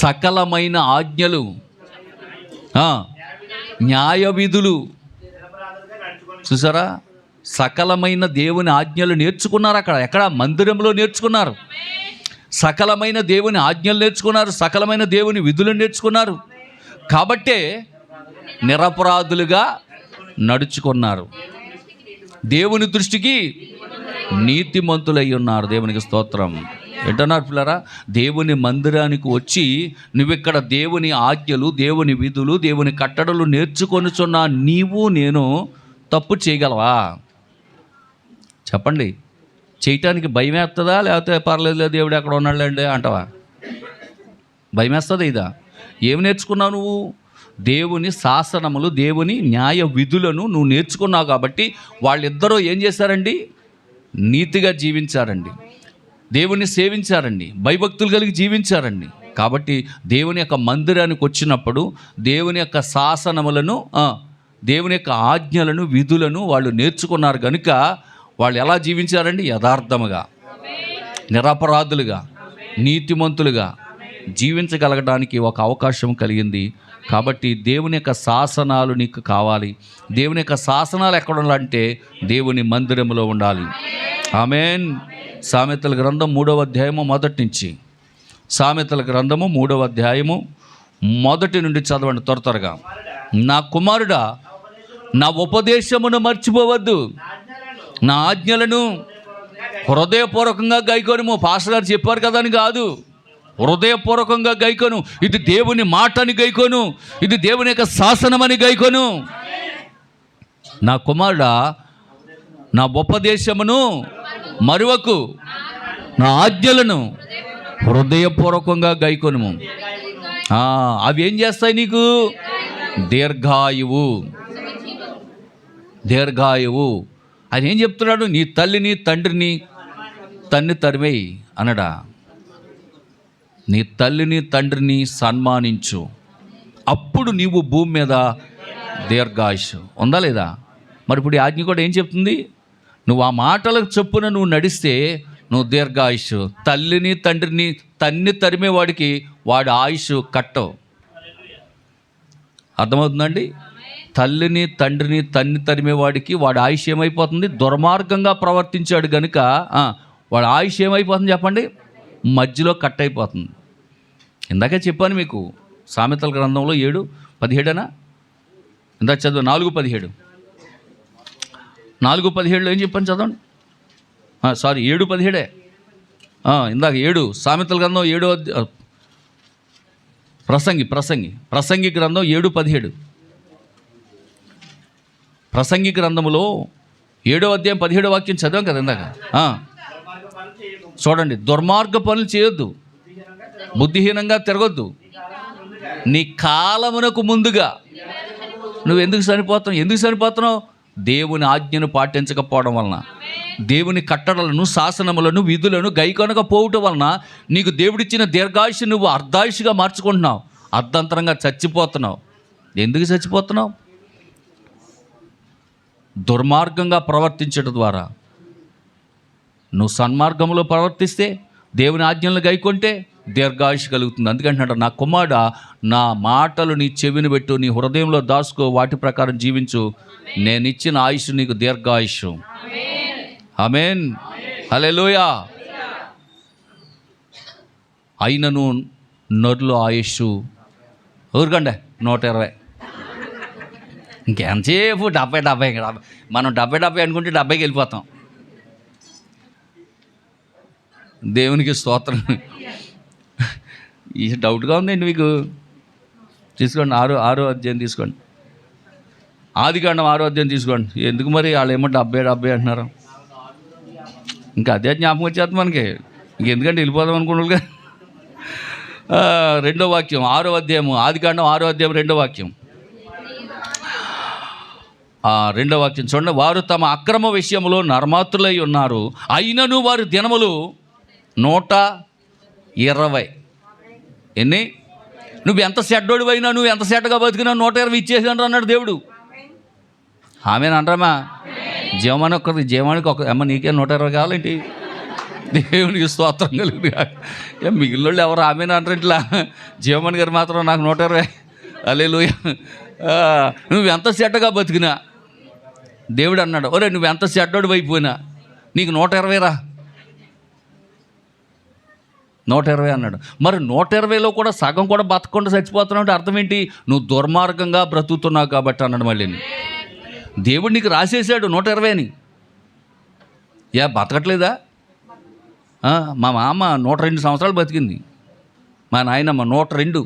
సకలమైన ఆజ్ఞలు, న్యాయ విధులు. చూసారా? సకలమైన దేవుని ఆజ్ఞలు నేర్చుకున్నారు. ఎక్కడ? మందిరంలో నేర్చుకున్నారు. సకలమైన దేవుని ఆజ్ఞలు నేర్చుకున్నారు, సకలమైన దేవుని విధులు నేర్చుకున్నారు. కాబట్టే నిరపరాధులుగా నడుచుకున్నారు. దేవుని దృష్టికి నీతిమంతులై ఉన్నారు. దేవునికి స్తోత్రం. ఏంటన్నారు పిల్లరా? దేవుని మందిరానికి వచ్చి నువ్విక్కడ దేవుని ఆజ్ఞలు, దేవుని విధులు, దేవుని కట్టడలు నేర్చుకొనుచున్న నీవు నేను తప్పు చేయగలవా? చెప్పండి. చేయటానికి భయం వేస్తుందా? లేకపోతే పర్లేదు దేవుడు ఎక్కడ ఉన్నాడులేండి అంటావా? భయం వేస్తుంది. ఇదా? ఏమి నేర్చుకున్నావు నువ్వు? దేవుని శాసనములు, దేవుని న్యాయ విధులను నువ్వు నేర్చుకున్నావు. కాబట్టి వాళ్ళిద్దరూ ఏం చేశారండి? నీతిగా జీవించారండి, దేవుని సేవించారండి, భయభక్తులు కలిగి జీవించారండి. కాబట్టి దేవుని యొక్క మందిరానికి వచ్చినప్పుడు దేవుని యొక్క శాసనములను, దేవుని యొక్క ఆజ్ఞలను, విధులను వాళ్ళు నేర్చుకున్నారు కనుక వాళ్ళు ఎలా జీవించారండి? యథార్థముగా, నిరపరాధులుగా, నీతిమంతులుగా జీవించగలగడానికి ఒక అవకాశం కలిగింది. కాబట్టి దేవుని యొక్క శాసనాలు నీకు కావాలి. దేవుని యొక్క శాసనాలు ఎక్కడ ఉండాలంటే దేవుని మందిరంలో ఉండాలి. ఆమేన్. సామెతల గ్రంథం 3వ అధ్యాయము మొదటి నుంచి. సామెతల గ్రంథము 3వ అధ్యాయము మొదటి నుండి చదవండి త్వరగా. నా కుమారుడా, నా ఉపదేశమును మర్చిపోవద్దు, నా ఆజ్ఞలను హృదయపూర్వకంగా గైకొనుము. పాస్టర్ గారు చెప్పారు కదా అని కాదు, హృదయపూర్వకంగా గైకొను. ఇది దేవుని మాటని గైకొను, ఇది దేవుని యొక్క శాసనమని గైకొను. నా కుమారుడా, నా ఉపదేశమును మరువకు, నా ఆజ్ఞలను హృదయపూర్వకంగా గైకొనుము. అవి ఏం చేస్తాయి? నీకు దీర్ఘాయువు. ఆయన ఏం చెప్తున్నాడు? నీ తల్లిని తండ్రిని తరిమేయి అనడా? నీ తల్లిని తండ్రిని సన్మానించు, అప్పుడు నీవు భూమి మీద దీర్ఘాయుషు. ఉందా లేదా? మరి ఇప్పుడు ఈ ఆజ్ఞ కూడా ఏం చెప్తుంది? నువ్వు ఆ మాటలకు చొప్పున నువ్వు నడిస్తే నువ్వు దీర్ఘాయుషు. తల్లిని తండ్రిని తరిమేవాడికి వాడి ఆయుష్ కట్టవు. అర్థమవుతుందండి? తల్లిని తండ్రిని తరిమేవాడికి వాడి ఆయుష్ ఏమైపోతుంది? దుర్మార్గంగా ప్రవర్తించాడు కనుక వాడి ఆయుష్ ఏమైపోతుంది చెప్పండి? మధ్యలో కట్ అయిపోతుంది. ఇందాకే చెప్పాను మీకు, సామెతల గ్రంథంలో 7:17 ఇందాక చదువు. 4:17 4:17 ఏం చెప్పాను చదవండి. 7:17 ఇందాక 7 సామెతల గ్రంథం 7 ప్రసంగి గ్రంథం 7:17 ప్రసంగి గ్రంథములో 7వ అధ్యాయం 17వ వాక్యం చదివాం కదా ఇందాక. చూడండి, దుర్మార్గ పనులు చేయొద్దు, బుద్ధిహీనంగా తిరగొద్దు, నీ కాలమునకు ముందుగా. నువ్వు ఎందుకు చనిపోతున్నావు? దేవుని ఆజ్ఞను పాటించకపోవడం వలన, దేవుని కట్టడలను, శాసనములను, విధులను గైకొనకపోవటం వలన నీకు దేవుడిచ్చిన దీర్ఘాయుషు నువ్వు అర్ధాయుషుగా మార్చుకుంటున్నావు, అర్ధంతరంగా చచ్చిపోతున్నావు. ఎందుకు చచ్చిపోతున్నావు? దుర్మార్గంగా ప్రవర్తించడం ద్వారా. నువ్వు సన్మార్గంలో ప్రవర్తిస్తే, దేవుని ఆజ్ఞలను గైకొంటే దీర్ఘాయుషు కలుగుతుంది. అందుకంటున్నాడు, నా కుమారుడా, నా మాటలు నీ చెవిని పెట్టు, నీ హృదయంలో దాచుకో, వాటి ప్రకారం జీవించు, నేను ఇచ్చిన ఆయుష్ నీకు దీర్ఘాయుషు. ఆమేన్, హల్లెలూయా. అయినను నరుల ఆయుష్ ఊరుకండి 120. ఇంకెంతసేపు 70. మనం 70 అనుకుంటే 70కి వెళ్ళిపోతాం. దేవునికి స్తోత్రం. ఈ డౌట్గా ఉందండి మీకు. తీసుకోండి, 6వ అధ్యాయం తీసుకోండి. ఆదికాండం 6వ అధ్యాయం తీసుకోండి. ఎందుకు మరి వాళ్ళు ఏమో 70 అంటున్నారు? ఇంకా అదే జ్ఞాపకం వచ్చేది మనకి. ఇంకెందుకంటే వెళ్ళిపోదాం అనుకున్నారుగా. 2వ వాక్యం, 6వ అధ్యాయము, ఆదికాండం 6వ అధ్యాయం 2వ వాక్యం. 2వ వాక్యం చూడండి. వారు తమ అక్రమ విషయంలో నరమాతులై ఉన్నారు, అయినను వారి దినములు 120. ఎన్ని? నువ్వు ఎంత చెడ్డోడు అయినా, నువ్వు ఎంత చెడ్డగా బతికినా 120 ఇచ్చేసాను అన్నాడు దేవుడు. ఆమెను అంటామా? జీవానికి ఒక అమ్మ నీకే 120 కావాలేంటి? దేవునికి స్తోత్రం కలిగింది. మిగిలిన ఎవరు ఆమెను అంటారు ఇట్లా? జీవమణి గారు మాత్రం నాకు 120. హల్లెలూయా. నువ్వు ఎంత చెడ్డగా బతికినా దేవుడు అన్నాడు, ఒరే నువ్వు ఎంత చెడ్డోడు అయిపోయినా నీకు 120 రా, 120 అన్నాడు. మరి 120లో కూడా సగం కూడా బతకుండా చచ్చిపోతున్నావు అంటే అర్థం ఏంటి? నువ్వు దుర్మార్గంగా బ్రతుకుతున్నావు కాబట్టి అన్నాడు. మళ్ళీ దేవుడు నీకు రాసేసాడు 120 అని. బతకట్లేదా? మా మామ 102 సంవత్సరాలు బతికింది, మా నాయనమ్మ 102,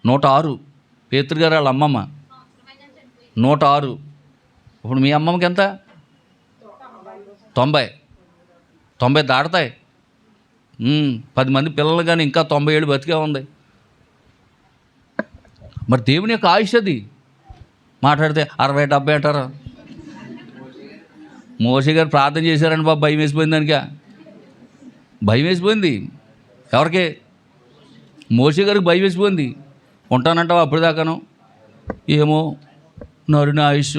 106, పేతురు గారు వాళ్ళ అమ్మమ్మ 106. ఇప్పుడు మీ అమ్మమ్మకి ఎంత? 90 దాటుతాయి. 10 మంది పిల్లలు కానీ ఇంకా 97 బతికే ఉంది. మరి దేవుని యొక్క ఆయుష్ అది. మాట్లాడితే 60, 70 అంటారు. మోషే గారు ప్రార్థన చేశారని బాబు, భయం వేసిపోయింది దానిక. భయం వేసిపోయింది ఎవరికి? మోషే గారికి భయం వేసిపోయింది. ఉంటానంటావా అప్పుడు దాకాను? ఏమో, నరుని ఆయుష్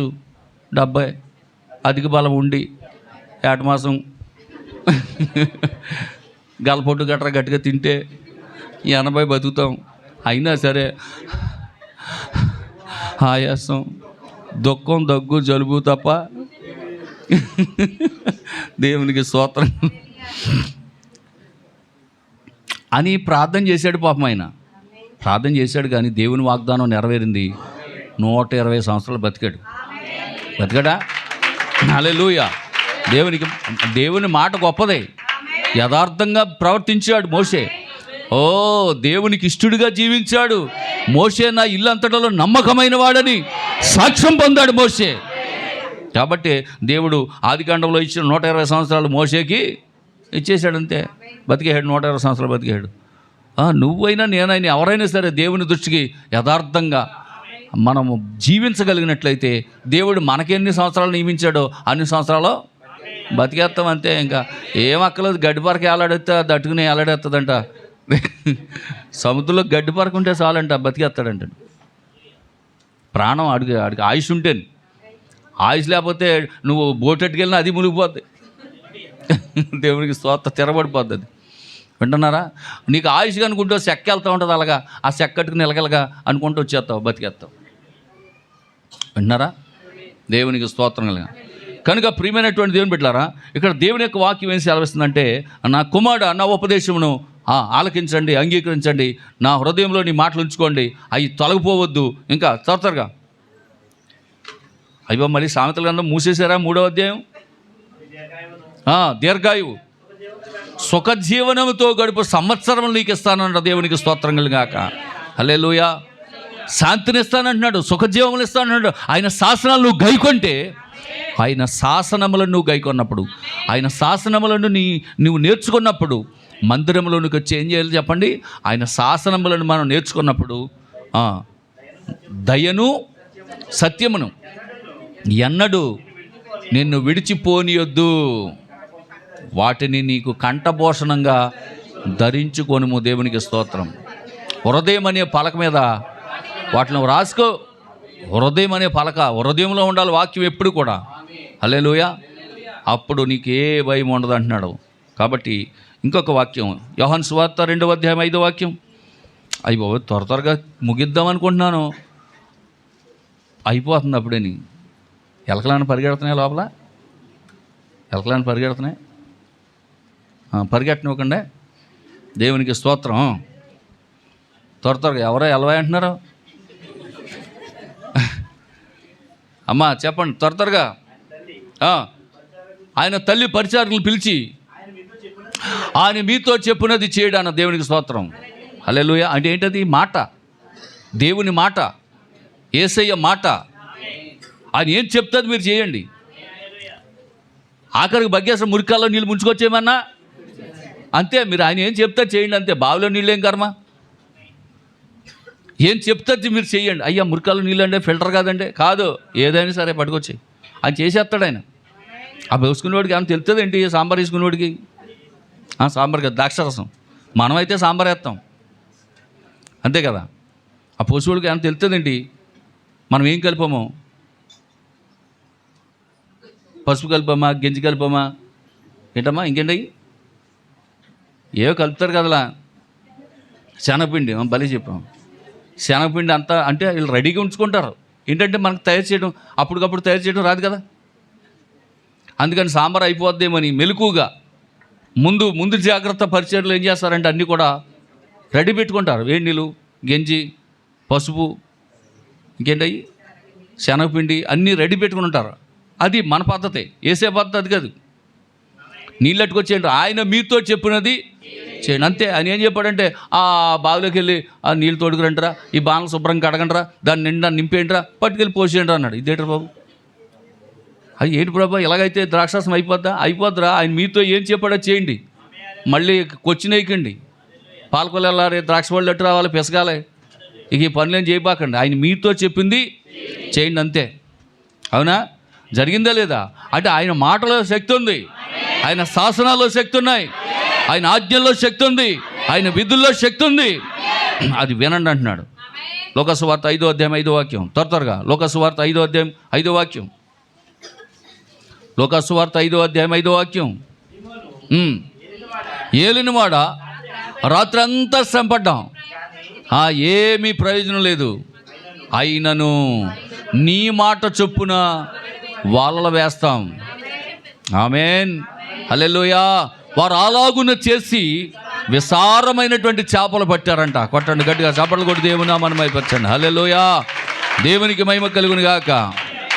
70, అధిక బలం ఉండి 8 మాసం గలపొట్టు గట్రా గట్టిగా తింటే 80 బతుకుతాం. అయినా సరే ఆయాసం, దుఃఖం, దగ్గు, జలుబు తప్ప. దేవునికి స్తోత్రం అని ప్రార్థన చేశాడు పాపం. ఆయన ప్రార్థన చేశాడు కానీ దేవుని వాగ్దానం నెరవేరింది. 120 సంవత్సరాలు బతికాడా? హల్లెలూయా. దేవుని మాట గొప్పదే. యథార్థంగా ప్రవర్తించాడు మోషే. దేవునికి ఇష్టడుగా జీవించాడు మోషే. నా ఇల్లు అంతటలో నమ్మకమైన వాడని సాక్ష్యం పొందాడు మోషే. కాబట్టి దేవుడు ఆదికాండంలో ఇచ్చిన 120 సంవత్సరాలు మోషేకి ఇచ్చేశాడు. అంతే, బతికేశాడు. 120 సంవత్సరాలు బతికేశాడు. నువ్వైనా నేనైనా ఎవరైనా సరే దేవుని దృష్టికి యథార్థంగా మనము జీవించగలిగినట్లయితే దేవుడు మనకెన్ని సంవత్సరాలు నియమించాడో అన్ని సంవత్సరాలు బతికేస్తాం. అంతే, ఇంకా ఏమక్కలేదు. గడ్డిపరక ఏలాడేస్తే దట్టుకుని ఏలాడేస్తుందంట. సముద్రంలో గడ్డిపరక ఉంటే చాలంట, బతికేస్తాడంట. ప్రాణం అడిగి ఆయుష్ ఉంటే. ఆయుష్ లేకపోతే నువ్వు బోటెట్టుకెళ్ళినా అది మునిగిపోద్ది. దేవునికి స్తోత్రం, తిరబడిపోద్ది అది. వింటున్నారా? నీకు ఆయుష్ అనుకుంటే చెక్క వెళ్తూ ఉంటుంది, అలాగా ఆ చెక్కట్టుకుని నిలగలగా అనుకుంటూ వచ్చేస్తావు, బతికేస్తావు. వింటున్నారా? దేవునికి స్తోత్రం కలిగా. కనుక ప్రియమైనటువంటి దేవుని బిడ్డలారా, ఇక్కడ దేవుని యొక్క వాక్యం ఏం సెలవిస్తుందంటే, నా కుమారుడా, నా ఉపదేశమును ఆలకించండి, అంగీకరించండి, నా హృదయంలో నీ మాటలు ఉంచుకోండి, అవి తొలగిపోవద్దు. ఇంకా త్వరగా అయ్యో, మళ్ళీ సామెతల గ్రంథం మూసేశారా? 3వ అధ్యాయం. దీర్ఘాయువు, సుఖజీవనముతో గడుపు సంవత్సరం నీకు ఇస్తానన్న దేవునికి స్తోత్రం కలుగాక. హల్లెలూయా. శాంతిని ఇస్తానంటున్నాడు, సుఖజీవములు ఇస్తానంటున్నాడు. ఆయన శాసనాలు నువ్వు గైకొంటే, ఆయన శాసనములను నువ్వు గైకొన్నప్పుడు, ఆయన శాసనములను నువ్వు నేర్చుకున్నప్పుడు, మందిరంలోనికి వచ్చి ఏం చేయాలి చెప్పండి? ఆయన శాసనములను మనం నేర్చుకున్నప్పుడు దయను సత్యమును ఎన్నడూ నిన్ను విడిచిపోనియొద్దు, వాటిని నీకు కంఠభూషణంగా ధరించుకొనుము. దేవునికి స్తోత్రం. హృదయం అనే పలక మీద వాటిని రాసుకో. హృదయం అనే పలక, హృదయంలో ఉండాలి వాక్యం ఎప్పుడు కూడా. హల్లెలూయా. అప్పుడు నీకు ఏ భయం ఉండదు అంటున్నాడు. కాబట్టి ఇంకొక వాక్యం, యోహాను సువార్త 2వ అధ్యాయం 5వ వాక్యం. అయ్యో త్వరగా ముగిద్దాం అనుకుంటున్నాను, అయిపోతుంది అప్పుడేని. ఎలకలను పరిగెడుతున్నాయి లోపల, ఎలకలను పరిగెడుతున్నాయి. పరిగెట్టనివ్వకండి. దేవునికి స్తోత్రం. త్వరగా ఎవరో ఎలవా అంటున్నారు? అమ్మా చెప్పండి త్వరగా. ఆయన తల్లి పరిచారకులను పిలిచి ఆయన మీతో చెప్పున్నది చేయడు అన్న. దేవునికి స్తోత్రం. హల్లెలూయా. అంటే ఏంటది? మాట, దేవుని మాట, యేసయ్య మాట. ఆయన ఏం చెప్తుంది మీరు చేయండి. ఆఖరికి బగ్గేసిన మురికాల్లో నీళ్ళు ముంచుకొచ్చేయమన్నా అంతే. మీరు ఆయన ఏం చెప్తారు చేయండి అంతే. బావిలో నీళ్ళు ఏం కర్మ? ఏం చెప్తారు మీరు చేయండి. అయ్యా మురికాల్లో నీళ్ళు అంటే ఫిల్టర్ కాదండి, కాదు, ఏదైనా సరే పట్టుకొచ్చి ఆయన చేసేస్తాడు. ఆయన ఆ వేసుకునేవాడికి ఏమైనా తెలుస్తుంది ఏంటి? సాంబార్ వేసుకునేవాడికి సాంబార్ కదా, ద్రాక్షరసం. మనమైతే సాంబార్ వేస్తాం అంతే కదా. ఆ పోసేవాడికి ఏమైనా తెలుస్తుంది ఏంటి? మనం ఏం కలిపామో, పసుపు కలిపామా, గెంజి కలిపామా, ఏంటమ్మా ఇంకేంటి ఏవో కలుపుతారు కదలా. శనగపిండి భలే చెప్పాం. శనగపిండి అంతా అంటే వీళ్ళు రెడీగా ఉంచుకుంటారు. ఏంటంటే మనకు తయారు చేయడం, అప్పటికప్పుడు తయారు చేయడం రాదు కదా. అందుకని సాంబార్ అయిపోద్దేమని మెలకుగా ముందు జాగ్రత్త పరిచయాలు ఏం చేస్తారంటే అన్నీ కూడా రెడీ పెట్టుకుంటారు. వేడి నీళ్ళు, గెంజి, పసుపు, ఇంకేంటయ్యి శనగపిండి అన్నీ రెడీ పెట్టుకుని ఉంటారు. అది మన పద్ధతి. వేసే పద్ధతి అది కాదు. నీళ్ళు అట్టుకొచ్చేయండి, ఆయన మీతో చెప్పినది చేయండి అంతే. ఆయన ఏం చెప్పాడంటే ఆ బావిలోకి వెళ్ళి ఆ నీళ్ళు తోడుకురంటారా, ఈ బాణలు శుభ్రంగా కడగంటారా, దాన్ని నిండా నింపేయండిరా, పట్టుకెళ్ళి పోసేయండి అన్నాడు. ఇదేంటారు బాబు? అది ఏంటి ప్రభా ఇలాగైతే ద్రాక్షాసం అయిపోద్దా? ఆయన మీతో ఏం చెప్పాడో చేయండి. మళ్ళీ కొచ్చినేయకండి, పాలకొల్లు వెళ్ళాలి, ద్రాక్ష పళ్ళు ఎట్టు రావాలి, పిసగాలి, ఇక ఈ పనులు ఏం చేయబాకండి. ఆయన మీతో చెప్పింది చేయండి అంతే. అవునా? జరిగిందా లేదా? అంటే ఆయన మాటలో శక్తి ఉంది, ఆయన శాసనాల్లో శక్తి ఉన్నాయి, ఆయన ఆజ్ఞల్లో శక్తి ఉంది, ఆయన విధుల్లో శక్తి ఉంది. అది వినండి అంటున్నాడు. లోకసువార్త 5వ అధ్యాయం 5వ వాక్యం. త్వరగా లోకసువార్త 5వ అధ్యాయం 5వ వాక్యం. లోకసువార్త 5వ అధ్యాయం 5వ వాక్యం. ఏలినవాడ రాత్రి అంతా శ్రమపడ్డాం, ఏమీ ప్రయోజనం లేదు, అయినను నీ మాట చొప్పున వాళ్ళలో వేస్తాం. ఆమేన్. హల్లెలూయా. వారు అలాగున చేసి విస్తారమైనటువంటి చేపలు పట్టారంట. కొట్టండి గట్టిగా చేపలు కొట్టి దేవుని నామాన్ని మహిమపరచండి. హల్లెలూయా. దేవునికి మహిమ కలుగును గాక.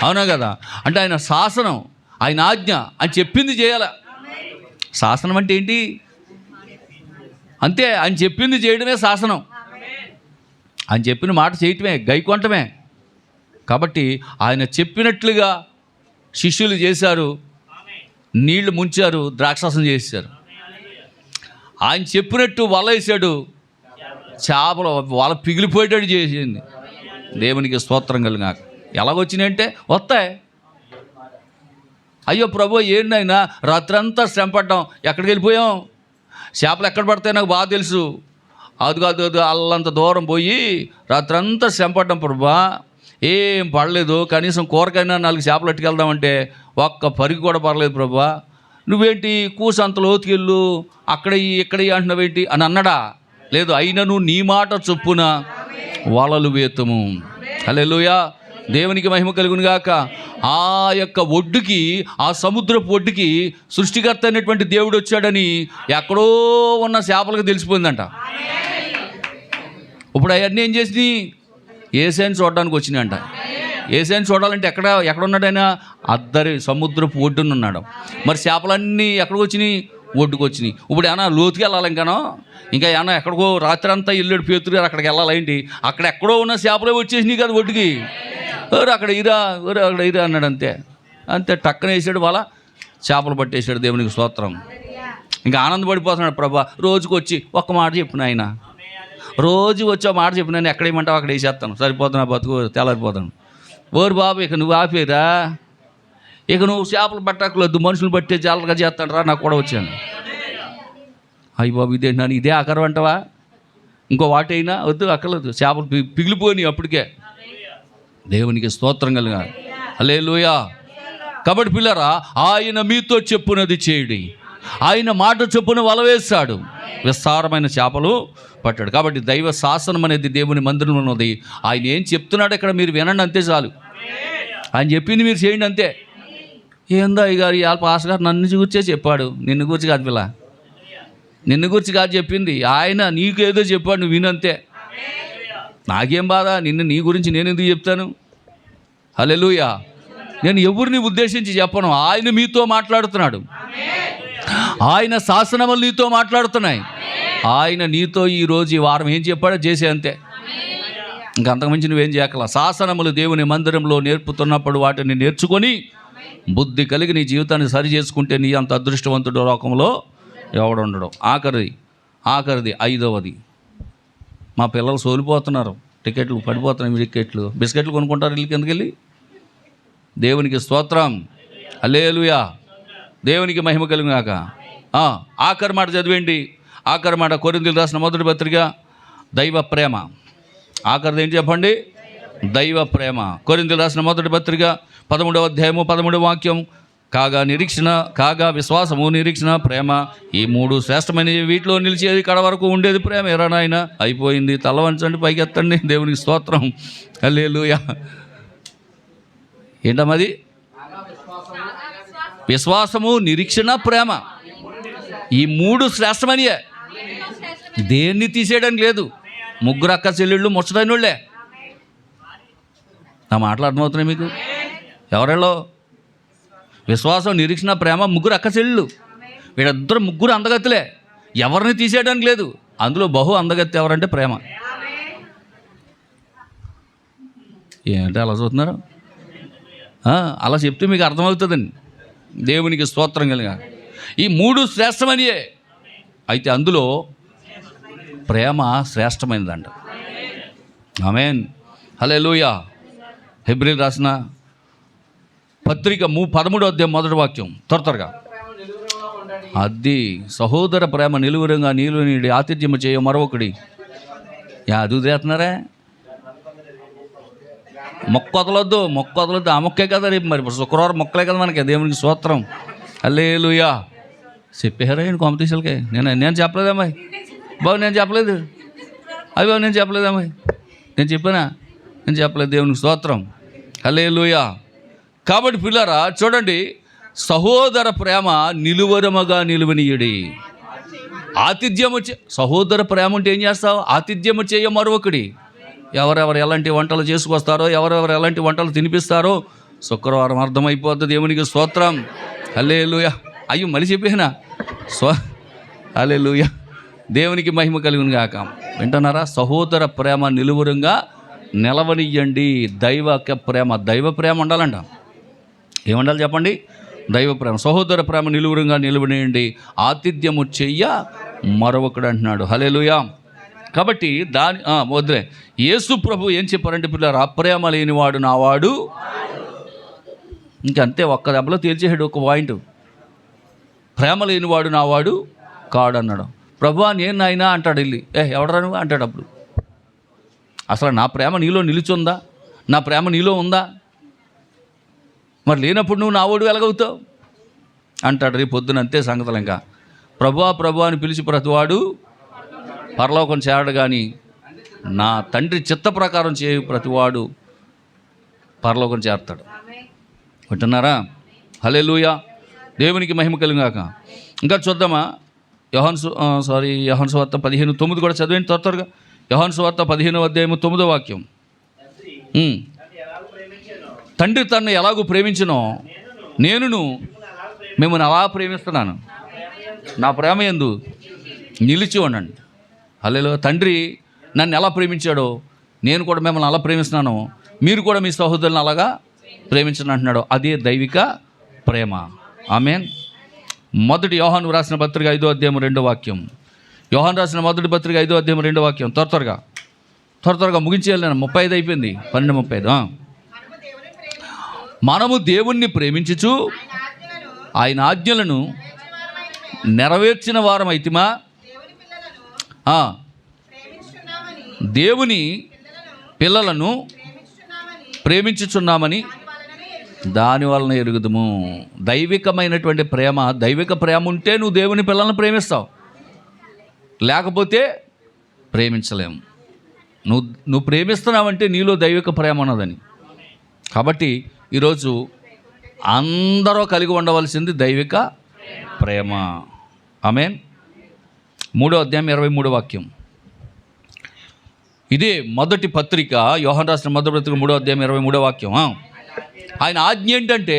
అవునా కదా? అంటే ఆయన శాసనం, ఆయన ఆజ్ఞ, ఆయన చెప్పింది చేయాల. శాసనం అంటే ఏంటి? అంతే, ఆయన చెప్పింది చేయడమే శాసనం. ఆయన చెప్పిన మాట చేయటమే, గైకొంటమే. కాబట్టి ఆయన చెప్పినట్లుగా శిష్యులు చేశారు, నీళ్లు ముంచారు, ద్రాక్షాసం చేశారు. ఆయన చెప్పినట్టు వల వేసాడు, చేపలు వల పిగిలిపోయేటట్టు చేసింది. దేవునికి స్తోత్రం కలుగాక. ఎలాగొచ్చినాయంటే వస్తాయి. అయ్యో ప్రభు ఏంటైనా రాత్రంతా శ్రమపడ్డాం, ఎక్కడికి వెళ్ళిపోయాం? చేపలు ఎక్కడ పడతాయి నాకు బాగా తెలుసు. అది కాదు అల్లంత దూరం పోయి రాత్రంతా శ్రమపడ్డాం ప్రభా, ఏం పడలేదు, కనీసం కూరకైనా 4 చేపలు అట్టుకెళ్దామంటే ఒక్క పరిగి కూడా పడలేదు ప్రభా. నువ్వేంటి కూసంత లోతుకెళ్ళు, అక్కడ ఇక్కడ అంటున్నావేంటి అని అన్నాడా? లేదు, అయినను నీ మాట చొప్పున వలలు వేతుము. హల్లెలూయా. దేవునికి మహిమ కలుగును గాక. ఆ యొక్క ఒడ్డుకి, ఆ సముద్రపు ఒడ్డుకి సృష్టికర్త అయినటువంటి దేవుడు వచ్చాడని ఎక్కడో ఉన్న చేపలకు తెలిసిపోయిందంట. ఇప్పుడు అవన్నీ ఏం చేసినాయి? ఏసైని చూడడానికి వచ్చినాయంట. ఏసైని చూడాలంటే ఎక్కడ ఉన్నాడు ఆయన? అద్దరి సముద్రపు ఒడ్డున ఉన్నాడు. మరి చేపలన్నీ ఎక్కడికి వచ్చినాయి? ఒడ్డుకు వచ్చినాయి. ఇప్పుడు ఏమన్నా లోతుకి వెళ్ళాలి ఇంకా ఏమన్నా ఎక్కడికో రాత్రి అంతా వెళ్ళాడు పేతురు గారు, అక్కడికి వెళ్ళాలేంటి? అక్కడ ఎక్కడో ఉన్న చేపలే వచ్చేసినాయి కదా ఒడ్డుకి. అక్కడ ఇరా అన్నాడు. అంతే టక్కన వేసాడు, వాళ్ళ చేపలు పట్టేశాడు. దేవునికి స్తోత్రం. ఇంకా ఆనందపడిపోతున్నాడు. ప్రభా రోజుకు వచ్చి ఒక్క మాట చెప్పిన ఆయన, రోజు వచ్చి ఒక మాట చెప్పిన ఆయన, ఎక్కడేమంటావు అక్కడ వేసేస్తాను, సరిపోతున్నా బతుకు, తెల్లారిపోతాను. ఓరు బాబు ఇక నువ్వు ఆపేరా, ఇక నువ్వు చేపలు పట్టక్కర్లేదు, మనుషులు పట్టే జాలగా చేస్తాను రా, నాకు కూడా వచ్చాను. అయ్యి బాబు ఇదేంటి నాని, ఇదే ఆకారం అంటావా? ఇంకో వాటైనా వద్దు, అక్కర్లేదు, చేపలు పిగిలిపోయినాయి అప్పటికే. దేవునికి స్తోత్రం కలిగా. హల్లెలూయా. కాబట్టి పిల్లరా, ఆయన మీతో చెప్పునది చేయుడి, ఆయన మాట చొప్పున వల వేస్తాడు, విస్తారమైన చేపలు పట్టాడు. కాబట్టి దైవ శాసనం అనేది దేవుని మందిరంలో ఉన్నది. ఆయన ఏం చెప్తున్నాడు ఇక్కడ మీరు వినండి, అంతే చాలు. ఆయన చెప్పింది మీరు చేయండి, అంతే. ఏందో అయ్యగారు ఇవాళ పాస్టర్ గారు నన్ను గురించే చెప్పాడు, నిన్ను గురించి కాదు పిల్ల, నిన్ను గురించి కాదు చెప్పింది ఆయన, నీకేదో చెప్పాడు, నువ్వు వినంతే. నాకేం బాధ, నీ గురించి నేను ఎందుకు చెప్తాను? హల్లెలూయా. నేను ఎవరిని ఉద్దేశించి చెప్పను, ఆయన మీతో మాట్లాడుతున్నాడు, ఆయన శాసనములు నీతో మాట్లాడుతున్నాయి. ఆయన నీతో ఈరోజు ఈ వారం ఏం చెప్పాడో చేసే, అంతే. ఇంకంతకుమించి నువ్వేం చేయగల. శాసనములు దేవుని మందిరంలో నేర్పుతున్నప్పుడు వాటిని నేర్చుకొని బుద్ధి కలిగి నీ జీవితాన్ని సరి చేసుకుంటే నీ అంత అదృష్టవంతుడు లోకంలో ఎవడు ఉండడం. ఆఖరిది 5వది. మా పిల్లలు సోలిపోతున్నారు, టికెట్లు పడిపోతున్నాయి, టికెట్లు బిస్కెట్లు కొనుక్కుంటారు ఇల్లు కిందకి వెళ్ళి. దేవునికి స్తోత్రం. హల్లెలూయా. దేవునికి మహిమ కలుగుగాక. ఆఖరి మాట చదివేండి. ఆఖరి మాట కొరింథీయులకు రాసిన మొదటి పత్రిక, దైవ ప్రేమ. ఆఖరిది ఏంటి చెప్పండి? దైవ ప్రేమ. కొరింథీయులకు రాసిన మొదటి పత్రిక 13వ అధ్యాయము 13వ వాక్యం. కాగా విశ్వాసము, నిరీక్షణ, ప్రేమ, ఈ 3 శ్రేష్టమైనవి. వీటిలో నిలిచేది కడ వరకు ఉండేది ప్రేమ. ఎరా నాయన, అయిపోయింది. తల వంచండి, పైకి ఎత్తండి. దేవునికి స్తోత్రం. హల్లెలూయా. ఏంటమ్మది? విశ్వాసము, నిరీక్షణ, ప్రేమ, ఈ 3 శ్రేష్టమనియే. దేన్ని తీసేయడానికి లేదు. 3 అక్క చెల్లెళ్ళు ముచ్చటైన వాళ్ళే. నా మాటలు అర్థమవుతున్నాయి మీకు? ఎవరెళ్ళో? విశ్వాసం, నిరీక్షణ, ప్రేమ, 3 అక్క చెల్లెళ్ళు. వీళ్ళిద్దరు 3 అందగత్తులే. ఎవరిని తీసేయడానికి లేదు. అందులో బహు అందగత్తి ఎవరంటే ప్రేమ. ఏంటంటే అలా చూస్తున్నారు? అలా చెప్తే మీకు అర్థమవుతుందండి. దేవునికి స్తోత్రం కలిగా. ఈ 3 శ్రేష్టమనియే. అయితే అందులో ప్రేమ శ్రేష్టమైనదంట. ఆమేన్. హల్లెలూయా. హెబ్రీయులకు రాసిన పత్రిక 13వ అధ్యాయం 1వ వాక్యం. త్వరగా అది సహోదర ప్రేమ నిలువురంగా నీడి ఆతిథ్యము చేయ మరొకడి. అది చేస్తున్నారా? మొక్క వదలొద్దు. ఆ మొక్కే కదా రేపు, మరి శుక్రవారం మొక్కలే కదా మనకి. దేవునికి స్తోత్రం. హల్లెలూయా. చెప్పారా ఏంటి కాంపిటీషన్కి? నేను చెప్పలేదమ్మాయి బాబు, నేను చెప్పలేదు. అది బాబు నేను చెప్పలేదమ్మాయి, నేను చెప్పానా? నేను చెప్పలేదు. దేవునికి స్తోత్రం. హల్లెలూయా. కాబట్టి పిల్లరా చూడండి, సహోదర ప్రేమ నిలువరముగా నిలువనీయుడి. ఆతిథ్యము సహోదర ప్రేమ ఉంటే ఏం చేస్తావు? ఆతిథ్యము చేయ మరొకడి. ఎవరెవరు ఎలాంటి వంటలు చేసుకొస్తారో, ఎవరెవరు ఎలాంటి వంటలు తినిపిస్తారో శుక్రవారం అర్థమైపోద్ది. దేవునికి స్తోత్రం. హల్లెలూయా. అయ్యో మళ్ళీ చెప్పేనా? హల్లెలూయా. దేవునికి మహిమ కలుగును గాక. వింటున్నారా? సహోదర ప్రేమ నిలువురంగా నిలవనియ్యండి. దైవ ప్రేమ ఉండాలంట. ఏముండాలి చెప్పండి? దైవ ప్రేమ. సహోదర ప్రేమ నిలువురంగా నిలవనియండి. ఆతిథ్యము చెయ్య మరొకడు అంటున్నాడు. హల్లెలూయా. కాబట్టి వద్దులే. యేసు ప్రభు ఏం చెప్పారంటే పిల్లరా, అప్రేమ లేనివాడు నావాడు. ఇంకంతే, ఒక్క దెబ్బలో తేల్చేసాడు ఒక పాయింట్. ప్రేమ లేనివాడు నావాడు కాడు అన్నాడు. ప్రభువా నేను నాయనా అంటాడు వెళ్ళి. ఎవడరా నువ్వు అంటాడు. అప్పుడు అసలు నా ప్రేమ నీలో నిలుచుందా? నా ప్రేమ నీలో ఉందా? మరి లేనప్పుడు నువ్వు నావాడు ఎలాగవుతావు అంటాడు. రేపు పొద్దున అంతే సంగతులు. ఇంకా ప్రభువా అని పిలిచి ప్రతివాడు పరలోకం చేరడు, కానీ నా తండ్రి చిత్త ప్రకారం చేయు ప్రతివాడు పరలోకం చేరతాడు. వింటున్నారా? హల్లెలూయా. దేవునికి మహిమ కలుగాక. ఇంకా చూద్దామా? యోహాను సువార్త 15:9 కూడా చదివేండి త్వరగా. యోహాను సువార్త 15వ అధ్యాయము 9వ వాక్యం. తండ్రి తన్ను ఎలాగూ ప్రేమించినో నేనును మిమ్మల్ని అలా ప్రేమిస్తున్నాను. నా ప్రేమ యందు నిలిచి ఉండండి. హల్లెలూయా. తండ్రి నన్ను ఎలా ప్రేమించాడో నేను కూడా మిమ్మల్ని అలా ప్రేమిస్తున్నాను, మీరు కూడా మీ సహోదరులను అలాగా ప్రేమించండి అంటున్నాడు. అదే దైవిక ప్రేమ. ఆమేన్. మొదటి యోహాను రాసిన పత్రిక 5వ అధ్యాయం 2వ వాక్యం. యోహాను రాసిన మొదటి పత్రిక 5వ అధ్యాయం 2వ వాక్యం. త్వరగా ముగించేయాలి. నేను 35 అయిపోయింది. 12:35. మనము దేవుణ్ణి ప్రేమించుచు ఆయన ఆజ్ఞలను నెరవేర్చిన వారం అయితిమా, దేవుని పిల్లలను ప్రేమించుచున్నామని దాని వలన ఎరుగుదుము. దైవికమైనటువంటి ప్రేమ, దైవిక ప్రేమ ఉంటే నువ్వు దేవుని పిల్లలను ప్రేమిస్తావు, లేకపోతే ప్రేమించలేము. నువ్వు ప్రేమిస్తున్నావంటే నీలో దైవిక ప్రేమ ఉన్నదని. కాబట్టి ఈరోజు అందరూ కలిగి ఉండవలసింది దైవిక ప్రేమ. ఆమేన్. 3వ అధ్యాయం 23వ వాక్యం. ఇదే మొదటి పత్రిక, యోహాను రాసిన మొదటి పత్రిక 3వ అధ్యాయం 23వ వాక్యం. ఆయన ఆజ్ఞ ఏంటంటే,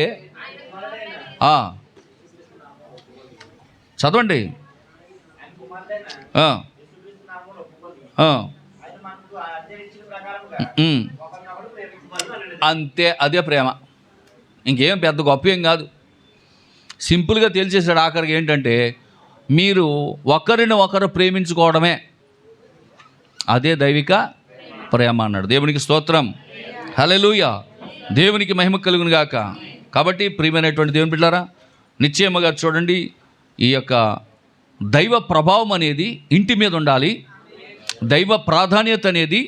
చదవండి. అంతే, అదే ప్రేమ. ఇంకేం పెద్ద గొప్ప ఏం కాదు. సింపుల్గా తేల్చేశాడు ఆఖరికి. ఏంటంటే మీరు ఒకరిని ఒకరు ప్రేమించుకోవడమే, అదే దైవిక ప్రేమ అన్నాడు. దేవునికి స్తోత్రం. హల్లెలూయా. దేవునికి మహిమ కలుగును గాక. కాబట్టి ప్రియమైనటువంటి దేవుని బిడ్డలారా, నిశ్చయముగా చూడండి, ఈ యొక్క దైవ ప్రభావం అనేది ఇంటి మీద ఉండాలి, దైవ ప్రాధాన్యత అనేది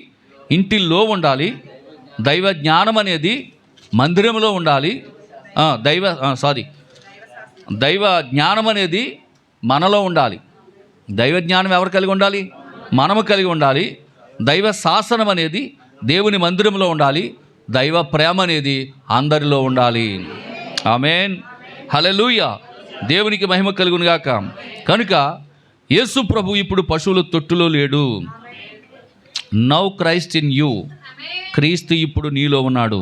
ఇంటిల్లో ఉండాలి, దైవ జ్ఞానం అనేది మందిరంలో ఉండాలి, దైవ జ్ఞానం అనేది మనలో ఉండాలి. దైవ జ్ఞానం ఎవరు కలిగి ఉండాలి? మనము కలిగి ఉండాలి. దైవ శాసనం అనేది దేవుని మందిరంలో ఉండాలి. దైవ ప్రేమ అనేది అందరిలో ఉండాలి. ఆమేన్. హల్లెలూయా. దేవునికి మహిమ కలుగును గాక. కనుక యేసు ప్రభు ఇప్పుడు పశువుల తొట్టులో లేడు. Now Christ in you. క్రీస్తు ఇప్పుడు నీలో ఉన్నాడు.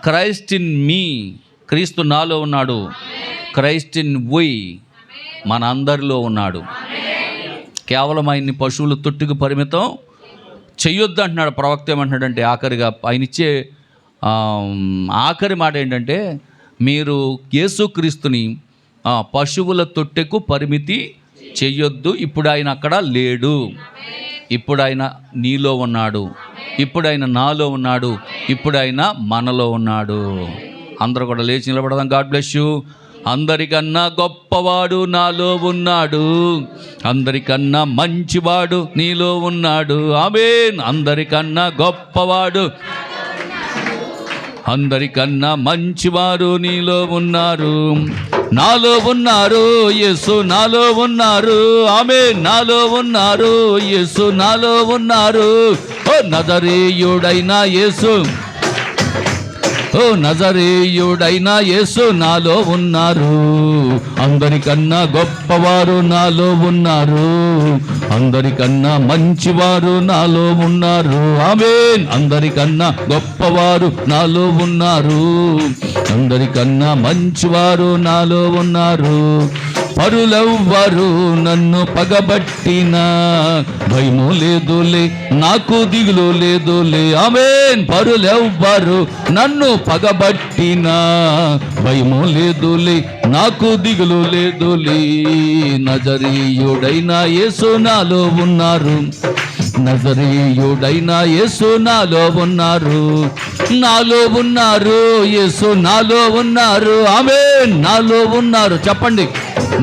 Christ in me. క్రీస్తు నాలో ఉన్నాడు. క్రైస్ట్ ఇన్ వై, మన అందరిలో ఉన్నాడు. కేవలం ఆయన్ని పశువుల తొట్టుకు పరిమితం చెయ్యొద్దు అంటున్నాడు ప్రవక్త. ఏమంటున్నాడంటే ఆఖరిగా ఆయన ఇచ్చే ఆఖరి మాట ఏంటంటే, మీరు యేసుక్రీస్తుని పశువుల తొట్టెకు పరిమితి చెయ్యొద్దు. ఇప్పుడు ఆయన అక్కడ లేడు, ఇప్పుడు ఆయన నీలో ఉన్నాడు, ఇప్పుడు ఆయన నాలో ఉన్నాడు, ఇప్పుడు ఆయన మనలో ఉన్నాడు. అందరూ కూడా లేచి నిలబడదాం. God bless you. అందరికన్నా గొప్పవాడు నాలో ఉన్నాడు, అందరికన్నా మంచివాడు నీలో ఉన్నాడు. ఆమేన్. అందరికన్నా గొప్పవాడు, అందరికన్నా మంచివారు నీలో ఉన్నారు. నాలో ఉన్నారు, యేసు నాలో ఉన్నారు. ఆమేన్. నాలో ఉన్నారు, యేసు నాలో ఉన్నారు. ఓ నజరేయుడైన యేసు, ఓ నజరేయుడైన యేసు నాలో ఉన్నారు. అందరికన్నా గొప్పవారు నాలో ఉన్నారు, అందరికన్నా మంచివారు నాలో ఉన్నారు. ఆమేన్. అందరికన్నా గొప్పవారు నాలో ఉన్నారు, అందరికన్నా మంచివారు నాలో ఉన్నారు. పరులెవ్వరు నన్ను పగబట్టినా భయము లేదులే, నాకు దిగులు లేదులే. ఆమేన్. పరులెవ్వరు నన్ను పగబట్టినా భయము లేదులే, నాకు దిగులు లేదులే. నజరీయుడైన యేసు నాలో ఉన్నారు, నజరీయుడైన యేసు నాలో ఉన్నారు. నాలో ఉన్నారు, యేసు నాలో ఉన్నారు. ఆమేన్. నాలో ఉన్నారు. చెప్పండి.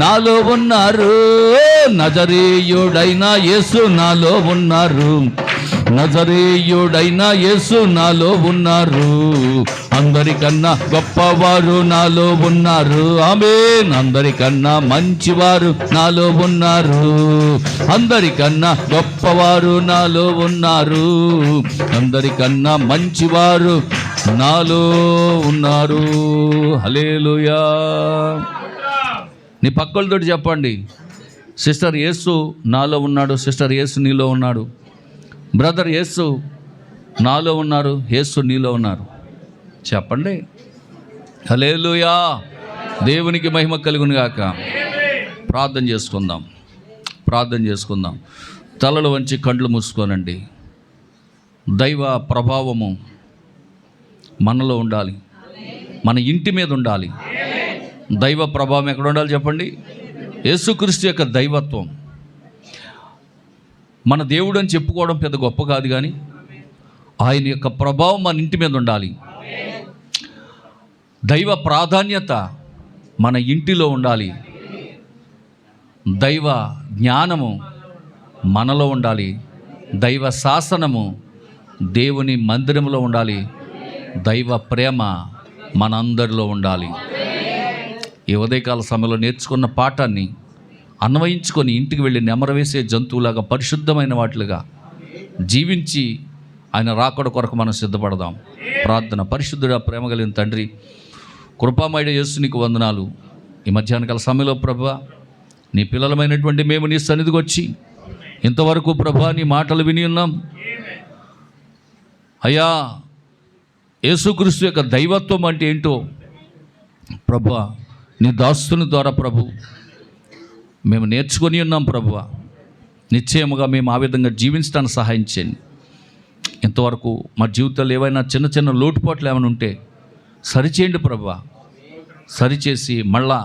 నాలో ఉన్నారు. నజరేయుడైన యేసు నాలో ఉన్నారు, నజరేయుడైన యేసు నాలో ఉన్నారు. అందరికన్నా గొప్పవారు నాలో ఉన్నారు. ఆమేన్. అందరికన్నా మంచివారు నాలో ఉన్నారు, అందరికన్నా గొప్పవారు నాలో ఉన్నారు, అందరికన్నా మంచివారు నాలో ఉన్నారు. హల్లెలూయా. నీ పక్కలతో చెప్పండి, సిస్టర్ యేసు నాలో ఉన్నాడు, సిస్టర్ యేసు నీలో ఉన్నాడు, బ్రదర్ యేసు నాలో ఉన్నారు, యేసు నీలో ఉన్నారు. చెప్పండి. హల్లెలూయా. దేవునికి మహిమ కలుగును గాక. ప్రార్థన చేసుకుందాం. తలలు వంచి కండ్లు మూసుకోనండి. దైవ ప్రభావము మనలో ఉండాలి, మన ఇంటి మీద ఉండాలి. దైవ ప్రభావం ఎక్కడ ఉండాలి చెప్పండి? యేసుక్రీస్తు యొక్క దైవత్వం. మన దేవుడు అని చెప్పుకోవడం పెద్ద గొప్ప కాదు, కానీ ఆయన యొక్క ప్రభావం మన ఇంటి మీద ఉండాలి. దైవ ప్రాధాన్యత మన ఇంటిలో ఉండాలి. దైవ జ్ఞానము మనలో ఉండాలి. దైవ శాసనము దేవుని మందిరంలో ఉండాలి. దైవ ప్రేమ మనందరిలో ఉండాలి. ఈ ఉదయకాల సమయంలో నేర్చుకున్న పాఠాన్ని అన్వయించుకొని ఇంటికి వెళ్ళి నెమరవేసే జంతువులాగా పరిశుద్ధమైన వాటిలుగా జీవించి ఆయన రాకడ కొరకు మనం సిద్ధపడదాం. ప్రార్థన. పరిశుద్ధుడా, ప్రేమ కలిగిన తండ్రి, కృపామయుడ యేసు, నీకు వందనాలు. ఈ మధ్యాహ్నకాల సమయంలో ప్రభువా, నీ పిల్లలమైనటువంటి మేము నీ సన్నిధికి వచ్చి ఇంతవరకు ప్రభువా నీ మాటలు విని ఉన్నాం. అయ్యా, యేసుక్రీస్తు యొక్క దైవత్వం అంటే ఏంటో ప్రభువా నీ దాస్తుని ద్వారా ప్రభు మేము నేర్చుకొని ఉన్నాం. ప్రభువా, నిశ్చయముగా మేము ఆ విధంగా జీవించడానికి సహాయం చేయండి. ఇంతవరకు మా జీవితాల్లో ఏవైనా చిన్న చిన్న లోటుపాట్లు ఏమైనా ఉంటే సరిచేయండి ప్రభువా. సరిచేసి మళ్ళా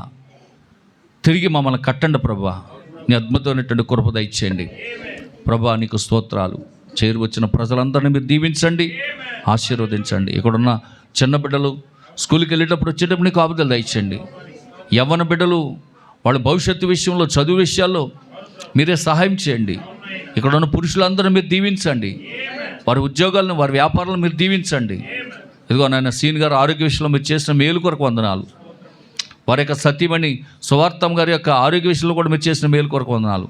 తిరిగి మమ్మల్ని కట్టండి ప్రభువా. నీ అద్భుతమైనటువంటి కృప దయచేయండి ప్రభువా. నీకు స్తోత్రాలు. చేరు వచ్చిన ప్రజలందరినీ మీరు దీవించండి, ఆశీర్వదించండి. ఇక్కడున్న చిన్న బిడ్డలు స్కూల్కి వెళ్ళేటప్పుడు వచ్చేటప్పుడు నీకు ఆపదలు దయచేయండి. యవ్వన బిడ్డలు వాళ్ళ భవిష్యత్తు విషయంలో, చదువు విషయాల్లో మీరే సహాయం చేయండి. ఇక్కడ ఉన్న పురుషులందరూ మీరు దీవించండి. వారి ఉద్యోగాలను, వారి వ్యాపారాలను మీరు దీవించండి. ఇదిగో నాయన సీన్ గారు ఆరోగ్య విషయంలో మీరు చేసిన మేలు కొరకు వందనాలు. వారి యొక్క సతీమణి సువార్తం గారి యొక్క ఆరోగ్య విషయంలో కూడా మీరు చేసిన మేలు కొరకు వందనాలు.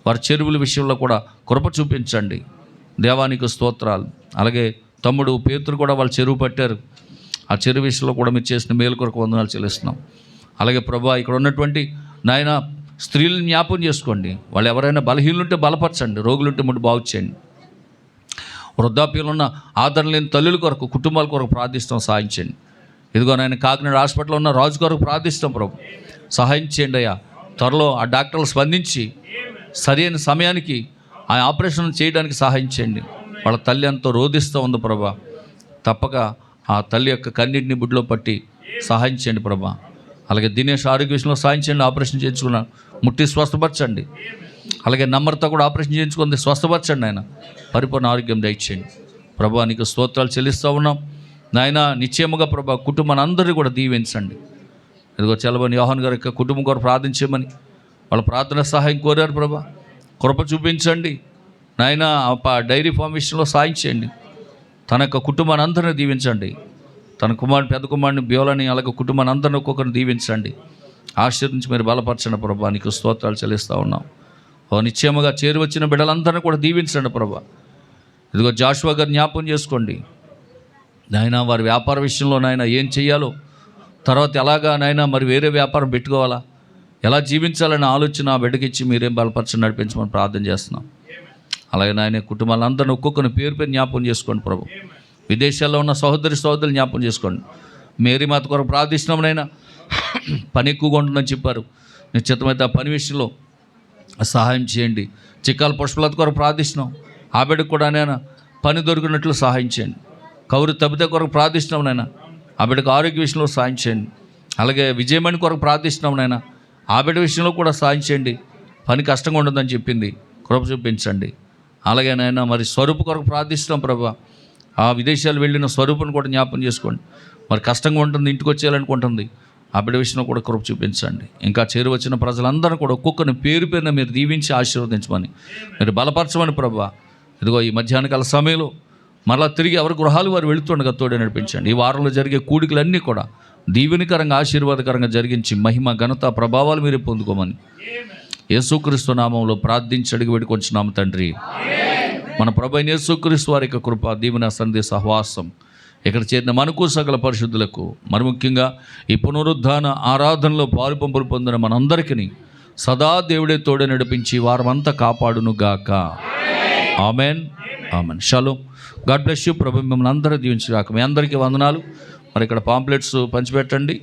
వారి చెరువుల విషయంలో కూడా కృప చూపించండి. దేవానికి స్తోత్రాలు. అలాగే తమ్ముడు పేతురు కూడా వాళ్ళు చెరువు పట్టారు. ఆ చెరువు విషయంలో కూడా మీరు చేసిన మేలు కొరకు వందనాలు చెల్లిస్తున్నాం. అలాగే ప్రభువా, ఇక్కడ ఉన్నటువంటి నాయన స్త్రీలను జ్ఞాపకం చేసుకోండి. వాళ్ళు ఎవరైనా బలహీనులుంటే బలపరచండి, రోగులుంటే ముందు బాగు చేయండి. వృద్ధాప్యంలో ఉన్న ఆదరణ లేని తల్లుల కొరకు, కుటుంబాల కొరకు ప్రార్థిస్తాం, సహాయం చేయండి. ఇదిగో నాయన కాకినాడ హాస్పిటల్లో ఉన్న రాజు కొరకు ప్రార్థిస్తాం ప్రభు, సహాయం చేయండి అయ్యా. త్వరలో ఆ డాక్టర్లు స్పందించి సరైన సమయానికి ఆ ఆపరేషన్ చేయడానికి సహాయం చేయండి. వాళ్ళ తల్లి ఎంతో రోధిస్తూ ఉంది ప్రభా. తప్పక ఆ తల్లి యొక్క కన్నీటిని బుడ్లో పట్టి సహాయం చేయండి ప్రభా. అలాగే దినేష్ ఆరోగ్య విషయంలో సహాయం చేయండి. ఆపరేషన్ చేయించుకున్నాను, ముట్టి స్వస్థపరచండి. అలాగే నమ్రత కూడా ఆపరేషన్ చేయించుకుంది, స్వస్థపరచండి ఆయన. పరిపూర్ణ ఆరోగ్యం దయచేయండి ప్రభా. నీకు స్తోత్రాలు చెల్లిస్తూ ఉన్నాం నాయన. నిశ్చయముగా ప్రభా కుటుంబాన్ని అందరినీ కూడా దీవించండి. ఇదిగో చలబని యోహాన్ గారి యొక్క కుటుంబం కూడా ప్రార్థించమని వాళ్ళ ప్రార్థన సహాయం కోరారు ప్రభా. కృప చూపించండి నాయన. డైరీ ఫామ్ విషయంలో సహాయం చేయండి. తన యొక్క కుటుంబాన్ని అందరినీ దీవించండి. తన కుమారుని, పెద్ద కుమారుని బియోలని, అలాగే కుటుంబాన్ని అందరినీ ఒక్కొక్కరిని దీవించండి. ఆశీర్వదించి మీరు బలపరచండి ప్రభా. నీకు స్తోత్రాలు చెల్లిస్తూ ఉన్నాం. నిశ్చయముగా చేరి వచ్చిన బిడ్డలందరినీ కూడా దీవించండి ప్రభా. ఇదిగో జాషువా గారు జ్ఞాపకం చేసుకోండి నాయన. వారి వ్యాపార విషయంలో నాయన ఏం చెయ్యాలో, తర్వాత ఎలాగా నాయన మరి వేరే వ్యాపారం పెట్టుకోవాలా, ఎలా జీవించాలనే ఆలోచన ఆ బిడ్డకిచ్చి మీరేం బలపరచని నడిపించమని ప్రార్థన చేస్తున్నాం. అలాగే నాయన కుటుంబాలందరినీ ఒక్కొక్కరిని పేరు పేరు జ్ఞాపకం చేసుకోండి ప్రభు. విదేశాల్లో ఉన్న సహోదరులు జ్ఞాపకం చేసుకోండి. మేరీ మాత కొరకు ప్రార్థిస్తున్నాం నైనా. పని ఎక్కువగా ఉంటుందని చెప్పారు, నిశ్చితమైతే ఆ పని విషయంలో సహాయం చేయండి. చిక్కాల పుష్పలత కొరకు ప్రార్థిస్తున్నాం. ఆ బిడ్డకు కూడా నైనా పని దొరికినట్లు సహాయం చేయండి. కౌరు తబిత కొరకు ప్రార్థిస్తున్నాం నైనా. ఆ బిడ్డకు ఆరోగ్య విషయంలో సహాయం చేయండి. అలాగే విజయమణి కొరకు ప్రార్థిస్తున్నాం నైనా. ఆ బిడ్డ విషయంలో కూడా సహాయం చేయండి. పని కష్టంగా ఉండదని చెప్పింది, కృప చూపించండి. అలాగే నాయన మరి స్వరూపు కొరకు ప్రార్థిస్తున్నాం ప్రభా. ఆ విదేశాలు వెళ్ళిన స్వరూపుని కూడా జ్ఞాపకం చేసుకోండి. మరి కష్టంగా ఉంటుంది, ఇంటికి వచ్చేయాలనుకుంటుంది. ఆ బిడ్డ విషయంలో కూడా కృప చూపించండి. ఇంకా చేరువచ్చిన ప్రజలందరూ కూడా ఒక్కొక్కరిని పేరు పేరున మీరు దీవించి ఆశీర్వదించమని, మీరు బలపరచమని ప్రభా. ఇదిగో ఈ మధ్యాహ్నకాల సమయంలో మరలా తిరిగి ఎవరి గృహాలు వారు వెళుతుండగా తోడే నడిపించండి. ఈ వారంలో జరిగే కూడికలన్నీ కూడా దీవెనికరంగా, ఆశీర్వాదకరంగా జరిగించి మహిమ, ఘనత, ప్రభావాలు మీరు పొందుకోమని యేసుక్రీస్తు నామంలో ప్రార్థించి అడిగి వేడుకొంచున్నాము తండ్రి. మన ప్రభు అయిన యేసుక్రీస్తు వారి యొక్క కృప, దీవెన, సన్నిధి, సహవాసం ఇక్కడ చేరిన మనకు, సకల పరిశుద్ధులకు, మరి ముఖ్యంగా ఈ పునరుద్ధాన ఆరాధనలో పాలుపంపులు పొందిన మనందరికీ సదా దేవుడే తోడే నడిపించి వారమంతా కాపాడును గాక. Amen, amen. Shalom. God bless you. ప్రభు మిమ్మల్ని అందరూ దీవించుగాక. మీ అందరికీ వందనాలు. మరి ఇక్కడ పాంప్లెట్స్ పంచిపెట్టండి.